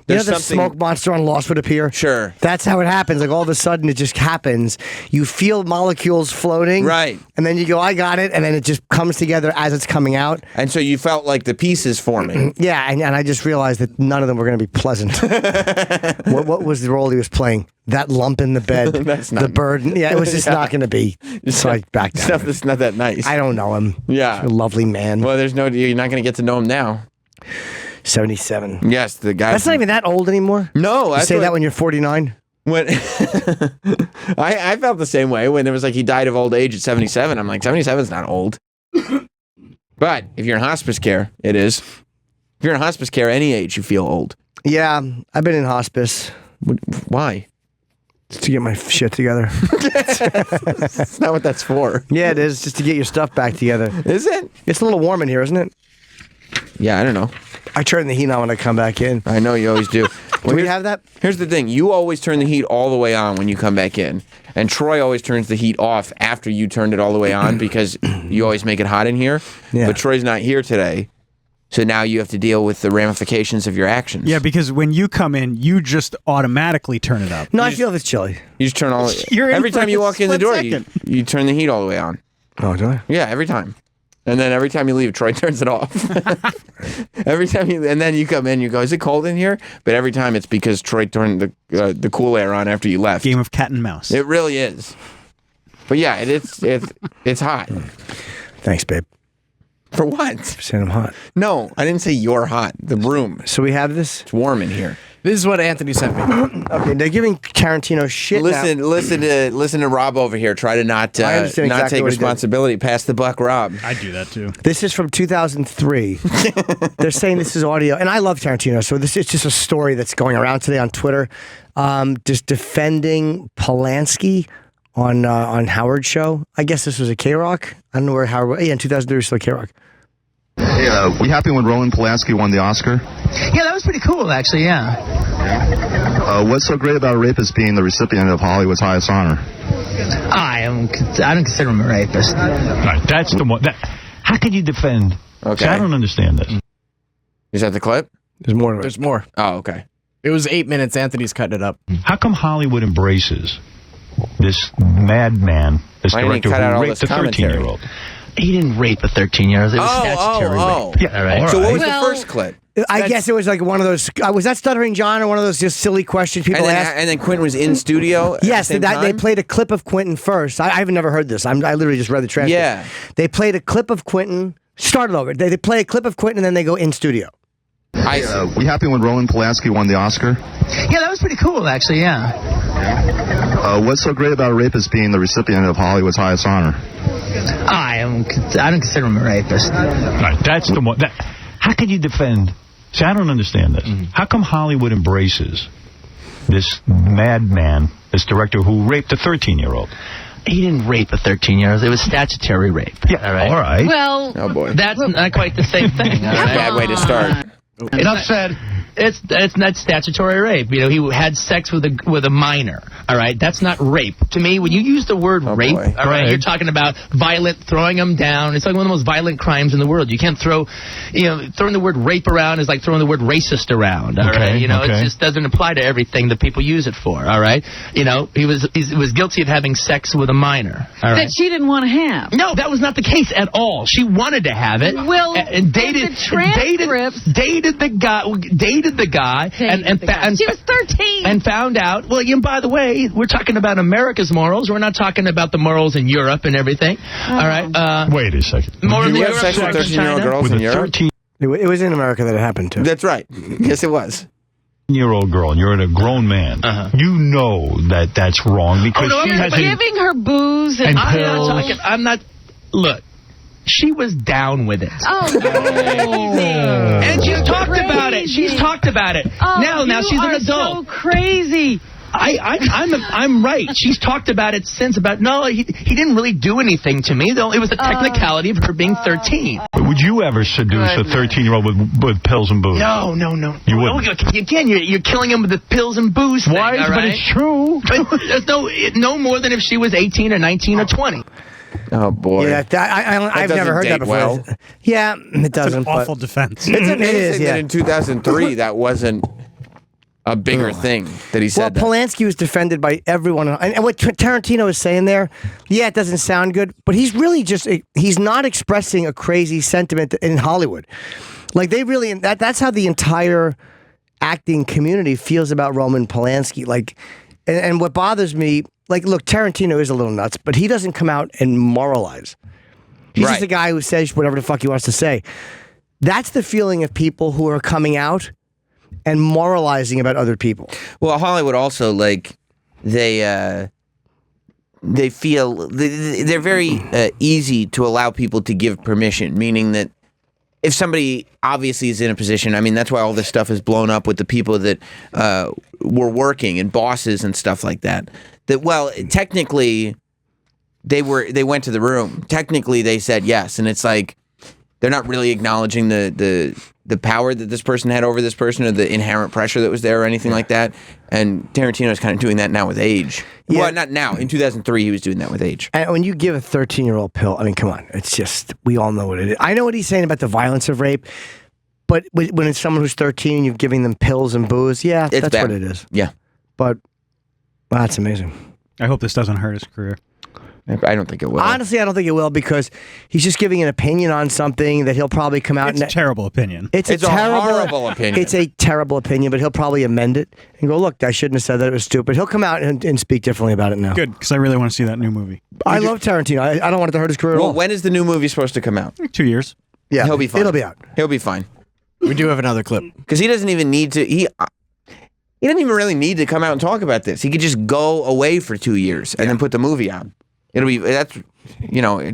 S2: the smoke monster on Lost would appear?
S1: Sure.
S2: That's how it happens. Like all of a sudden it just happens. You feel molecules floating.
S1: Right.
S2: And then you go, I got it. And then it just comes together as it's coming out.
S1: And so you felt like the pieces forming.
S2: Yeah. And I just realized that none of them were going to be pleasant. What was the role he was playing? That lump in the bed.
S1: That's not
S2: the burden. Yeah, it was just not going to be. So I backed out.
S1: Stuff that's not that nice.
S2: I don't know him.
S1: Yeah.
S2: He's a lovely man.
S1: Well, you're not going to get to know him now.
S2: 77.
S1: Yes, the guy.
S2: That's not even that old anymore.
S1: No,
S2: you say that when you're 49.
S1: When I felt the same way when it was like he died of old age at 77. I'm like, 77 is not old. But if you're in hospice care, it is. If you're in hospice care, any age, you feel old.
S2: Yeah, I've been in hospice.
S1: Why?
S2: Just to get my shit together.
S1: That's not what that's for.
S2: Yeah, it is. Just to get your stuff back together.
S1: Is it?
S2: It's a little warm in here, isn't it?
S1: Yeah, I don't know.
S2: I turn the heat on when I come back in.
S1: I know you always do.
S2: Do we have that?
S1: Here's the thing. You always turn the heat all the way on when you come back in. And Troy always turns the heat off after you turned it all the way on because you always make it hot in here.
S2: Yeah.
S1: But Troy's not here today. So now you have to deal with the ramifications of your actions.
S3: Yeah, because when you come in, you just automatically turn it up.
S2: No, I feel it's chilly.
S1: You just turn all...
S3: You're in
S1: every
S3: for
S1: time you
S3: a
S1: walk in the
S3: split
S1: door,
S3: second.
S1: you turn the heat all the way on.
S2: Oh, do I?
S1: Yeah, every time. And then every time you leave, Troy turns it off. Every time and then you come in, you go, is it cold in here? But every time it's because Troy turned the cool air on after you left.
S3: Game of cat and mouse.
S1: It really is. But yeah, it's hot.
S2: Thanks, babe.
S1: For what?
S2: For saying I'm hot.
S1: No, I didn't say you're hot. The room.
S2: So we have this?
S1: It's warm in here.
S5: This is what Anthony sent me.
S2: Okay, they're giving Tarantino shit.
S1: Listen to Rob over here. Try to not take responsibility. Pass the buck, Rob.
S3: I do that too.
S2: This is from 2003. They're saying this is audio, and I love Tarantino. So this is just a story that's going around today on Twitter, just defending Polanski on Howard's show. I guess this was a K-Rock. I don't know where Howard. Yeah, in 2003 it was still K-Rock.
S8: Hey, we happy when Roman Polanski won the Oscar?
S9: Yeah, that was pretty cool, actually, yeah.
S8: What's so great about a rapist being the recipient of Hollywood's highest honor?
S9: I don't consider him a rapist.
S10: Right, that's the one. How can you defend?
S1: Okay.
S10: See, I don't understand this.
S1: Is that the clip?
S2: There's more.
S5: There's more.
S1: Oh, okay.
S5: It was 8 minutes. Anthony's cutting it up.
S10: How come Hollywood embraces this madman, this director who raped a 13-year-old?
S9: He didn't rape a 13-year-old. It was statutory rape.
S10: Yeah, all right.
S1: So what was the first clip?
S2: I guess it was like one of those. Was that Stuttering John or one of those just silly questions people asked?
S1: And then Quentin was in studio.
S2: Yes, they played a clip of Quentin first. I haven't never heard this. I literally just read the transcript.
S1: Yeah,
S2: they played a clip of Quentin. Started over. They play a clip of Quentin and then they go in studio.
S8: We happy when Roman Polanski won the Oscar?
S9: Yeah, that was pretty cool, actually, yeah.
S8: What's so great about a rapist being the recipient of Hollywood's highest honor?
S9: I don't consider him a rapist.
S10: Right, that's the one. How can you defend? See, I don't understand this. How come Hollywood embraces this madman, this director who raped a 13-year-old?
S9: He didn't rape a 13-year-old. It was statutory rape.
S10: Yeah, all right.
S9: Well,
S1: oh boy,
S9: that's not quite the same thing.
S1: Bad way to start.
S9: Enough said. It's not statutory rape. You know, he had sex with a minor. All right, that's not rape. To me, when you use the word rape, all right, you're talking about throwing them down. It's like one of the most violent crimes in the world. You can't throwing the word rape around is like throwing the word racist around. All right, it just doesn't apply to everything that people use it for. All right, he was guilty of having sex with a minor. All right,
S11: that she didn't want to have.
S9: No, that was not the case at all. She wanted to have it.
S11: Well,
S9: and dated the guy, and
S11: she was 13
S9: and found out. Well, by the way, we're talking about America's morals. We're not talking about the morals in Europe and everything. All right.
S10: Wait a second.
S9: Morals
S1: you have sex with 13-year-old girls in Europe?
S2: It was in America that it happened to.
S1: That's right. Yes, it was.
S10: 13-year-old girl, and you're a grown man. You know that's wrong because she has
S11: giving her booze and pills.
S9: I'm not. Look. She was down with it.
S11: Oh,
S9: and she's talked about it. She's talked about it.
S11: Oh,
S9: now she's an adult.
S11: So crazy.
S9: I'm right. She's talked about it since. He didn't really do anything to me. Though it was a technicality of her being 13.
S10: Would you ever seduce a 13-year-old with pills and booze?
S9: No.
S10: You wouldn't.
S9: Again, you're killing him with the pills and booze thing.
S10: Why? But it's true.
S9: But there's no more than if she was 18 or 19 or 20.
S1: Oh boy!
S2: Yeah, I've never heard that before.
S1: Well.
S2: Yeah, it doesn't.
S3: It's an awful defense.
S1: It's amazing that in 2003 that wasn't a bigger thing that he said.
S2: Well, Polanski was defended by everyone, and what Tarantino is saying there, it doesn't sound good, but he's really he's not expressing a crazy sentiment in Hollywood. Like they really that's how the entire acting community feels about Roman Polanski. Like, and what bothers me. Like, look, Tarantino is a little nuts, but he doesn't come out and moralize. He's just a guy who says whatever the fuck he wants to say. That's the feeling of people who are coming out and moralizing about other people.
S1: Well, Hollywood also, like, they feel they're very easy to allow people to give permission, meaning that if somebody obviously is in a position, I mean, that's why all this stuff is blown up with the people that were working and bosses and stuff like that. That, well, technically, they went to the room. Technically, they said yes, and it's like they're not really acknowledging the power that this person had over this person or the inherent pressure that was there or anything like that. And Tarantino is kind of doing that now with age. Yeah. Well, not now. In 2003, he was doing that with age.
S2: And when you give a 13-year-old pill, I mean, come on. It's just, we all know what it is. I know what he's saying about the violence of rape, but when it's someone who's 13 and you're giving them pills and booze, that's bad. What it is.
S1: Yeah.
S2: But, well, that's amazing.
S3: I hope this doesn't hurt his career.
S1: I don't think it will.
S2: Honestly, I don't think it will because he's just giving an opinion on something that he'll probably come out.
S3: It's a terrible opinion.
S2: It's a
S1: horrible opinion.
S2: It's a terrible opinion, but he'll probably amend it and go, look, I shouldn't have said that. It was stupid. He'll come out and speak differently about it now.
S3: Good, because I really want to see that new movie.
S2: I love Tarantino. I don't want it to hurt his career at all.
S1: Well, when is the new movie supposed to come out?
S3: 2 years.
S1: Yeah. He'll be fine.
S2: It'll be out.
S1: He'll be fine.
S5: We do have another clip.
S1: Because he doesn't even need to. He didn't even really need to come out and talk about this. He could just go away for 2 years and then put the movie out.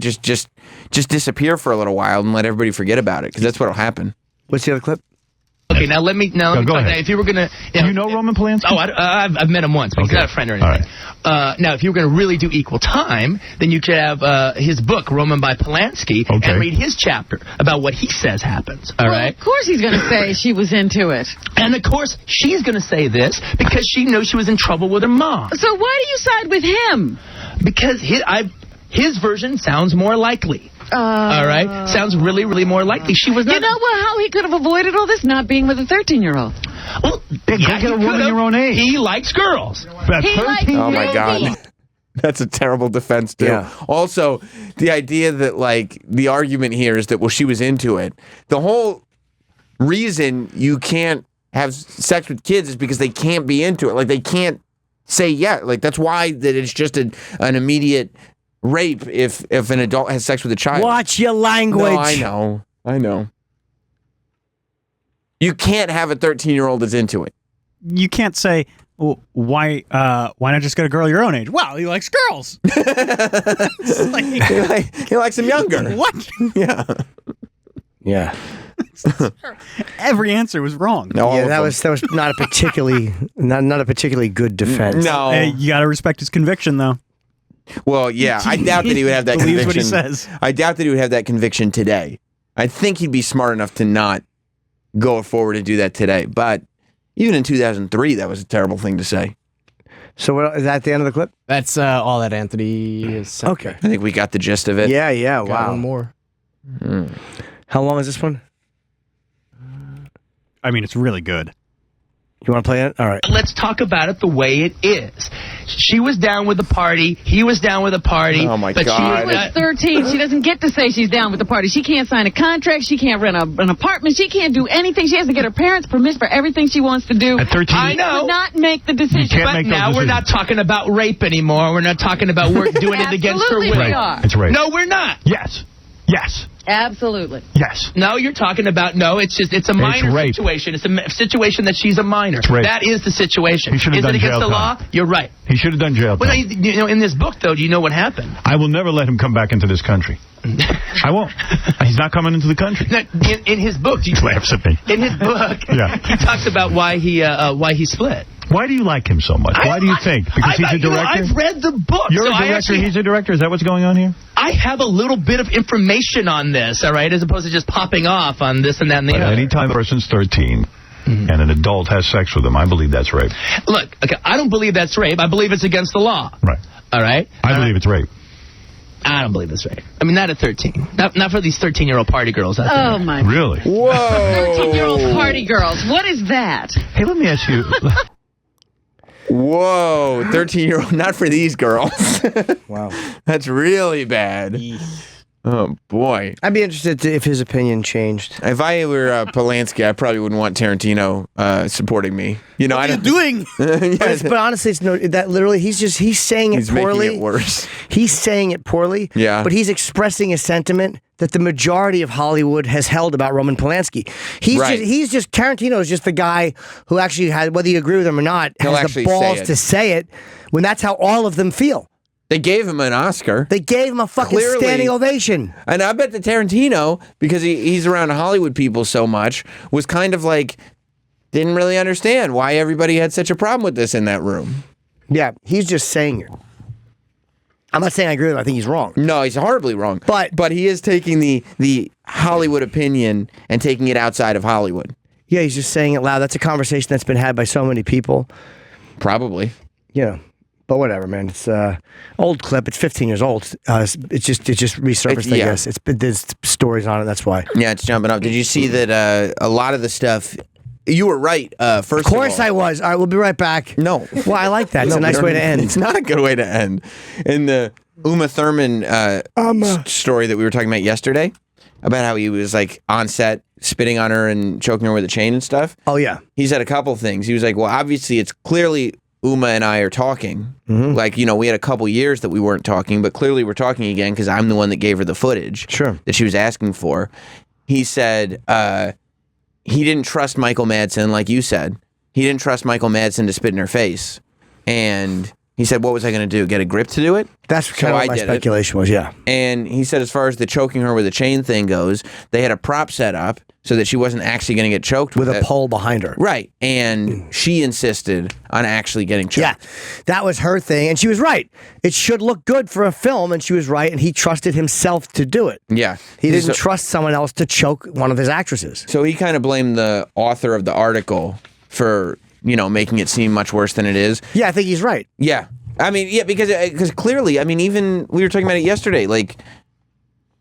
S1: Just disappear for a little while and let everybody forget about it, because that's what'll happen.
S2: What's the other clip?
S9: Okay, now let me
S10: go ahead.
S9: now, if you were gonna,
S10: Do you know Roman Polanski?
S9: Oh, I've met him once, but he's not a friend or anything. Now, if you were going to really do equal time, then you could have his book, Roman by Polanski, and read his chapter about what he says happens. All right.
S11: Of course he's going to say she was into it.
S9: And of course she's going to say this because she knows she was in trouble with her mom.
S11: So why do you side with him?
S9: Because his version sounds more likely. All right? Sounds really, really more likely. She was not...
S11: You know how he could have avoided all this? Not being with a 13-year-old.
S9: Well,
S10: get a woman your own age.
S9: He likes girls.
S1: Oh, my God. That's a terrible defense, too.
S2: Yeah.
S1: Also, the idea that, like, the argument here is that, well, she was into it. The whole reason you can't have sex with kids is because they can't be into it. Like, they can't say yeah. Like, that's why that it's just an immediate... rape if an adult has sex with a child.
S2: Watch your language.
S1: No, I know. You can't have a 13-year-old that's into it.
S3: You can't say, well, why not just get a girl your own age? Wow, he likes girls.
S1: He likes them younger.
S3: What?
S1: Yeah.
S2: Yeah.
S3: Every answer was wrong.
S1: No,
S2: yeah, that was not a particularly not a particularly good defense.
S1: No.
S3: Hey, you got to respect his conviction, though.
S1: Well, yeah, I doubt that he would have that
S3: Believes
S1: conviction.
S3: what he says.
S1: I doubt that he would have that conviction today. I think he'd be smart enough to not go forward and do that today. But even in 2003, that was a terrible thing to say.
S2: So is that the end of the clip?
S5: That's all that Anthony is saying.
S2: Okay.
S1: I think we got the gist of it.
S2: Yeah,
S5: Got
S2: wow.
S5: one more.
S2: How long is this one?
S3: I mean, it's really good.
S2: You want to play it? All right.
S9: Let's talk about it the way it is. She was down with the party. He was down with the party.
S1: Oh, my
S9: but
S1: God.
S11: She was 13. She doesn't get to say she's down with the party. She can't sign a contract. She can't rent an apartment. She can't do anything. She has to get her parents' permission for everything she wants to do.
S10: At 13,
S9: I know.
S11: Would not make the decision.
S10: can't
S9: But
S10: make those
S9: now we're not
S10: decisions.
S9: talking about rape anymore. We're not talking about doing it against her
S11: Absolutely
S9: will.
S11: we are.
S10: It's rape.
S9: No, we're not.
S10: Yes. Yes.
S11: Absolutely.
S10: Yes.
S9: No, you're talking about, it's a minor
S10: rape.
S9: situation. It's a situation that she's a minor.
S10: It's rape.
S9: That is the situation.
S10: He should have
S9: Is
S10: done
S9: it against
S10: jail
S9: the law?
S10: time.
S9: You're right.
S10: He should have done jail
S9: Well,
S10: time.
S9: now, in this book, though, do you know what happened?
S10: I will never let him come back into this country. I won't. He's not coming into the country.
S9: In his book,
S10: He laughs at me.
S9: in his book,
S10: Yeah.
S9: he talks about why he split.
S10: Why do you like him so much? Why do you think? Because he's a director?
S9: I've read the book.
S10: You're
S9: so
S10: a director, he's a director. Is that what's going on here?
S9: I have a little bit of information on this, all right, as opposed to just popping off on this and that and the
S10: But
S9: other.
S10: anytime a person's 13 and an adult has sex with them, I believe that's rape.
S9: Look, okay, I don't believe that's rape. I believe it's against the law.
S10: Right.
S9: All right?
S10: I believe it's rape.
S9: I don't believe it's rape. I mean, not at 13. Not for these 13-year-old party girls out there.
S11: Oh, my.
S10: Really?
S1: Whoa.
S11: 13-year-old party girls. What is that?
S10: Hey, let me ask you.
S1: Whoa, 13-year-old, not for these girls.
S2: Wow.
S1: That's really bad. Oh, boy.
S2: I'd be interested if his opinion changed.
S1: If I were Polanski, I probably wouldn't want Tarantino supporting me. You know,
S3: What are you doing?
S2: But honestly, it's that literally he's saying it
S1: He's
S2: poorly.
S1: making it worse.
S2: He's saying it poorly.
S1: Yeah.
S2: But he's expressing a sentiment that the majority of Hollywood has held about Roman Polanski. He's just Tarantino is just the guy who actually had, whether you agree with him or not,
S1: He'll
S2: has the
S1: actually
S2: balls
S1: say it.
S2: to say it when that's how all of them feel.
S1: They gave him an Oscar.
S2: They gave him a fucking
S1: Clearly.
S2: standing ovation.
S1: And I bet that Tarantino, because he's around Hollywood people so much, was kind of like, didn't really understand why everybody had such a problem with this in that room.
S2: Yeah, he's just saying it. I'm not saying I agree with him. I think he's wrong.
S1: No, he's horribly wrong.
S2: But
S1: he is taking the Hollywood opinion and taking it outside of Hollywood.
S2: Yeah, he's just saying it loud. That's a conversation that's been had by so many people.
S1: Probably.
S2: Yeah. But whatever, man. It's old clip. It's 15 years old. It just resurfaced, I guess. There's stories on it. That's why.
S1: Yeah, it's jumping up. Did you see that a lot of the stuff... You were right, first of all.
S2: Of course I was. All right, we'll be right back.
S1: No.
S2: Well, I like that. It's a nice way to end.
S1: It's not a good way to end. In the Uma Thurman story that we were talking about yesterday, about how he was like on set spitting on her and choking her with a chain and stuff.
S2: Oh, yeah.
S1: He said a couple things. He was like, well, obviously it's clearly Uma and I are talking.
S2: Mm-hmm.
S1: Like, we had a couple years that we weren't talking, but clearly we're talking again because I'm the one that gave her the footage that she was asking for. He said he didn't trust Michael Madsen, like you said. he didn't trust Michael Madsen to spit in her face. And he said, what was I going to do? Get a grip to do it?
S2: That's kind of what my speculation was, yeah.
S1: And he said as far as the choking her with a chain thing goes, they had a prop set up so that she wasn't actually going to get choked
S2: with a pole behind her.
S1: Right. And she insisted on actually getting choked.
S2: Yeah, that was her thing. And she was right. It should look good for a film, and she was right, and he trusted himself to do it.
S1: Yeah.
S2: He didn't trust someone else to choke one of his actresses.
S1: So he kind of blamed the author of the article for, making it seem much worse than it is.
S2: Yeah, I think he's right.
S1: Yeah. I mean, yeah, because clearly, I mean, even we were talking about it yesterday, like,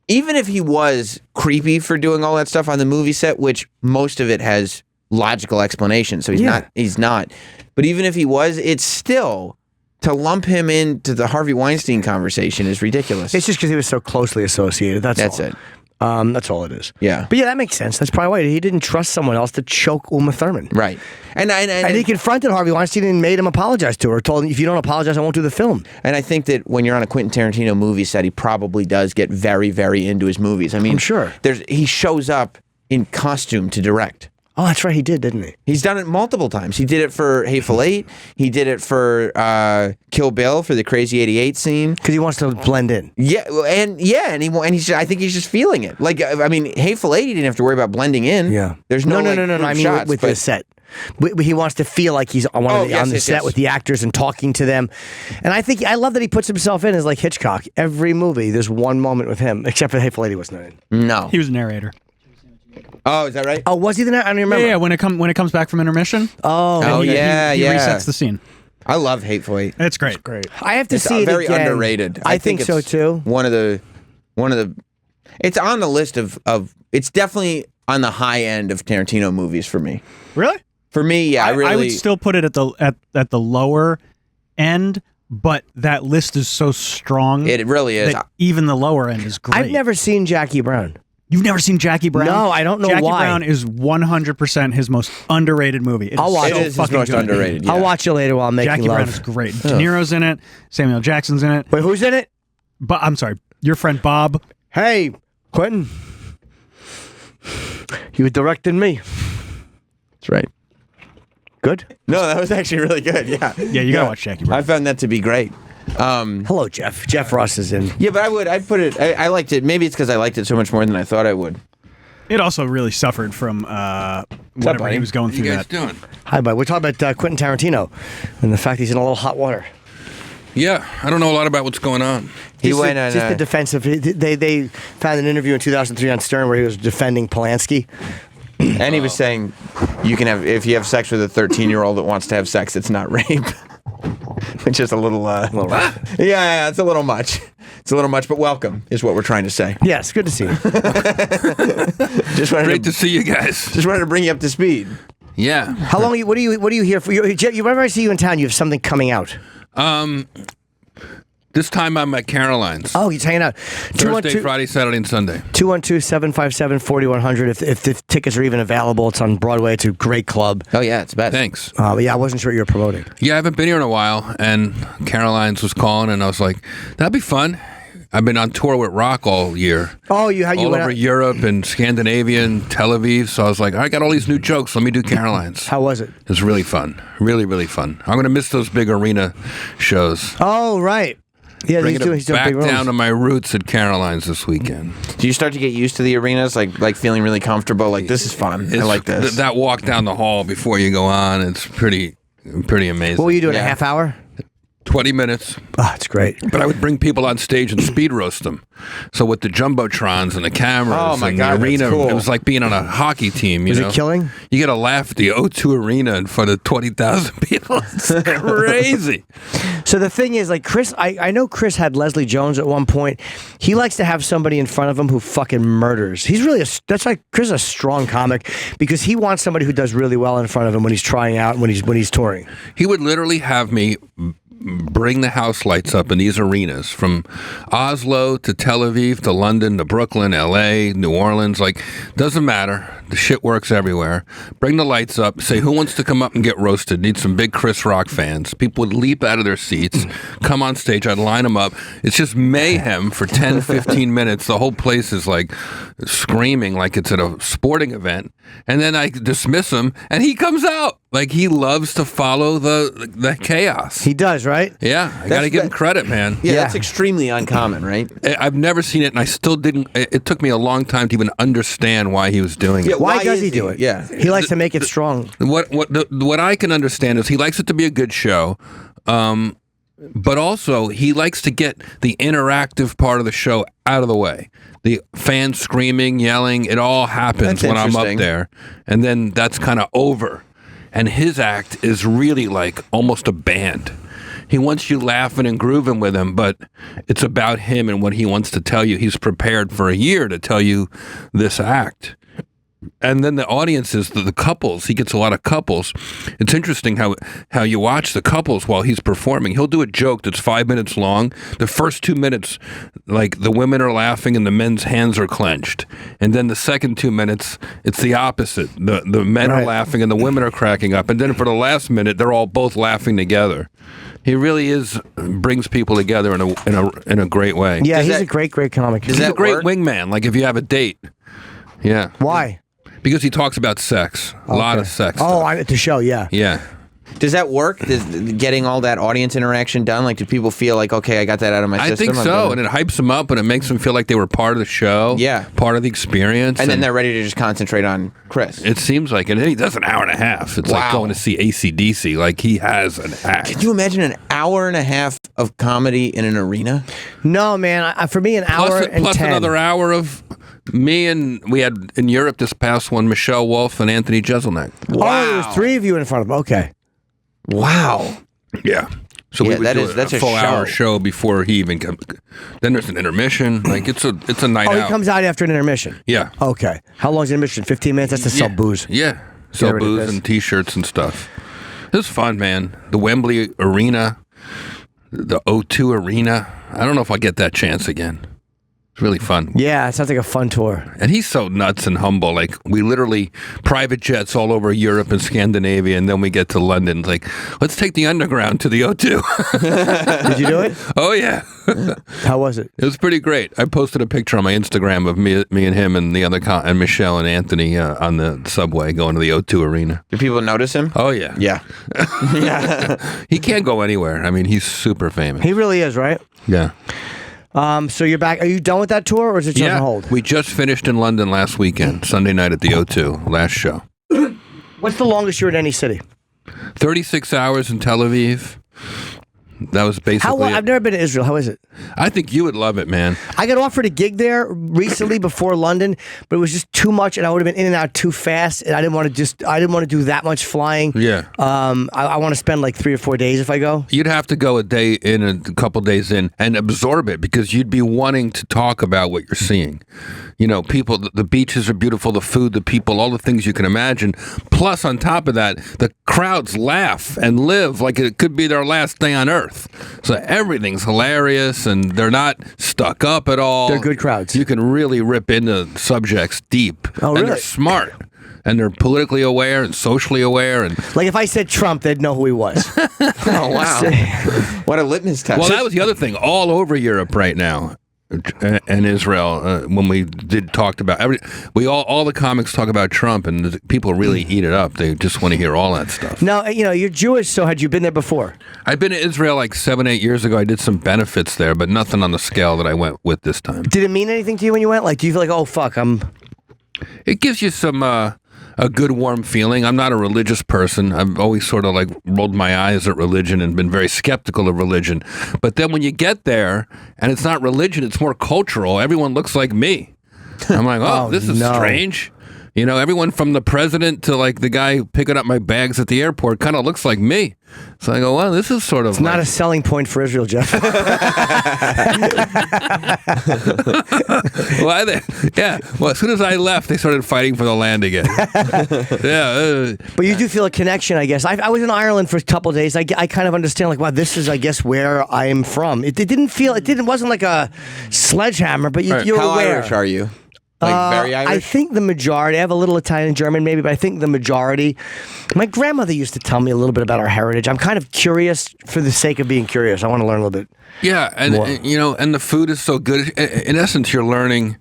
S1: even if he was creepy for doing all that stuff on the movie set, which most of it has logical explanation, so he's not. But even if he was, it's still, to lump him into the Harvey Weinstein conversation is ridiculous.
S2: It's just because he was so closely associated. That's all.
S1: It.
S2: That's all it is.
S1: Yeah.
S2: But yeah, that makes sense. That's probably why he didn't trust someone else to choke Uma Thurman.
S1: Right. And
S2: he confronted Harvey Weinstein and made him apologize to her. Told him, if you don't apologize, I won't do the film.
S1: And I think that when you're on a Quentin Tarantino movie set, he probably does get very, very into his movies. I mean,
S2: I'm sure.
S1: He shows up in costume to direct.
S2: Oh, that's right. He did, didn't he?
S1: He's done it multiple times. He did it for Hateful Eight. He did it for Kill Bill for the Crazy 88 scene.
S2: Because he wants to blend in.
S1: Yeah, and I think he's just feeling it. Like, I mean, Hateful Eight, he didn't have to worry about blending in.
S2: Yeah.
S1: There's no.
S2: I mean,
S1: shots,
S2: with the set. He wants to feel like he's on the set with the actors and talking to them. And I love that he puts himself in as like Hitchcock. Every movie, there's one moment with him, except for Hateful Eight, he wasn't in.
S1: No.
S3: He was a narrator.
S1: Oh, is that right?
S2: Oh, was he the narrator? I don't remember.
S3: Yeah, when it comes back from intermission.
S2: Oh,
S3: he resets the scene.
S1: I love Hateful Eight.
S3: It's great.
S2: I have to see it
S1: very
S2: again.
S1: underrated.
S2: I think so too.
S1: One of the. It's on the list of. It's definitely on the high end of Tarantino movies for me.
S3: Really?
S1: For me, yeah,
S3: I would still put it at the lower end, but that list is so strong.
S1: It really is.
S3: That even the lower end is great.
S2: I've never seen Jackie Brown.
S3: You've never seen Jackie Brown?
S2: No, I don't know
S3: Jackie
S2: why.
S3: Jackie Brown is 100% his most underrated movie.
S2: I'll watch it.
S1: It is his most underrated. Yeah.
S2: I'll watch it later while I'm making
S3: Jackie
S2: love.
S3: Brown is great. De Niro's in it. Samuel Jackson's in it.
S2: Wait, who's in it?
S3: I'm sorry, your friend Bob.
S2: Hey, Quentin. You directed me.
S1: That's right.
S2: Good?
S1: No, that was actually really good. Yeah.
S3: Yeah, you gotta watch Jackie Brown.
S1: I found that to be great.
S2: Hello, Jeff. Jeff Ross is in.
S1: Yeah, but I'd put it. I liked it. Maybe it's because I liked it so much more than I thought I would.
S3: It also really suffered from whatever he was going through.
S12: What are you guys doing?
S2: Hi, bud. We're talking about Quentin Tarantino and the fact he's in a little hot water.
S12: Yeah, I don't know a lot about what's going on.
S2: He's just the defensive. They found an interview in 2003 on Stern where he was defending Polanski.
S1: And he was saying, if you have sex with a 13-year-old that wants to have sex, it's not rape. Which is a little rough. Yeah, it's a little much. It's a little much, but welcome is what we're trying to say.
S2: Yes, good to see you.
S12: Great to see you guys.
S1: Just wanted to bring you up to speed.
S12: Yeah.
S2: How long? What do you here for? Whenever I see you in town, you have something coming out.
S12: This time I'm at Caroline's.
S2: Oh, he's hanging out.
S12: Thursday, Friday, Saturday, and Sunday.
S2: 212-757-4100. If the tickets are even available, it's on Broadway. It's a great club.
S1: Oh, yeah, it's best.
S12: Thanks.
S2: But yeah, I wasn't sure you were promoting.
S12: Yeah, I haven't been here in a while, and Caroline's was calling, and I was like, that'd be fun. I've been on tour with Rock all year.
S2: Oh, you
S12: all over Europe and Scandinavia and Tel Aviv. So I was like, I got all these new jokes. Let me do Caroline's.
S2: How was it?
S12: It was really fun. Really, really fun. I'm going to miss those big arena shows.
S2: Oh, right. Yeah,
S12: he's doing back big down to my roots at Caroline's this weekend.
S1: Do you start to get used to the arenas, like feeling really comfortable? Like, this is fun. I like this.
S12: That walk down the hall before you go on, it's pretty amazing.
S2: What were you doing, a half hour?
S12: 20 minutes.
S2: Oh, it's great.
S12: But I would bring people on stage and speed roast them. So with the jumbotrons and the cameras and the arena,
S1: cool.
S12: It was like being on a hockey team.
S2: Was it killing?
S12: You get a laugh at the O2 Arena in front of 20,000 people. It's crazy.
S2: So the thing is, like Chris, I know Chris had Leslie Jones at one point. He likes to have somebody in front of him who fucking murders. He's really that's why Chris is a strong comic, because he wants somebody who does really well in front of him when he's trying out, when he's touring.
S12: He would literally have me bring the house lights up in these arenas from Oslo to Tel Aviv to London to Brooklyn, LA, New Orleans. Like, doesn't matter. The shit works everywhere. Bring the lights up. Say, who wants to come up and get roasted? Need some big Chris Rock fans. People would leap out of their seats, come on stage. I'd line them up. It's just mayhem for 10, 15 minutes. The whole place is like screaming like it's at a sporting event. And then I dismiss him, and he comes out Like, he loves to follow the chaos.
S2: He does, right?
S12: Yeah, I got to give him credit, man.
S1: Yeah, that's extremely uncommon, right?
S12: I've never seen it, and I still didn't. It took me a long time to even understand why he was doing it.
S2: Why does he do it?
S1: Yeah,
S2: he likes to make it strong.
S12: What I can understand is he likes it to be a good show, but also he likes to get the interactive part of the show out of the way. The fans screaming, yelling, it all happens when I'm up there, and then that's kind of over. And his act is really like almost a band. He wants you laughing and grooving with him, but it's about him and what he wants to tell you. He's prepared for a year to tell you this act. And then the audience is the couples. He gets a lot of couples. It's interesting how you watch the couples while he's performing. He'll do a joke that's 5 minutes long. The first 2 minutes, like, the women are laughing and the men's hands are clenched. And then the second 2 minutes, it's the opposite. The men are laughing and the women are cracking up. And then for the last minute, they're all both laughing together. He really brings people together in a great way.
S2: Yeah, he's a great comic.
S12: He's a great wingman. Like, if you have a date. Yeah.
S2: Why?
S12: Because he talks about sex. A lot of sex.
S2: At the show, yeah.
S12: Yeah.
S1: Does that work? Getting all that audience interaction done? Like, do people feel like, okay, I got that out of my system?
S12: I think so, and it hypes them up, and it makes them feel like they were part of the show.
S1: Yeah.
S12: Part of the experience.
S1: And then they're ready to just concentrate on Chris.
S12: It seems like it. And he does an hour and a half. It's like going to see AC/DC. Like, he has an act.
S1: Can you imagine an hour and a half of comedy in an arena?
S2: No, man. For me, an hour and
S12: plus
S2: 10.
S12: Another hour of... we had in Europe this past one, Michelle Wolf and Anthony Jeselnik.
S2: Wow. Oh, there was 3 of you in front of him. Okay.
S1: Wow.
S12: Yeah. So we would
S1: that's
S12: a full hour show before he even comes. Then there's an intermission. Like, it's a night out.
S2: Oh, he comes out after an intermission?
S12: Yeah.
S2: Okay. How long's the intermission? 15 minutes? That's to sell booze.
S12: Yeah. Sell booze and T-shirts and stuff. It was fun, man. The Wembley Arena, the O2 Arena. I don't know if I'll get that chance again. It's really fun.
S2: Yeah, it sounds like a fun tour.
S12: And he's so nuts and humble. Like, we literally private jets all over Europe and Scandinavia, and then we get to London. It's like, let's take the underground to the O2.
S2: Did you do it?
S12: Oh, yeah.
S2: How was it?
S12: It was pretty great. I posted a picture on my Instagram of me and him and the other and Michelle and Anthony on the subway going to the O2 Arena.
S1: Do people notice him?
S12: Oh, yeah.
S1: Yeah.
S12: He can't go anywhere. I mean, he's super famous.
S2: He really is, right?
S12: Yeah.
S2: So you're back. Are you done with that tour, or is it just on hold?
S12: We just finished in London last weekend, Sunday night at the O2, last show.
S2: What's the longest you're in any city?
S12: 36 hours in Tel Aviv. That was basically
S2: I've never been to Israel. How is it?
S12: I think you would love it, man.
S2: I got offered a gig there recently before London, but it was just too much, and I would have been in and out too fast, and I didn't want to do that much flying.
S12: Yeah.
S2: I want to spend like 3 or 4 days if I go.
S12: You'd have to go a day in, a couple days in, and absorb it, because you'd be wanting to talk about what you're seeing. You know, people, the beaches are beautiful, the food, the people, all the things you can imagine. Plus, on top of that, the crowds laugh and live like it could be their last day on Earth. So everything's hilarious, and they're not stuck up at all.
S2: They're good crowds.
S12: You can really rip into subjects deep.
S2: Oh, really?
S12: And they're smart. And they're politically aware and socially aware. And
S2: like, if I said Trump, they'd know who he was.
S1: Oh, wow. What a litmus test.
S12: Well, that was the other thing. All over Europe right now. And Israel, when we talked about all the comics talk about Trump, and the people really eat it up. They just want to hear all that stuff.
S2: Now, you're Jewish, so had you been there before?
S12: I've been to Israel like 7-8 years ago. I did some benefits there, but nothing on the scale that I went with this time.
S2: Did it mean anything to you when you went? Like, do you feel like, oh fuck,
S12: It gives you some a good warm feeling. I'm not a religious person. I've always sort of like rolled my eyes at religion and been very skeptical of religion. But then when you get there and it's not religion, it's more cultural. Everyone looks like me. I'm like, oh, this is strange. You know, everyone from the president to like the guy picking up my bags at the airport kind of looks like me. So I go, well, this is sort of
S2: It's not a selling point for Israel, Jeff.
S12: Well, as soon as I left, they started fighting for the land again.
S2: But you do feel a connection, I guess. I was in Ireland for a couple of days. I kind of understand, like, wow, this is, I guess, where I am from. It wasn't like a sledgehammer, but you're
S1: How
S2: aware.
S1: Irish are you? Like, very Irish?
S2: I think the majority. I have a little Italian, German, maybe, but I think the majority. My grandmother used to tell me a little bit about our heritage. I'm kind of curious for the sake of being curious. I want to learn a little bit.
S12: Yeah, and the food is so good. In essence, you're learning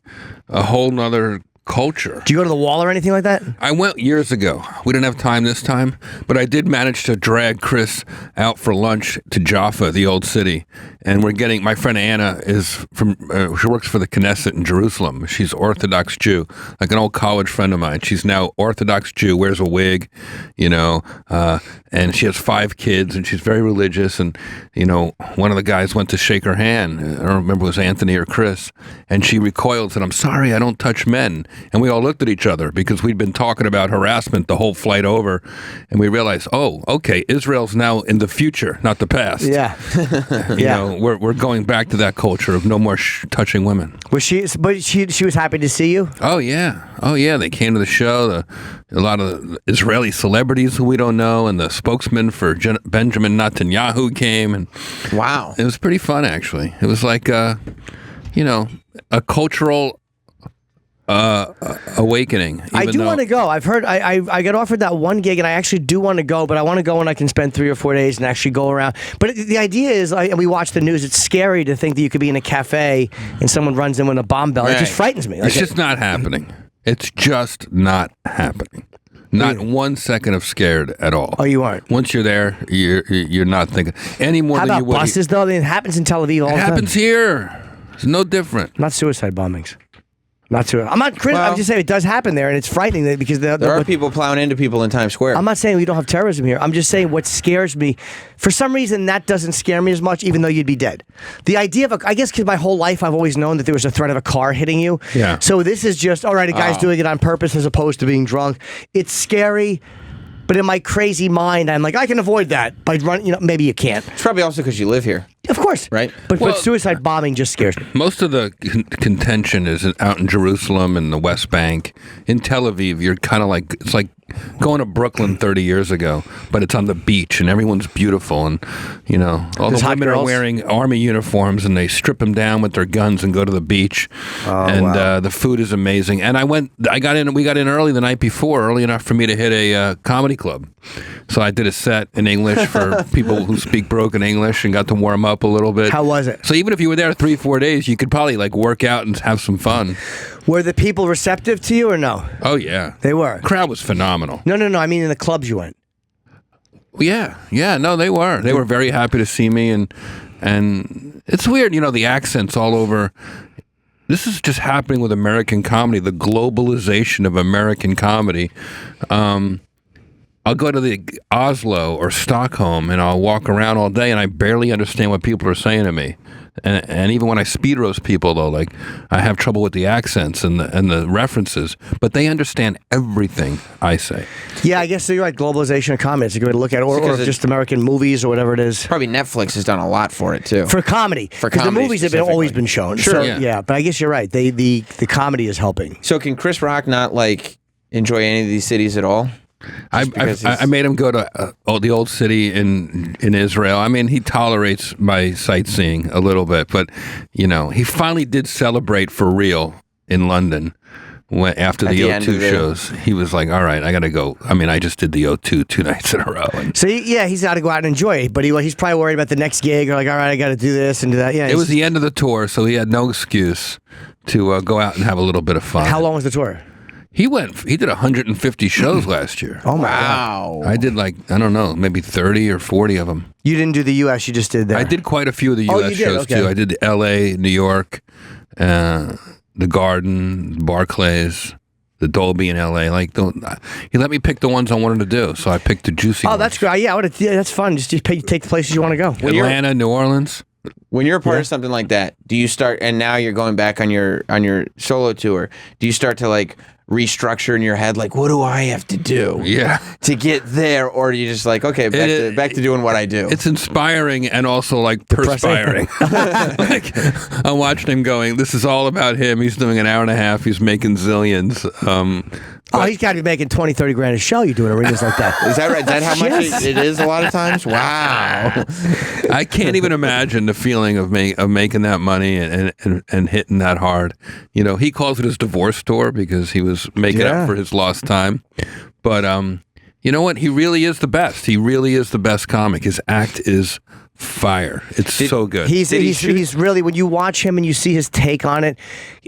S12: a whole nother culture.
S2: Do you go to the Wall or anything like that?
S12: I went years ago. We didn't have time this time, but I did manage to drag Chris out for lunch to Jaffa, the old city. And we're getting, my friend Anna is from, she works for the Knesset in Jerusalem. She's Orthodox Jew, like an old college friend of mine. She's now Orthodox Jew, wears a wig, you know, and she has 5 kids, and she's very religious. And, you know, one of the guys went to shake her hand. I don't remember if it was Anthony or Chris. And she recoiled and said, "I'm sorry, I don't touch men." And we all looked at each other because we'd been talking about harassment the whole flight over. And we realized, oh, okay, Israel's now in the future, not the past.
S2: Yeah.
S12: You know, we're going back to that culture of no more touching women.
S2: Was she? But she was happy to see you.
S12: Oh yeah, they came to the show. A lot of Israeli celebrities who we don't know, and the spokesman for Benjamin Netanyahu came, and
S1: wow,
S12: it was pretty fun actually. It was like you know, a cultural awakening.
S2: I do want to go. I've heard I got offered that one gig, and I actually do want to go, but I want to go when I can spend 3 or 4 days and actually go around. But the idea is, we watch the news, it's scary to think that you could be in a cafe and someone runs in with a bomb bell. Right. It just frightens me.
S12: It's just not happening. It's just not happening. Not 1 second of scared at all.
S2: Oh, you aren't?
S12: Once you're there, you're not thinking any more than you would.
S2: How about buses, though? I mean, it happens in Tel Aviv all the time.
S12: It happens here. It's no different.
S2: Not suicide bombings. Not true. I'm not critical. I'm just saying it does happen there, and it's frightening because there
S1: are people plowing into people in Times Square.
S2: I'm not saying we don't have terrorism here. I'm just saying what scares me. For some reason, that doesn't scare me as much, even though you'd be dead. The idea of, I guess, because my whole life I've always known that there was a threat of a car hitting you.
S12: Yeah.
S2: So this is just, all right, a guy's doing it on purpose as opposed to being drunk. It's scary. But in my crazy mind, I'm like, I can avoid that by running. You know, maybe you can't.
S1: It's probably also because you live here.
S2: Of course.
S1: Right?
S2: But suicide bombing just scares me.
S12: Most of the contention is out in Jerusalem and the West Bank. In Tel Aviv, you're kind of like, it's like going to Brooklyn 30 years ago, but it's on the beach and everyone's beautiful. And, you know, all the women are wearing army uniforms and they strip them down with their guns and go to the beach. The food is amazing. And we got in early the night before, early enough for me to hit a comedy club. So I did a set in English for people who speak broken English and got to warm up a little bit.
S2: How was it?
S12: So even if you were there 3-4 days, you could probably like work out and have some fun.
S2: Were the people receptive to you or no?
S12: Oh yeah,
S2: they were.
S12: Crowd was phenomenal.
S2: No. I mean in the clubs you went.
S12: Yeah. No, they were. They were very happy to see me, and it's weird, you know, the accents all over. This is just happening with American comedy, the globalization of American comedy. I'll go to the Oslo or Stockholm and I'll walk around all day and I barely understand what people are saying to me. And even when I speed roast people, though, like I have trouble with the accents and the references, but they understand everything I say.
S2: Yeah, I guess so. You're right. Globalization of comedy. It's a good way to look at it, or just American movies or whatever it is.
S1: Probably Netflix has done a lot for it too.
S2: For comedy, because the movies have always been shown.
S1: Sure.
S2: So, yeah, but I guess you're right. The comedy is helping.
S1: So can Chris Rock not like enjoy any of these cities at all?
S12: I made him go to the old city in Israel. I mean, he tolerates my sightseeing a little bit, but you know, he finally did celebrate for real in London after the O2 shows. He was like, "All right, I got to go." I mean, I just did the O2 2 nights in a row.
S2: So he's got to go out and enjoy it, but he's probably worried about the next gig, or like, "All right, I got to do this and do that." Yeah,
S12: it was the end of the tour, so he had no excuse to go out and have a little bit of fun.
S2: How long was the tour?
S12: He did 150 shows last year.
S2: Oh, my God.
S12: I did like, I don't know, maybe 30 or 40 of them.
S2: You didn't do the U.S., you just did that?
S12: I did quite a few of the U.S. shows, too. I did L.A., New York, the Garden, Barclays, the Dolby in L.A. Like, he let me pick the ones I wanted to do, so I picked the juicy ones.
S2: Oh, that's great. Yeah, that's fun. Just take the places you want to go.
S12: Atlanta, New Orleans.
S1: When you're a part of something like that, do you start, and now you're going back on your solo tour, do you start to like restructure in your head, like, what do I have to do to get there? Or are you just like, okay, back to doing what I do?
S12: It's inspiring and also like perspiring. Like, I'm watching him going, this is all about him. He's doing an hour and a half. He's making zillions.
S2: He's got to be making 20, 30 grand a show. You doing arenas like that.
S1: Is that right? Is that how much it is a lot of times? Wow.
S12: I can't even imagine the feeling of making that money and hitting that hard. You know, he calls it his divorce tour because he was making up for his lost time. But you know what? He really is the best. He really is the best comic. His act is fire. It's so good.
S2: He's really, when you watch him and you see his take on it,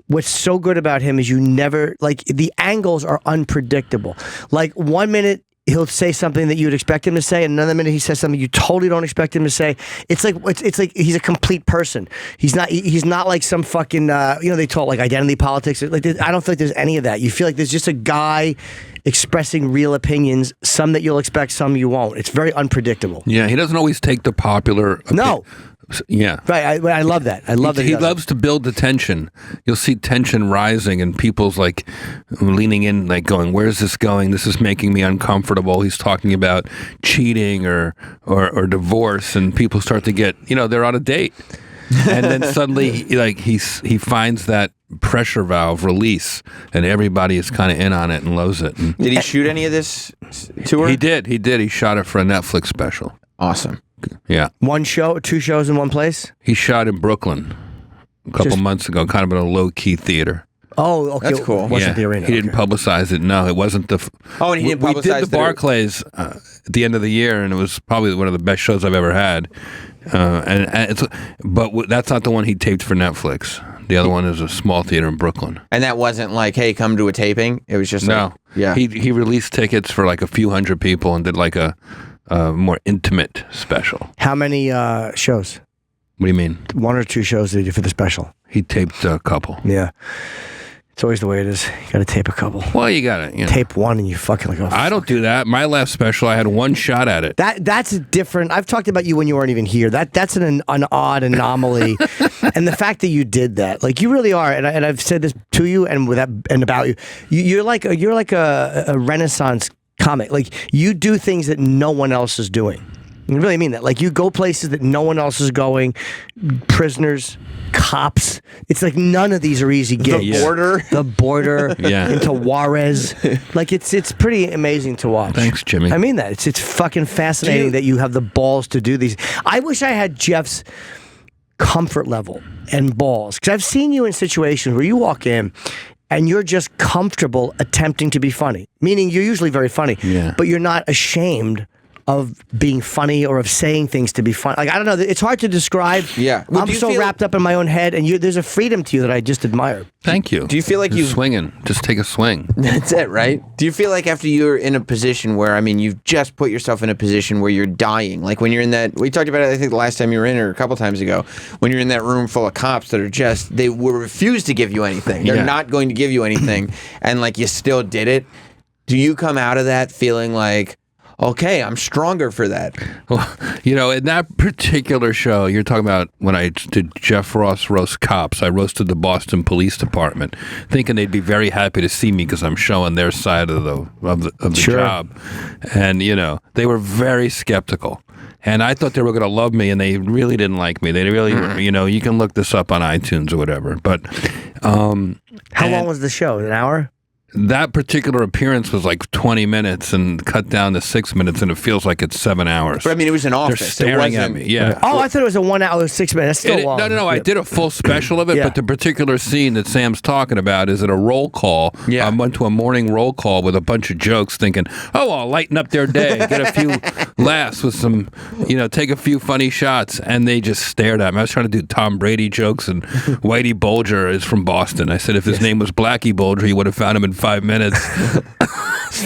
S2: what's so good about him is you never, like, the angles are unpredictable. Like, 1 minute he'll say something that you'd expect him to say, and another minute he says something you totally don't expect him to say. It's like he's a complete person. He's not like some fucking they talk like identity politics. Like, I don't feel like there's any of that. You feel like there's just a guy expressing real opinions, some that you'll expect, some you won't. It's very unpredictable.
S12: Yeah, he doesn't always take the popular.
S2: No.
S12: Yeah.
S2: Right. I love that. I love that.
S12: He loves to build the tension. You'll see tension rising and people's like leaning in, like going, where's this going? This is making me uncomfortable. He's talking about cheating or divorce, and people start to get, they're on a date. And then suddenly, like, he finds that pressure valve release, and everybody is kind of in on it and loves it. And
S1: did he shoot any of this tour?
S12: He did. He shot it for a Netflix special.
S1: Awesome.
S12: Yeah.
S2: 1 show, 2 shows in one place?
S12: He shot in Brooklyn a couple months ago, kind of in a low-key theater.
S2: Oh, okay.
S1: That's cool.
S2: Wasn't the arena.
S12: He didn't publicize it. No, it wasn't the...
S1: and he didn't publicize it.
S12: We did the Barclays at the end of the year, and it was probably one of the best shows I've ever had. But that's not the one he taped for Netflix. The other one is a small theater in Brooklyn.
S1: And that wasn't like, hey, come to a taping? It was just
S12: no. He released tickets for like a few hundred people and did like a more intimate special.
S2: How many shows?
S12: What do you mean?
S2: 1 or 2 shows did he do for the special?
S12: He taped a couple.
S2: Yeah. It's always the way it is. You got to tape a couple.
S12: Well, you got to
S2: tape one and you fucking like. Oh,
S12: I don't do that. My last special, I had 1 shot at it.
S2: That's a different. I've talked about you when you weren't even here. That's an odd anomaly, and the fact that you did that, like, you really are. And I've said this to you and about you. You're like a Renaissance comic. Like, you do things that no one else is doing. I really mean that. Like, you go places that no one else is going. Prisoners, cops. It's like none of these are easy gigs. The border.
S12: Yeah.
S2: Into Juarez. Like, it's pretty amazing to watch.
S12: Thanks, Jimmy.
S2: I mean that. It's fucking fascinating that you have the balls to do these. I wish I had Jeff's comfort level and balls, because I've seen you in situations where you walk in and you're just comfortable attempting to be funny. Meaning you're usually very funny, but you're not ashamed of being funny or of saying things to be funny. Like, I don't know. It's hard to describe.
S1: Yeah.
S2: Well, I'm so wrapped up in my own head, and there's a freedom to you that I just admire.
S12: Thank you.
S1: Do you feel like you're
S12: swinging? Just take a swing.
S1: That's it, right? Do you feel like after you're in a position where, you've just put yourself in a position where you're dying, like when you're in that, we talked about it, I think the last time you were in, or a couple times ago, when you're in that room full of cops that are they will refuse to give you anything. They're not going to give you anything, and like you still did it. Do you come out of that feeling like, okay, I'm stronger for that?
S12: Well, in that particular show, you're talking about when I did Jeff Ross Roast Cops, I roasted the Boston Police Department, thinking they'd be very happy to see me because I'm showing their side of the job. And, they were very skeptical. And I thought they were going to love me, and they really didn't like me. They really, you can look this up on iTunes or whatever. But
S2: how long was the show? An hour?
S12: That particular appearance was like 20 minutes and cut down to 6 minutes, and it feels like it's 7 hours.
S1: But it was an office.
S12: They're staring at me. Yeah.
S2: Oh, I thought it was a 1 hour, 6 minutes. That's still long.
S12: No. I did a full special of it, but the particular scene that Sam's talking about is at a roll call. I went to a morning roll call with a bunch of jokes, thinking, I'll lighten up their day, get a few laughs with some, take a few funny shots, and they just stared at me. I was trying to do Tom Brady jokes, and Whitey Bulger is from Boston. I said if his name was Blackie Bulger, you would have found him in 5 minutes.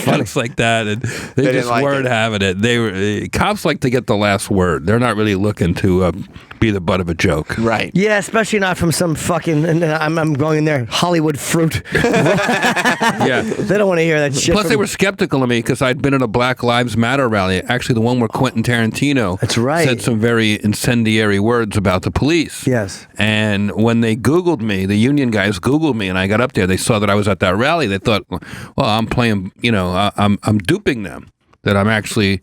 S12: Jokes like that, and they just weren't having it. They were cops like to get the last word. They're not really looking to be the butt of a joke,
S1: right?
S2: Yeah, especially not from some fucking. And I'm going in there, Hollywood fruit.
S12: Yeah,
S2: they don't want to hear that shit.
S12: Plus, they were skeptical of me because I'd been at a Black Lives Matter rally. Actually, the one where Quenten Tarantino said some very incendiary words about the police.
S2: Yes,
S12: and when they Googled me, the union guys Googled me, and I got up there. They saw that I was at that rally. They thought, well, I'm playing. I'm duping them. That I'm actually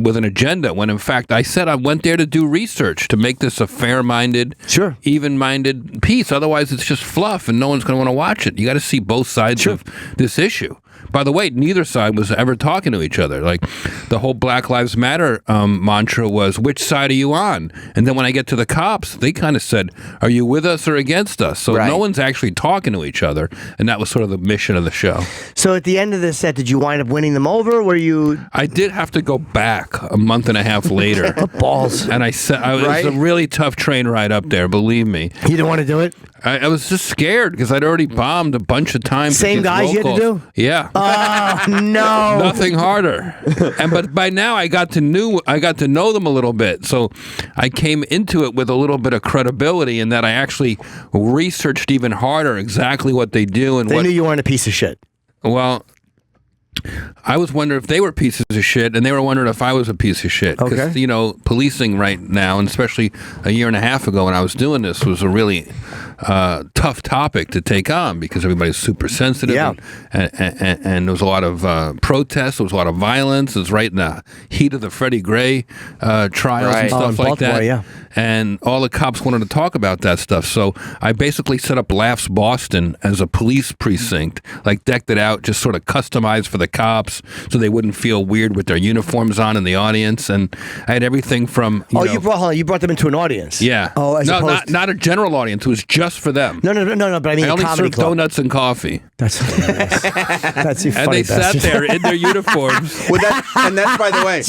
S12: with an agenda, when in fact I said I went there to do research to make this a fair-minded, even-minded piece. Otherwise, it's just fluff, and no one's going to want to watch it. You got to see both sides of this issue. By the way, neither side was ever talking to each other. Like the whole Black Lives Matter mantra was, which side are you on? And then when I get to the cops, they kind of said, are you with us or against us? So no one's actually talking to each other. And that was sort of the mission of the show.
S2: So at the end of the set, did you wind up winning them over? Were you?
S12: I did have to go back a month and a half later.
S2: Balls.
S12: And it was a really tough train ride up there, believe me.
S2: You didn't want to do it?
S12: I was just scared because I'd already bombed a bunch of times.
S2: Same guys you had to do?
S12: Yeah.
S2: Oh, no.
S12: Nothing harder. But by now I got to know them a little bit. So I came into it with a little bit of credibility in that I actually researched even harder exactly what they do. And
S2: they knew you weren't a piece of shit.
S12: Well, I was wondering if they were pieces of shit, and they were wondering if I was a piece of shit. Because, policing right now, and especially a year and a half ago when I was doing this, was a really tough topic to take on because everybody's super sensitive.
S2: Yeah.
S12: And there was a lot of protests, there was a lot of violence. It was right in the heat of the Freddie Gray trials and stuff like that.
S2: Yeah.
S12: And all the cops wanted to talk about that stuff. So I basically set up Laughs Boston as a police precinct, like decked it out, just sort of customized for the cops so they wouldn't feel weird with their uniforms on in the audience. And I had everything from,
S2: you brought them into an audience?
S12: Yeah.
S2: Oh,
S12: not a general audience. It was just for them.
S2: No, but I mean,
S12: I only
S2: comedy
S12: served
S2: club.
S12: donuts and coffee.
S2: That's hilarious. That's you funny
S12: And they
S2: bastard.
S12: sat there in their uniforms.
S1: Well, that's by the way,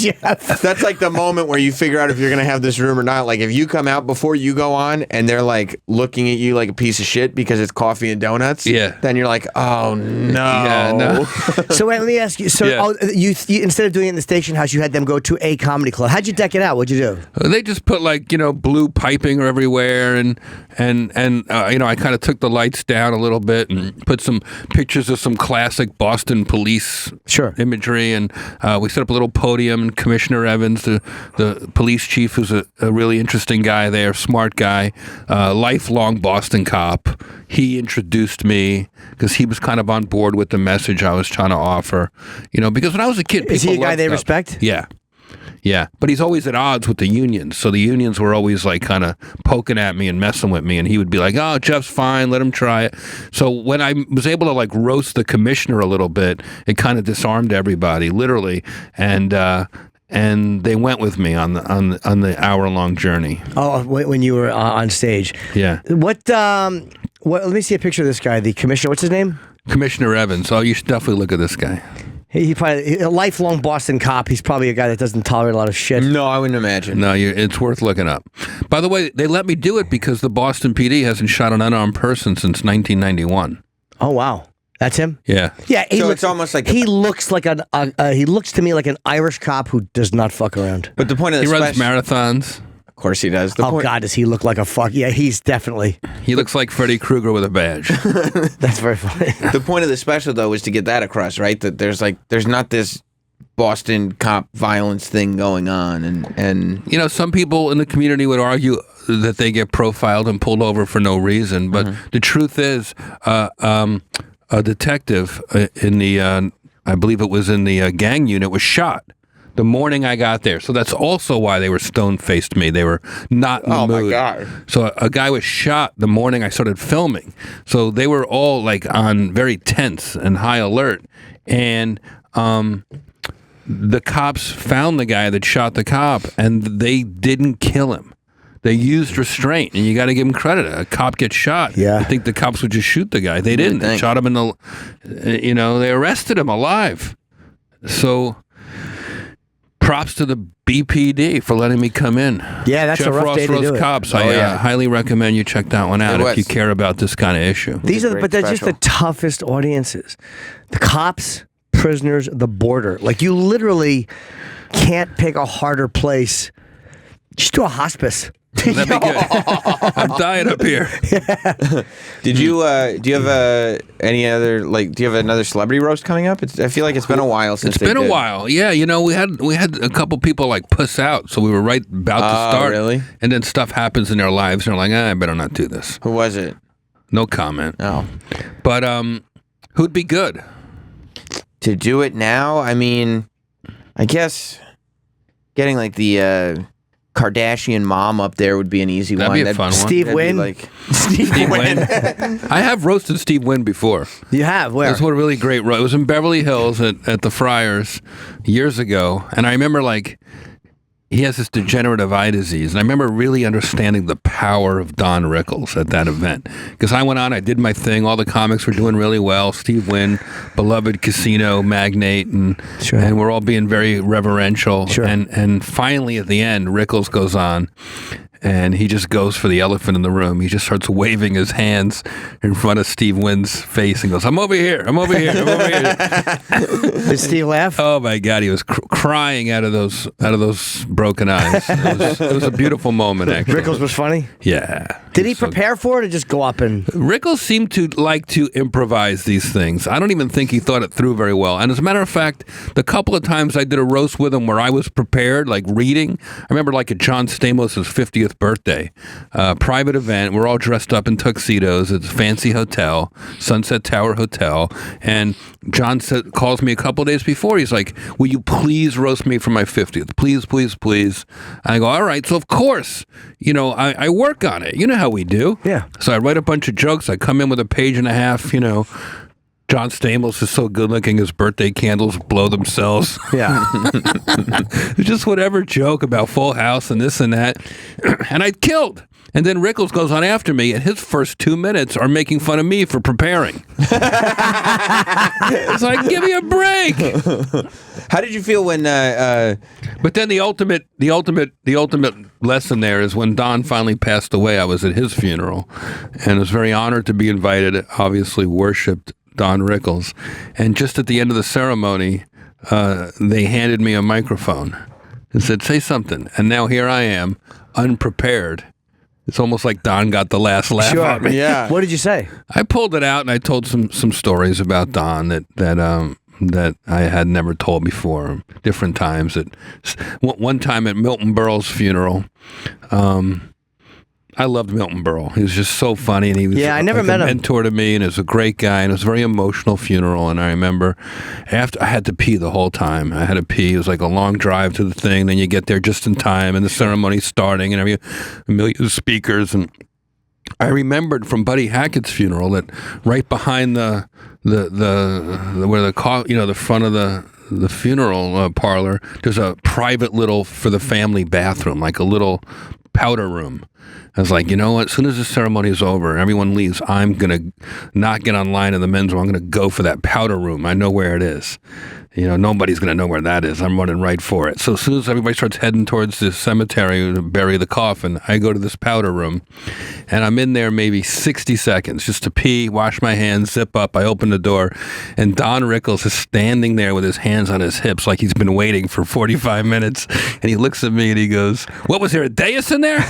S1: that's like the moment where you figure out if you're going to have this room or not. Like if you come out before you go on and they're like looking at you like a piece of shit because it's coffee and donuts, then you're like, oh no.
S12: Yeah, no.
S2: So wait, let me ask you. So you instead of doing it in the station house, you had them go to a comedy club. How'd you deck it out? What'd you do?
S12: They just put like blue piping everywhere, and I kind of took the lights down a little bit and put some pictures of some classic Boston police imagery, and we set up a little podium. And Commissioner Evans, the police chief, who's a really interesting guy there, smart guy, lifelong Boston cop. He introduced me because he was kind of on board with the message I was trying to offer. Because when I was a kid, people
S2: is he a guy they
S12: loved
S2: respect?
S12: Yeah. Yeah, but he's always at odds with the unions. So the unions were always like kind of poking at me and messing with me. And he would be like, oh, Jeff's fine, let him try it. So when I was able to like roast the commissioner a little bit, it kind of disarmed everybody, literally. And they went with me on the hour-long journey.
S2: Oh, when you were on stage.
S12: Yeah.
S2: What? Let me see a picture of this guy, the commissioner. What's his name?
S12: Commissioner Evans. Oh, you should definitely look at this guy.
S2: He probably a lifelong Boston cop. He's probably a guy that doesn't tolerate a lot of shit.
S1: No, I wouldn't imagine.
S12: No, it's worth looking up. By the way, they let me do it because the Boston PD hasn't shot an unarmed person since 1991.
S2: Oh wow, that's him.
S12: Yeah.
S2: Yeah.
S1: It's almost like
S2: he looks like he looks to me like an Irish cop who does not fuck around.
S1: But the point of
S12: he runs marathons.
S1: Of course he does.
S2: God, does he look like a fuck? Yeah, he's definitely.
S12: He looks like Freddy Krueger with a badge.
S2: That's very funny.
S1: The point of the special, though, is to get that across, right? That there's not this Boston cop violence thing going on, and
S12: some people in the community would argue that they get profiled and pulled over for no reason, but the truth is, a detective in the I believe it was in the gang unit was shot the morning I got there. So that's also why they were stone-faced me. They were not in the mood.
S1: Oh, my God.
S12: So a guy was shot the morning I started filming. So they were all, like, on very tense and high alert. And the cops found the guy that shot the cop, and they didn't kill him. They used restraint, and you got to give them credit. A cop gets shot.
S2: Yeah.
S12: I think the cops would just shoot the guy. They didn't. They shot him in the, they arrested him alive. So props to the BPD for letting me come in.
S2: Yeah, that's
S12: Jeff
S2: a rough
S12: Ross
S2: day to
S12: Rose
S2: do it.
S12: Cops. I highly recommend you check that one out if you care about this kind of issue.
S2: These are, but they're just the toughest audiences. The cops, prisoners, the border. Like you literally can't pick a harder place. Just do a hospice.
S12: That'd be good. I'm dying up here.
S1: Did you do you have any other do you have another celebrity roast coming up? I feel like it's been a while since
S12: it's been a while. Yeah, we had a couple people like puss out, so we were right about to start.
S1: Really?
S12: And then stuff happens in their lives, and they're like, I better not do this.
S1: Who was it?
S12: No comment.
S1: Oh,
S12: but who'd be good
S1: to do it now? I mean, I guess getting like the Kardashian mom up there would be an easy
S12: That'd
S1: one.
S12: be a fun one.
S2: Steve Wynn?
S1: Steve
S12: Wynn. I have roasted Steve Wynn before.
S2: You have? Where?
S12: That's what a really great roast. It was in Beverly Hills at the Friars years ago. And I remember, like, he has this degenerative eye disease. And I remember really understanding the power of Don Rickles at that event. Because I went on, I did my thing. All the comics were doing really well. Steve Wynn, beloved casino magnate. And we're all being very reverential.
S2: Sure.
S12: And finally, at the end, Rickles goes on. And he just goes for the elephant in the room. He just starts waving his hands in front of Steve Wynn's face and goes, I'm over here, I'm over here, I'm over here.
S2: Did Steve laugh?
S12: Oh my God, he was crying out of those broken eyes. It was a beautiful moment, actually.
S2: Rickles was funny?
S12: Yeah.
S2: Did he prepare for it or just go up and...
S12: Rickles seemed to like to improvise these things. I don't even think he thought it through very well. And as a matter of fact, the couple of times I did a roast with him where I was prepared, like reading, I remember like at John Stamos' 50th birthday, private event, we're all dressed up in tuxedos, it's a fancy hotel, Sunset Tower Hotel, and John calls me a couple of days before, he's like, will you please roast me for my 50th? Please, please, please. I go, all right, so of course, you know, I work on it. You know how we do.
S2: Yeah.
S12: So I write a bunch of jokes. I come in with a page and a half, you know. John Stamos is so good looking, his birthday candles blow themselves.
S2: Yeah.
S12: Just whatever joke about Full House and this and that. And I killed. And then Rickles goes on after me, and his first 2 minutes are making fun of me for preparing. It's like, give me a break.
S1: How did you feel when?
S12: But then the ultimate lesson there is when Don finally passed away. I was at his funeral, and was very honored to be invited. Obviously, worshipped Don Rickles, and just at the end of the ceremony, they handed me a microphone and said, "Say something." And now here I am, unprepared. It's almost like Don got the last laugh on me.
S1: Yeah.
S2: What did you say?
S12: I pulled it out and I told some stories about Don that I had never told before. Different times. One time at Milton Berle's funeral, I loved Milton Berle. He was just so funny, and he was
S2: I never met
S12: a
S2: him.
S12: mentor to me, and he was a great guy, and it was a very emotional funeral. And I remember after I had to pee the whole time. I had to pee. It was like a long drive to the thing. Then you get there just in time, and the ceremony's starting, and a million speakers. And I remembered from Buddy Hackett's funeral that right behind the front of the funeral parlor, there's a private little for the family bathroom, like a little powder room. I was like, you know what? As soon as the ceremony is over and everyone leaves, I'm going to not get online in the men's room. I'm going to go for that powder room. I know where it is. You know, nobody's going to know where that is. I'm running right for it. So as soon as everybody starts heading towards the cemetery to bury the coffin, I go to this powder room, and I'm in there maybe 60 seconds just to pee, wash my hands, zip up. I open the door, and Don Rickles is standing there with his hands on his hips like he's been waiting for 45 minutes. And he looks at me and he goes, "What, was there a dais in there?"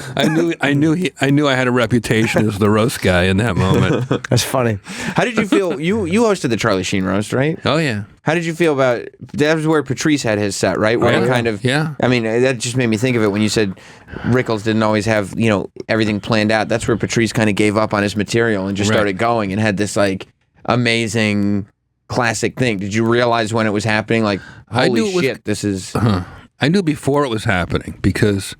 S12: I knew I had a reputation as the roast guy in that moment.
S2: That's funny.
S1: How did you feel? You hosted the Charlie Sheen roast, right?
S12: Oh yeah.
S1: How did you feel about that? Was where Patrice had his set, right? Where it kind of,
S12: yeah.
S1: I mean, that just made me think of it when you said Rickles didn't always have, you know, everything planned out. That's where Patrice kind of gave up on his material and just started going and had this like amazing classic thing. Did you realize when it was happening? Like, holy shit, this is.
S12: I knew before it was happening because,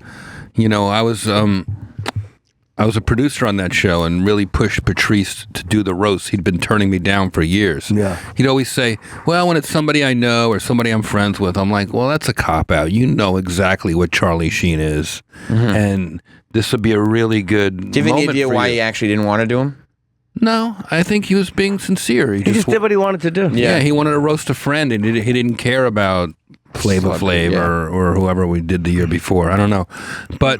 S12: you know, I was a producer on that show and really pushed Patrice to do the roast. He'd been turning me down for years.
S2: Yeah.
S12: He'd always say, well, when it's somebody I know or somebody I'm friends with, I'm like, well, that's a cop-out. You know exactly what Charlie Sheen is. Mm-hmm. And this would be a really good
S1: Do you have any idea why he actually didn't want to do him?
S12: No, I think he was being sincere.
S2: He just did what he wanted to do.
S12: Yeah, he wanted to roast a friend, and he didn't care about Flava Flav or whoever we did the year before. I don't know. But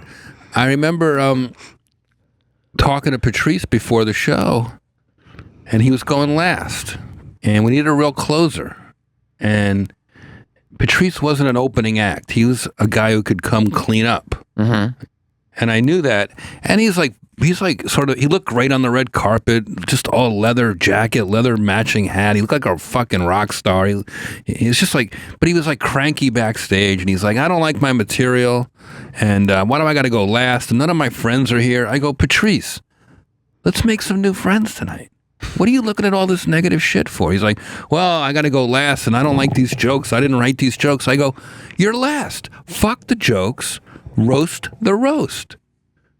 S12: I remember talking to Patrice before the show, and he was going last. And we needed a real closer. And Patrice wasn't an opening act. He was a guy who could come clean up. Mm-hmm. And I knew that. And he's like sort of, he looked great on the red carpet, just all leather jacket, leather matching hat. He looked like a fucking rock star. He's just like, but he was like cranky backstage, and he's like, I don't like my material, and why do I got to go last? And none of my friends are here. I go, Patrice, let's make some new friends tonight. What are you looking at all this negative shit for? He's like, well, I got to go last, and I don't like these jokes. I didn't write these jokes. I go, you're last. Fuck the jokes. Roast the roast.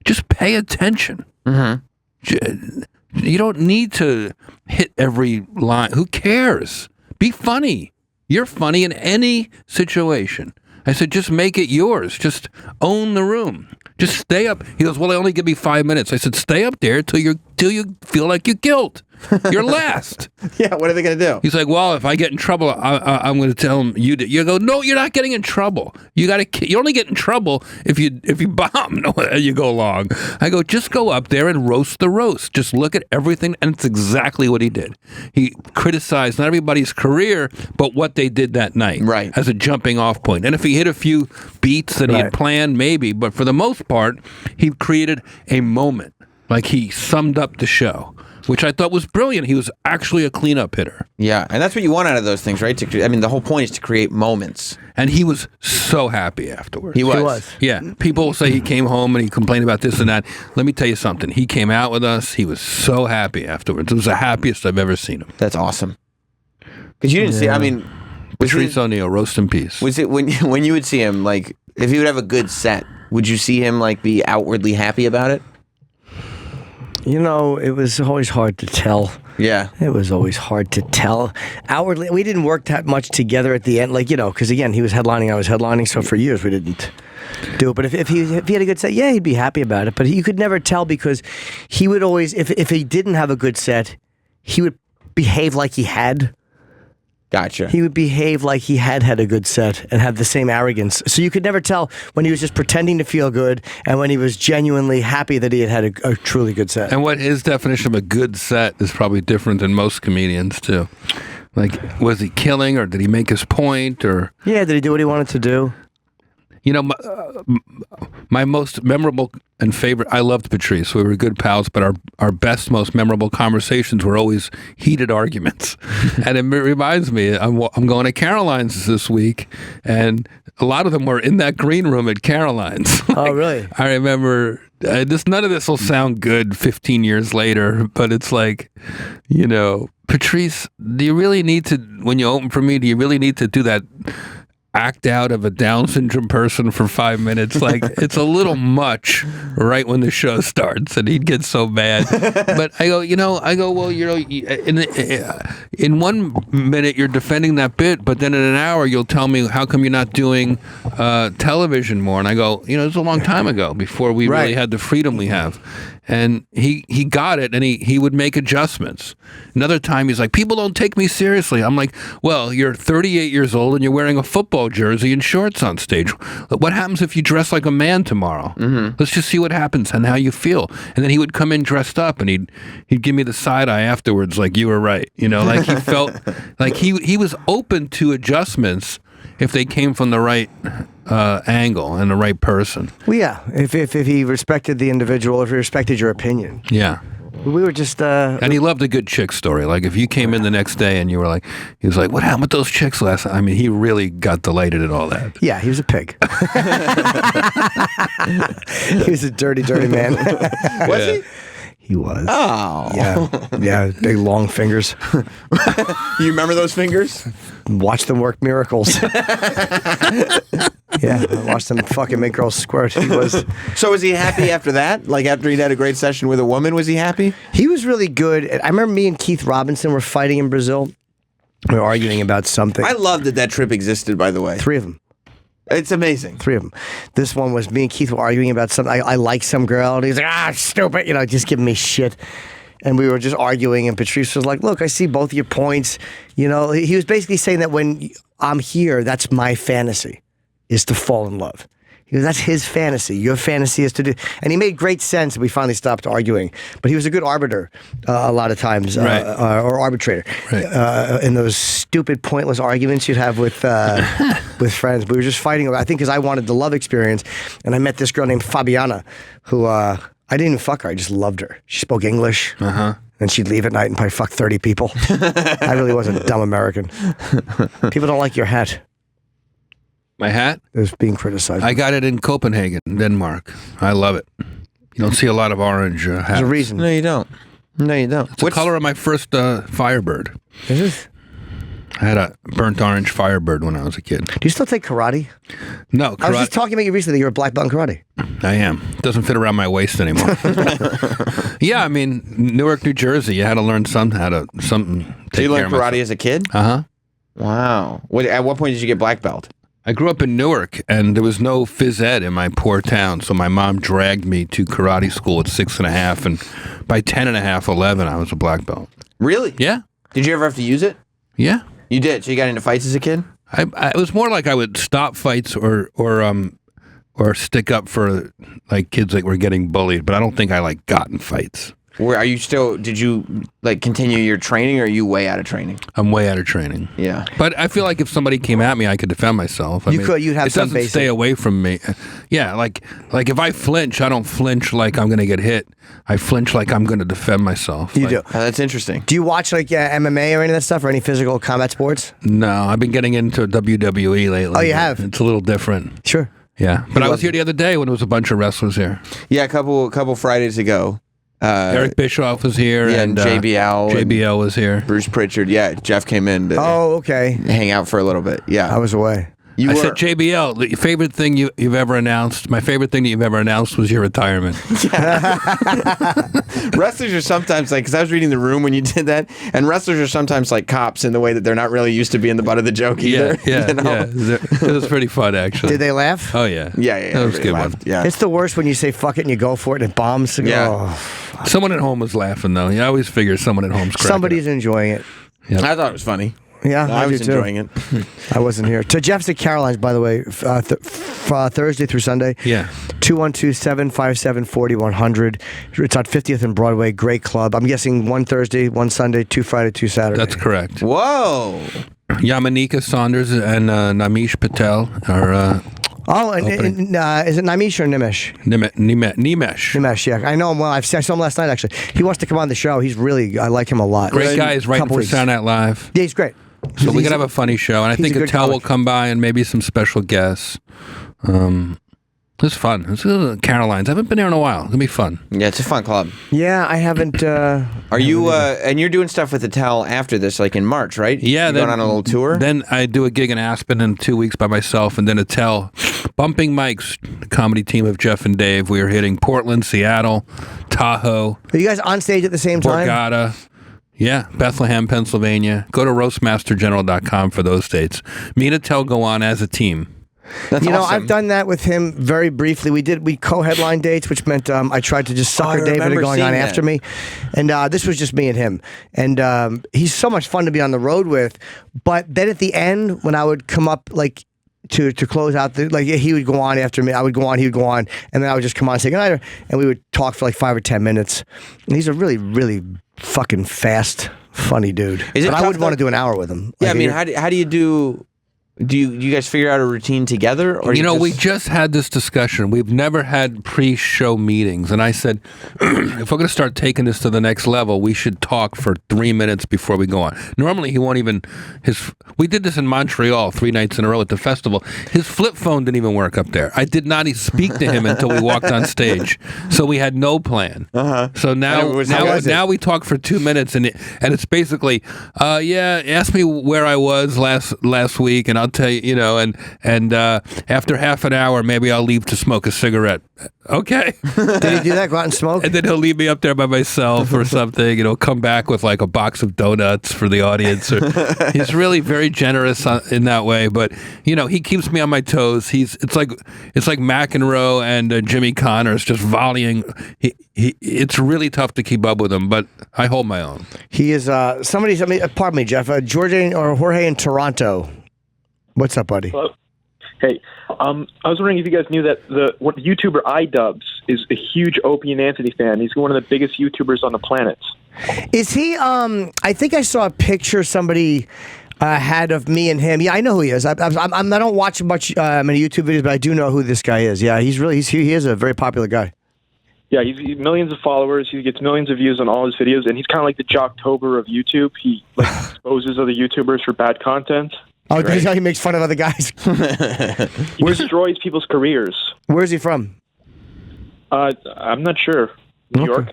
S12: Just pay attention. You don't need to hit every line. Who cares? Be funny. You're funny in any situation. I said, just make it yours. Just own the room. Just stay up. He goes, well, they only give me 5 minutes. I said, stay up there till you feel like you're killed. You're last.
S1: Yeah, what are they going to do?
S12: He's like, well, if I get in trouble, I'm going to tell him you did. You go, no, you're not getting in trouble. You only get in trouble if you bomb. No, you go along. I go, just go up there and roast the roast. Just look at everything, and it's exactly what he did. He criticized not everybody's career, but what they did that night,
S1: right,
S12: as a jumping off point. And if he hit a few beats that he had planned, maybe, but for the most part, he created a moment. Like he summed up the show, which I thought was brilliant. He was actually a cleanup hitter.
S1: Yeah, and that's what you want out of those things, right? The whole point is to create moments.
S12: And he was so happy afterwards.
S1: He was.
S12: Yeah. People say he came home and he complained about this and that. Let me tell you something. He came out with us. He was so happy afterwards. It was the happiest I've ever seen him.
S1: That's awesome. Because you didn't see,
S12: Patrice O'Neal, roast in peace.
S1: Was it when you would see him, like, if he would have a good set, would you see him, like, be outwardly happy about it?
S2: You know, it was always hard to tell.
S1: Yeah.
S2: It was always hard to tell. Outwardly, we didn't work that much together at the end. Like, because again, he was headlining, I was headlining, so for years we didn't do it. But if he had a good set, yeah, he'd be happy about it. But you could never tell because he would always, if he didn't have a good set, he would behave like he had.
S1: Gotcha.
S2: He would behave like he had a good set and have the same arrogance. So you could never tell when he was just pretending to feel good and when he was genuinely happy that he had a truly good set.
S12: And what his definition of a good set is probably different than most comedians, too. Like, was he killing or did he make his point? Or
S2: yeah, did he do what he wanted to do?
S12: You know, my most memorable and favorite, I loved Patrice. We were good pals, but our best, most memorable conversations were always heated arguments. And it reminds me, I'm going to Caroline's this week, and a lot of them were in that green room at Caroline's.
S2: Oh, really?
S12: I remember, none of this will sound good 15 years later, but it's like, Patrice, do you really need to, when you open for me, do you really need to do that act out of a Down syndrome person for 5 minutes? Like, it's a little much right when the show starts, and he'd get so mad. But I go, well, in 1 minute you're defending that bit, but then in an hour you'll tell me, how come you're not doing television more? And I go, it was a long time ago, before we really had the freedom we have. And he got it, and he would make adjustments. Another time he's like, people don't take me seriously. I'm like, well, you're 38 years old and you're wearing a football jersey and shorts on stage. What happens if you dress like a man tomorrow? Mm-hmm. Let's just see what happens and how you feel. And then he would come in dressed up, and he'd give me the side eye afterwards, like, you were right. Like he felt like he was open to adjustments if they came from the right angle and the right person.
S2: Well, yeah, if he respected the individual, if he respected your opinion.
S12: Yeah.
S2: We were just...
S12: and he loved a good chick story. Like, if you came in the next day and you were like, he was like, what happened with those chicks last night? I mean, he really got delighted in all that.
S2: Yeah, he was a pig. He was a dirty, dirty man.
S1: Was he?
S2: He was.
S1: Oh.
S2: Yeah, big long fingers.
S1: You remember those fingers?
S2: Watch them work miracles. Yeah, I watched them fucking make girls squirt. He was.
S1: So was he happy after that? Like, after he'd had a great session with a woman, was he happy?
S2: He was really good. I remember me and Keith Robinson were fighting in Brazil. We were arguing about something.
S1: I love that trip existed, by the way.
S2: 3 of them.
S1: It's amazing.
S2: 3 of them. This one was me and Keith were arguing about something. I like some girl, and he's like, stupid, just giving me shit. And we were just arguing, and Patrice was like, look, I see both your points. He was basically saying that when I'm here, that's my fantasy, is to fall in love. He goes, that's his fantasy. Your fantasy is to do... And he made great sense, and we finally stopped arguing. But he was a good arbiter a lot of times, or arbitrator. Right. In those stupid, pointless arguments you'd have with friends. We were just fighting, I think, because I wanted the love experience. And I met this girl named Fabiana, who... I didn't even fuck her. I just loved her. She spoke English. Uh-huh. And she'd leave at night and probably fuck 30 people. I really was a dumb American. People don't like your hat.
S12: My hat?
S2: It was being criticized.
S12: I got it in Copenhagen, Denmark. I love it. You don't see a lot of orange hats.
S2: There's a reason.
S1: No, you don't. No, you don't.
S12: It's the color of my first Firebird.
S2: Is it?
S12: I had a burnt orange Firebird when I was a kid.
S2: Do you still take karate?
S12: No,
S2: I was just talking about you recently. You're a black belt in karate.
S12: I am. Doesn't fit around my waist anymore. Yeah, I mean, Newark, New Jersey, you had to learn something.
S1: So you learned karate as a kid?
S12: Uh-huh.
S1: Wow. At what point did you get black belt?
S12: I grew up in Newark, and there was no phys ed in my poor town, so my mom dragged me to karate school at 6.5, and by 10.5, 11, I was a black belt.
S1: Really?
S12: Yeah.
S1: Did you ever have to use it?
S12: Yeah.
S1: You did? So you got into fights as a kid?
S12: It was more like I would stop fights or stick up for like kids that were getting bullied, but I don't think I got in fights.
S1: Are you still? Did you continue your training, or are you way out of training?
S12: I'm way out of training.
S1: Yeah,
S12: but I feel like if somebody came at me, I could defend myself.
S2: You'd have some basic.
S12: It doesn't stay away from me. Yeah, like if I flinch, I don't flinch like I'm going to get hit. I flinch like I'm going to defend myself.
S2: You do.
S1: That's interesting.
S2: Do you watch MMA or any of that stuff, or any physical combat sports?
S12: No, I've been getting into WWE lately.
S2: Oh, you have?
S12: It's a little different.
S2: Sure.
S12: Yeah, but I was here the other day when there was a bunch of wrestlers here.
S1: Yeah, a couple Fridays ago.
S12: Eric Bischoff was here,
S1: and JBL.
S12: JBL was here.
S1: Bruce Pritchard. Yeah, Jeff came in to
S2: okay.
S1: hang out for a little bit. Yeah,
S2: I was away.
S12: I said, JBL, the favorite thing you've ever announced, my favorite thing that you've ever announced was your retirement.
S1: Wrestlers are sometimes because I was reading The Room when you did that, and wrestlers are sometimes like cops in the way that they're not really used to being the butt of the joke either.
S12: Yeah. It was pretty fun, actually.
S2: Did they laugh?
S12: Oh, yeah.
S1: Yeah.
S12: That was a good one.
S1: Yeah.
S2: It's the worst when you say fuck it and you go for it and it bombs.
S1: Yeah.
S12: Someone at home was laughing, though. You always figure someone at home's cracking.
S2: Somebody's enjoying it.
S12: Yep.
S1: I thought it was funny.
S2: Yeah,
S1: I was enjoying it.
S2: I wasn't here. To Jeff's at Caroline's, by the way, Thursday through Sunday.
S12: Yeah.
S2: 212-757-4100. It's on 50th and Broadway. Great club. I'm guessing 1 Thursday, 1 Sunday, 2 Friday, 2 Saturday.
S12: That's correct.
S1: Whoa.
S12: Yamanika Saunders and Namish Patel are...
S2: is it Namish or Nimesh?
S12: Nimesh,
S2: yeah. I know him well. I saw him last night, actually. He wants to come on the show. I like him a lot.
S12: Great guy. He's writing for Saturday Night Live.
S2: Yeah, he's great.
S12: So we're going to have a funny show. And I think Attell will come by and maybe some special guests. It's fun. It's Caroline's. I haven't been there in a while. It's going to be fun.
S1: Yeah, it's a fun club.
S2: Yeah, I haven't...
S1: Are you... and you're doing stuff with Attell after this, like in March, right?
S12: Yeah.
S1: You're going on a little tour?
S12: Then I do a gig in Aspen in 2 weeks by myself, and then Attell... Bumping Mike's comedy team of Jeff and Dave. We are hitting Portland, Seattle, Tahoe.
S2: Are you guys on stage at the same time?
S12: Borgata. Yeah, Bethlehem, Pennsylvania. Go to roastmastergeneral.com for those dates. Me and Attell go on as a team.
S1: That's awesome.
S2: I've done that with him very briefly. We co-headline dates, which meant I tried to just sucker Dave into going on after me. And this was just me and him. And he's so much fun to be on the road with. But then at the end, when I would come up, to close out, he would go on after me. I would go on, he would go on, and then I would just come on and say goodnight, and we would talk for 5 or 10 minutes. And he's a really, really fucking fast, funny dude. But I would want to do an hour with him.
S1: Yeah, how do you do? Do you guys figure out a routine together? Or
S12: we just had this discussion. We've never had pre-show meetings. And I said, if we're going to start taking this to the next level, we should talk for 3 minutes before we go on. Normally, he won't even... We did this in Montreal 3 nights in a row at the festival. His flip phone didn't even work up there. I did not even speak to him until we walked on stage. So we had no plan. So now we talk for 2 minutes, and it's basically, ask me where I was last week, and I'll tell you, and after half an hour, maybe I'll leave to smoke a cigarette. Okay.
S2: Did he do that? Go out and smoke?
S12: And then he'll leave me up there by myself or something, come back with a box of donuts for the audience. He's really very generous in that way, but he keeps me on my toes. It's like McEnroe and Jimmy Connors just volleying. It's really tough to keep up with him, but I hold my own.
S2: He is pardon me, Jeff, Jorge in Toronto. What's up, buddy?
S13: Hello. Hey, I was wondering if you guys knew that the YouTuber iDubbbz is a huge Opie and Anthony fan. He's one of the biggest YouTubers on the planet.
S2: Is he? I think I saw a picture somebody had of me and him. Yeah, I know who he is. I don't watch much many YouTube videos, but I do know who this guy is. Yeah, he is a very popular guy.
S13: Yeah, he's millions of followers. He gets millions of views on all his videos, and he's kind of like the Jocktober of YouTube. He exposes other YouTubers for bad content.
S2: Oh, that's how he makes fun of other guys.
S13: He destroys people's careers.
S2: Where's he from?
S13: I'm not sure. New York.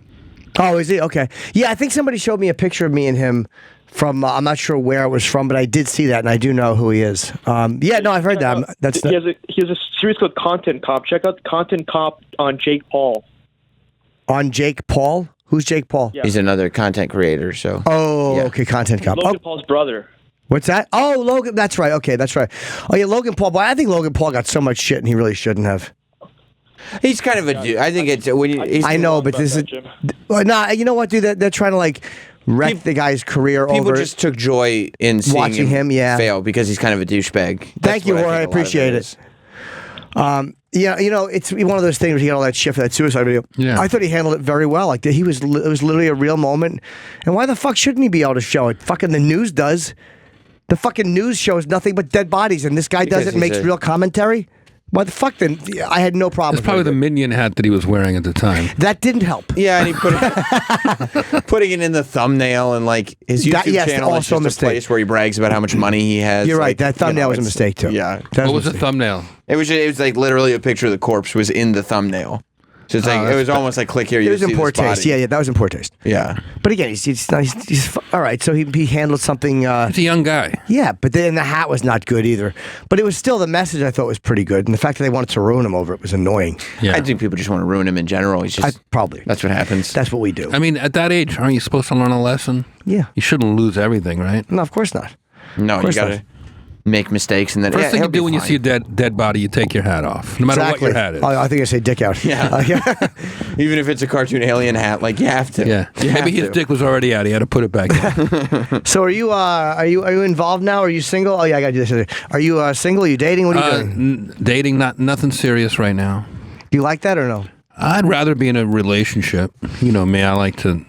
S2: Oh, is he? Okay. Yeah, I think somebody showed me a picture of me and him from, I'm not sure where it was from, but I did see that, and I do know who he is. Yeah, no, I've heard that.
S13: He has a series called Content Cop. Check out Content Cop on Jake Paul.
S2: On Jake Paul? Who's Jake Paul?
S13: Yeah.
S1: He's another content creator, so.
S2: Oh, okay, Content Cop.
S13: Logan Paul's brother.
S2: What's that? Oh, Logan, that's right. Okay, that's right. Oh, yeah, Logan Paul. But I think Logan Paul got so much shit, and he really shouldn't have.
S1: He's kind of a dude. I think it's when you.
S2: I know, but this is. Nah, you know what, dude? They're trying to like wreck the guy's career over.
S1: People just took joy in seeing
S2: watching him fail
S1: because he's kind of a douchebag.
S2: Thank you, Jorge. I appreciate it. Yeah, you know, it's one of those things where he got all that shit for that suicide video.
S12: Yeah.
S2: I thought he handled it very well. Like it was literally a real moment. And why the fuck shouldn't he be able to show it? Fucking the news does. The fucking news shows nothing but dead bodies, and this guy does it and makes real commentary. Why the fuck then? I had no problem.
S12: It's probably the minion hat that he was wearing at the time.
S2: That didn't help.
S1: Yeah, and he put it, putting it in the thumbnail, and like his YouTube channel is just a place where he brags about how much money he has.
S2: You're right. That thumbnail was a mistake too.
S1: Yeah.
S12: What was the thumbnail?
S1: It was like literally a picture of the corpse was in the thumbnail. So it's like it was almost like click here.
S2: It was in poor
S1: this
S2: taste.
S1: body.
S2: Yeah, that was in poor taste.
S1: Yeah.
S2: But again, he's all right. So he handled something.
S12: He's a young guy.
S2: Yeah, but then the hat was not good either. But it was still the message I thought was pretty good, and the fact that they wanted to ruin him over it was annoying.
S12: Yeah.
S1: I think people just want to ruin him in general. He's just
S2: probably
S1: that's what happens.
S2: That's what we do.
S12: I mean, at that age, aren't you supposed to learn a lesson?
S2: Yeah.
S12: You shouldn't lose everything, right?
S2: No, of course not.
S1: No, you got to make mistakes, and then
S12: first thing you do when you see a dead body, you take your hat off, no matter what your hat is.
S2: I think I say dick out.
S1: Yeah. Even if it's a cartoon alien hat, like you have to.
S12: Yeah. Maybe his dick was already out. He had to put it back in.
S2: So are you involved now? Are you single? Oh yeah, I gotta do this. Are you single? Are you dating? What are you doing?
S12: Dating, nothing serious right now.
S2: Do you like that or no?
S12: I'd rather be in a relationship. You know me, I like to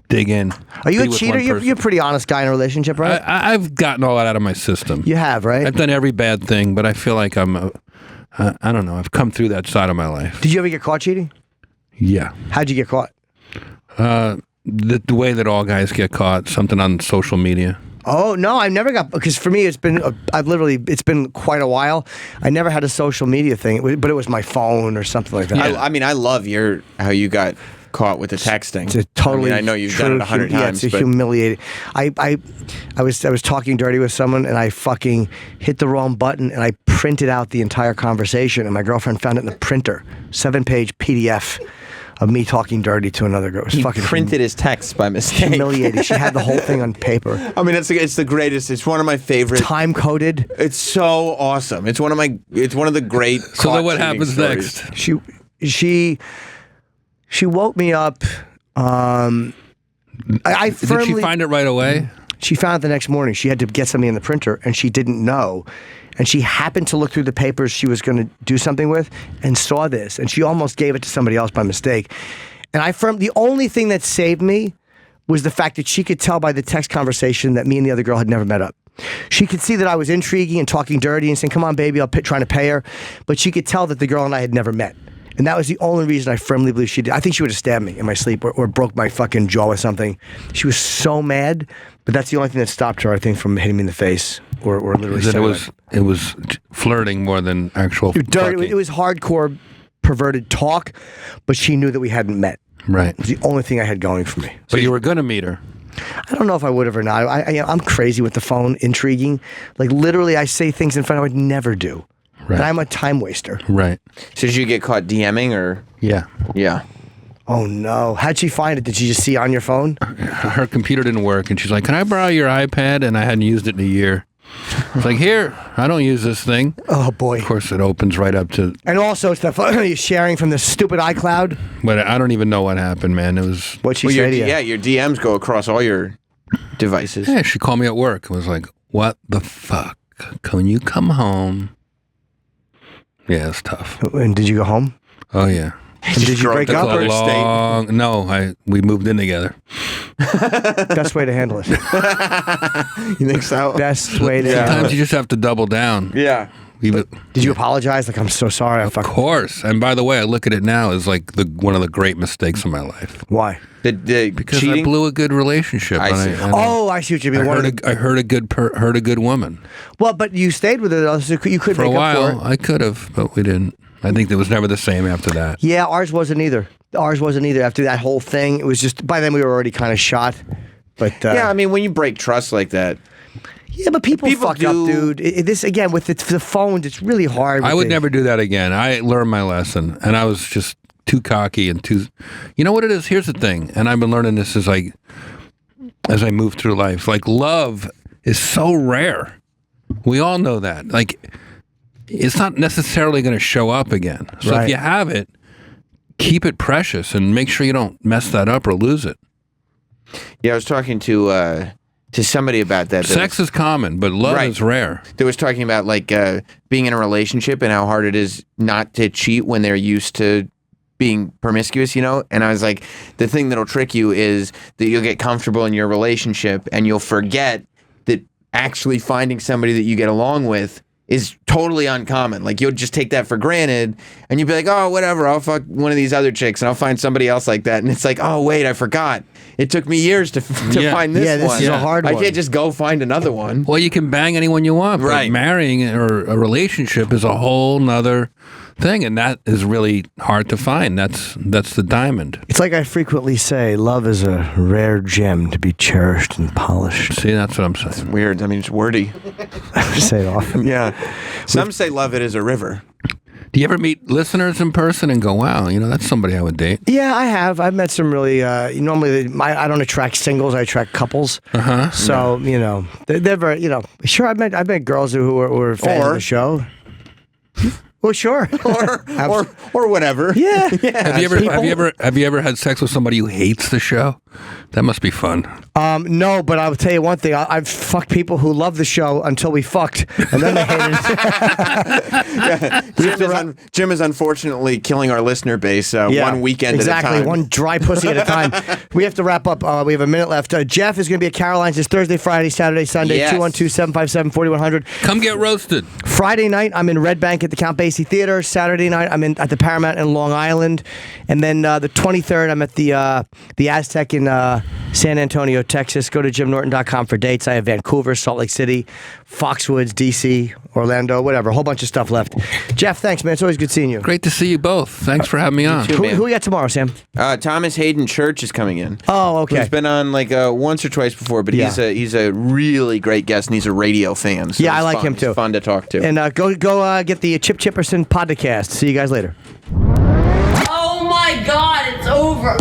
S12: dig in.
S2: Are you a cheater? You're a pretty honest guy in a relationship, right?
S12: I've gotten all that out of my system.
S2: You have, right?
S12: I've done every bad thing, but I feel like I don't know. I've come through that side of my life.
S2: Did you ever get caught cheating?
S12: Yeah.
S2: How'd you get caught?
S12: The way that all guys get caught, something on social media.
S2: Oh no, I've never got, because for me it's been it's been quite a while. I never had a social media thing, but it was my phone or something like that.
S1: I mean, I love how you got caught with the texting.
S2: It's totally.
S1: I know you've done it 100 times.
S2: It's humiliating. I was talking dirty with someone, and I fucking hit the wrong button, and I printed out the entire conversation, and my girlfriend found it in the printer, 7-page PDF of me talking dirty to another girl. It was
S1: he
S2: fucking
S1: printed his text by mistake.
S2: Humiliating. She had the whole thing on paper.
S1: I mean, it's the greatest. It's one of my favorite.
S2: Time coded.
S1: It's so awesome. It's one of the great.
S12: So then what happens
S1: stories.
S12: next?
S2: She woke me up. I firmly,
S12: did she find it right away?
S2: She found it the next morning. She had to get something in the printer, and she didn't know. And she happened to look through the papers she was going to do something with and saw this. And she almost gave it to somebody else by mistake. And the only thing that saved me was the fact that she could tell by the text conversation that me and the other girl had never met up. She could see that I was intriguing and talking dirty and saying, come on, baby, trying to pay her. But she could tell that the girl and I had never met. And that was the only reason I firmly believe she did. I think she would have stabbed me in my sleep or broke my fucking jaw with something. She was so mad, but that's the only thing that stopped her, I think, from hitting me in the face or literally.
S12: It was flirting more than actual
S2: dirty. It was hardcore perverted talk, but she knew that we hadn't met.
S12: Right.
S2: It was the only thing I had going for me.
S12: But you were going to meet her.
S2: I don't know if I would have or not. I'm crazy with the phone, intriguing. Like literally, I say things in front I would never do. Right. And I'm a time waster.
S12: Right.
S1: So did you get caught DMing or?
S12: Yeah.
S1: Yeah.
S2: Oh no. How'd she find it? Did she just see on your phone?
S12: Her computer didn't work and she's like, can I borrow your iPad? And I hadn't used it in a year. It's like, here, I don't use this thing.
S2: Oh boy.
S12: Of course it opens right up to.
S2: And also stuff you're sharing from the stupid iCloud.
S12: But I don't even know what happened, man. It was.
S2: What'd she say to you?
S1: Yeah, your DMs go across all your devices.
S12: Yeah, she called me at work. I was like, what the fuck? Can you come home? Yeah, it's tough.
S2: And did you go home?
S12: Oh, yeah.
S2: And did you break up or stay?
S12: No, we moved in together.
S2: Best way to handle it.
S1: You think so?
S2: Best way to handle it.
S12: Sometimes you just have to double down.
S1: Yeah.
S2: Did you apologize? Like, I'm so sorry.
S12: Of course. And by the way, I look at it now as like one of the great mistakes of my life.
S2: Why?
S12: Because
S2: cheating?
S12: I blew a good relationship.
S2: I see. I see what you mean.
S12: I heard a good woman.
S2: Well, but you stayed with her, so you could
S12: for
S2: make
S12: a while.
S2: up for it.
S12: I could have, but we didn't. I think it was never the same after that.
S2: Yeah, ours wasn't either. Ours wasn't either. After that whole thing, it was just by then we were already kind of shot. But
S1: yeah, I mean, when you break trust like that.
S2: Yeah, but people fuck up, dude. This again with the phones, it's really hard.
S12: I would never do that again. I learned my lesson, and I was just too cocky and too. You know what it is? Here's the thing, and I've been learning this as I move through life. Like, love is so rare. We all know that. Like, it's not necessarily going to show up again. So if you have it, keep it precious and make sure you don't mess that up or lose it.
S1: Yeah, I was talking to somebody about that.
S12: Sex is common, but love is rare.
S1: That was talking about like being in a relationship and how hard it is not to cheat when they're used to being promiscuous, you know? And I was like, the thing that'll trick you is that you'll get comfortable in your relationship and you'll forget that actually finding somebody that you get along with is totally uncommon. Like, you'll just take that for granted and you'll be like, oh, whatever, I'll fuck one of these other chicks and I'll find somebody else like that. And it's like, oh, wait, I forgot. It took me years to find this one.
S2: Yeah, this is a hard one.
S1: I can't just go find another one.
S12: Well, you can bang anyone you want, but marrying or a relationship is a whole nother thing, and that is really hard to find. That's the diamond.
S2: It's like I frequently say, love is a rare gem to be cherished and polished.
S12: See, that's what I'm saying.
S1: It's weird. I mean, it's wordy.
S2: I say it often.
S1: Yeah. Some say love it is a river.
S12: Do you ever meet listeners in person and go, wow, you know, that's somebody I would date?
S2: Yeah, I have. I've met some really, normally I don't attract singles, I attract couples.
S12: Uh-huh.
S2: So, you know, they're very, you know, sure, I've met girls who were fans of the show. Well, sure.
S1: or whatever.
S2: Yeah.
S12: Have you ever had sex with somebody who hates the show? That must be fun.
S2: No, but I'll tell you one thing. I've fucked people who love the show until we fucked, and then they hated it.
S1: Jim is unfortunately killing our listener base one weekend at a time.
S2: Exactly, one dry pussy at a time. We have to wrap up. We have a minute left. Jeff is going to be at Caroline's this Thursday, Friday, Saturday, Sunday, 212-757-4100.
S12: Come get roasted.
S2: Friday night, I'm in Red Bank at the Count Basie Theater. Saturday night, I'm at the Paramount in Long Island. And then the 23rd, I'm at the Aztec in San Antonio, Texas. Go to jimnorton.com for dates. I have Vancouver, Salt Lake City, Foxwoods, D.C., Orlando, whatever. A whole bunch of stuff left. Jeff, thanks, man. It's always good seeing you.
S12: Great to see you both. Thanks for having me on.
S1: Too,
S2: who we got tomorrow, Sam?
S1: Thomas Hayden Church is coming in.
S2: Oh, okay.
S1: He's been on like once or twice before, but he's a really great guest, and he's a radio fan. So
S2: I like him too.
S1: He's fun to talk to.
S2: And go get the Chip Chipperson podcast. See you guys later.
S24: Oh my God, it's over.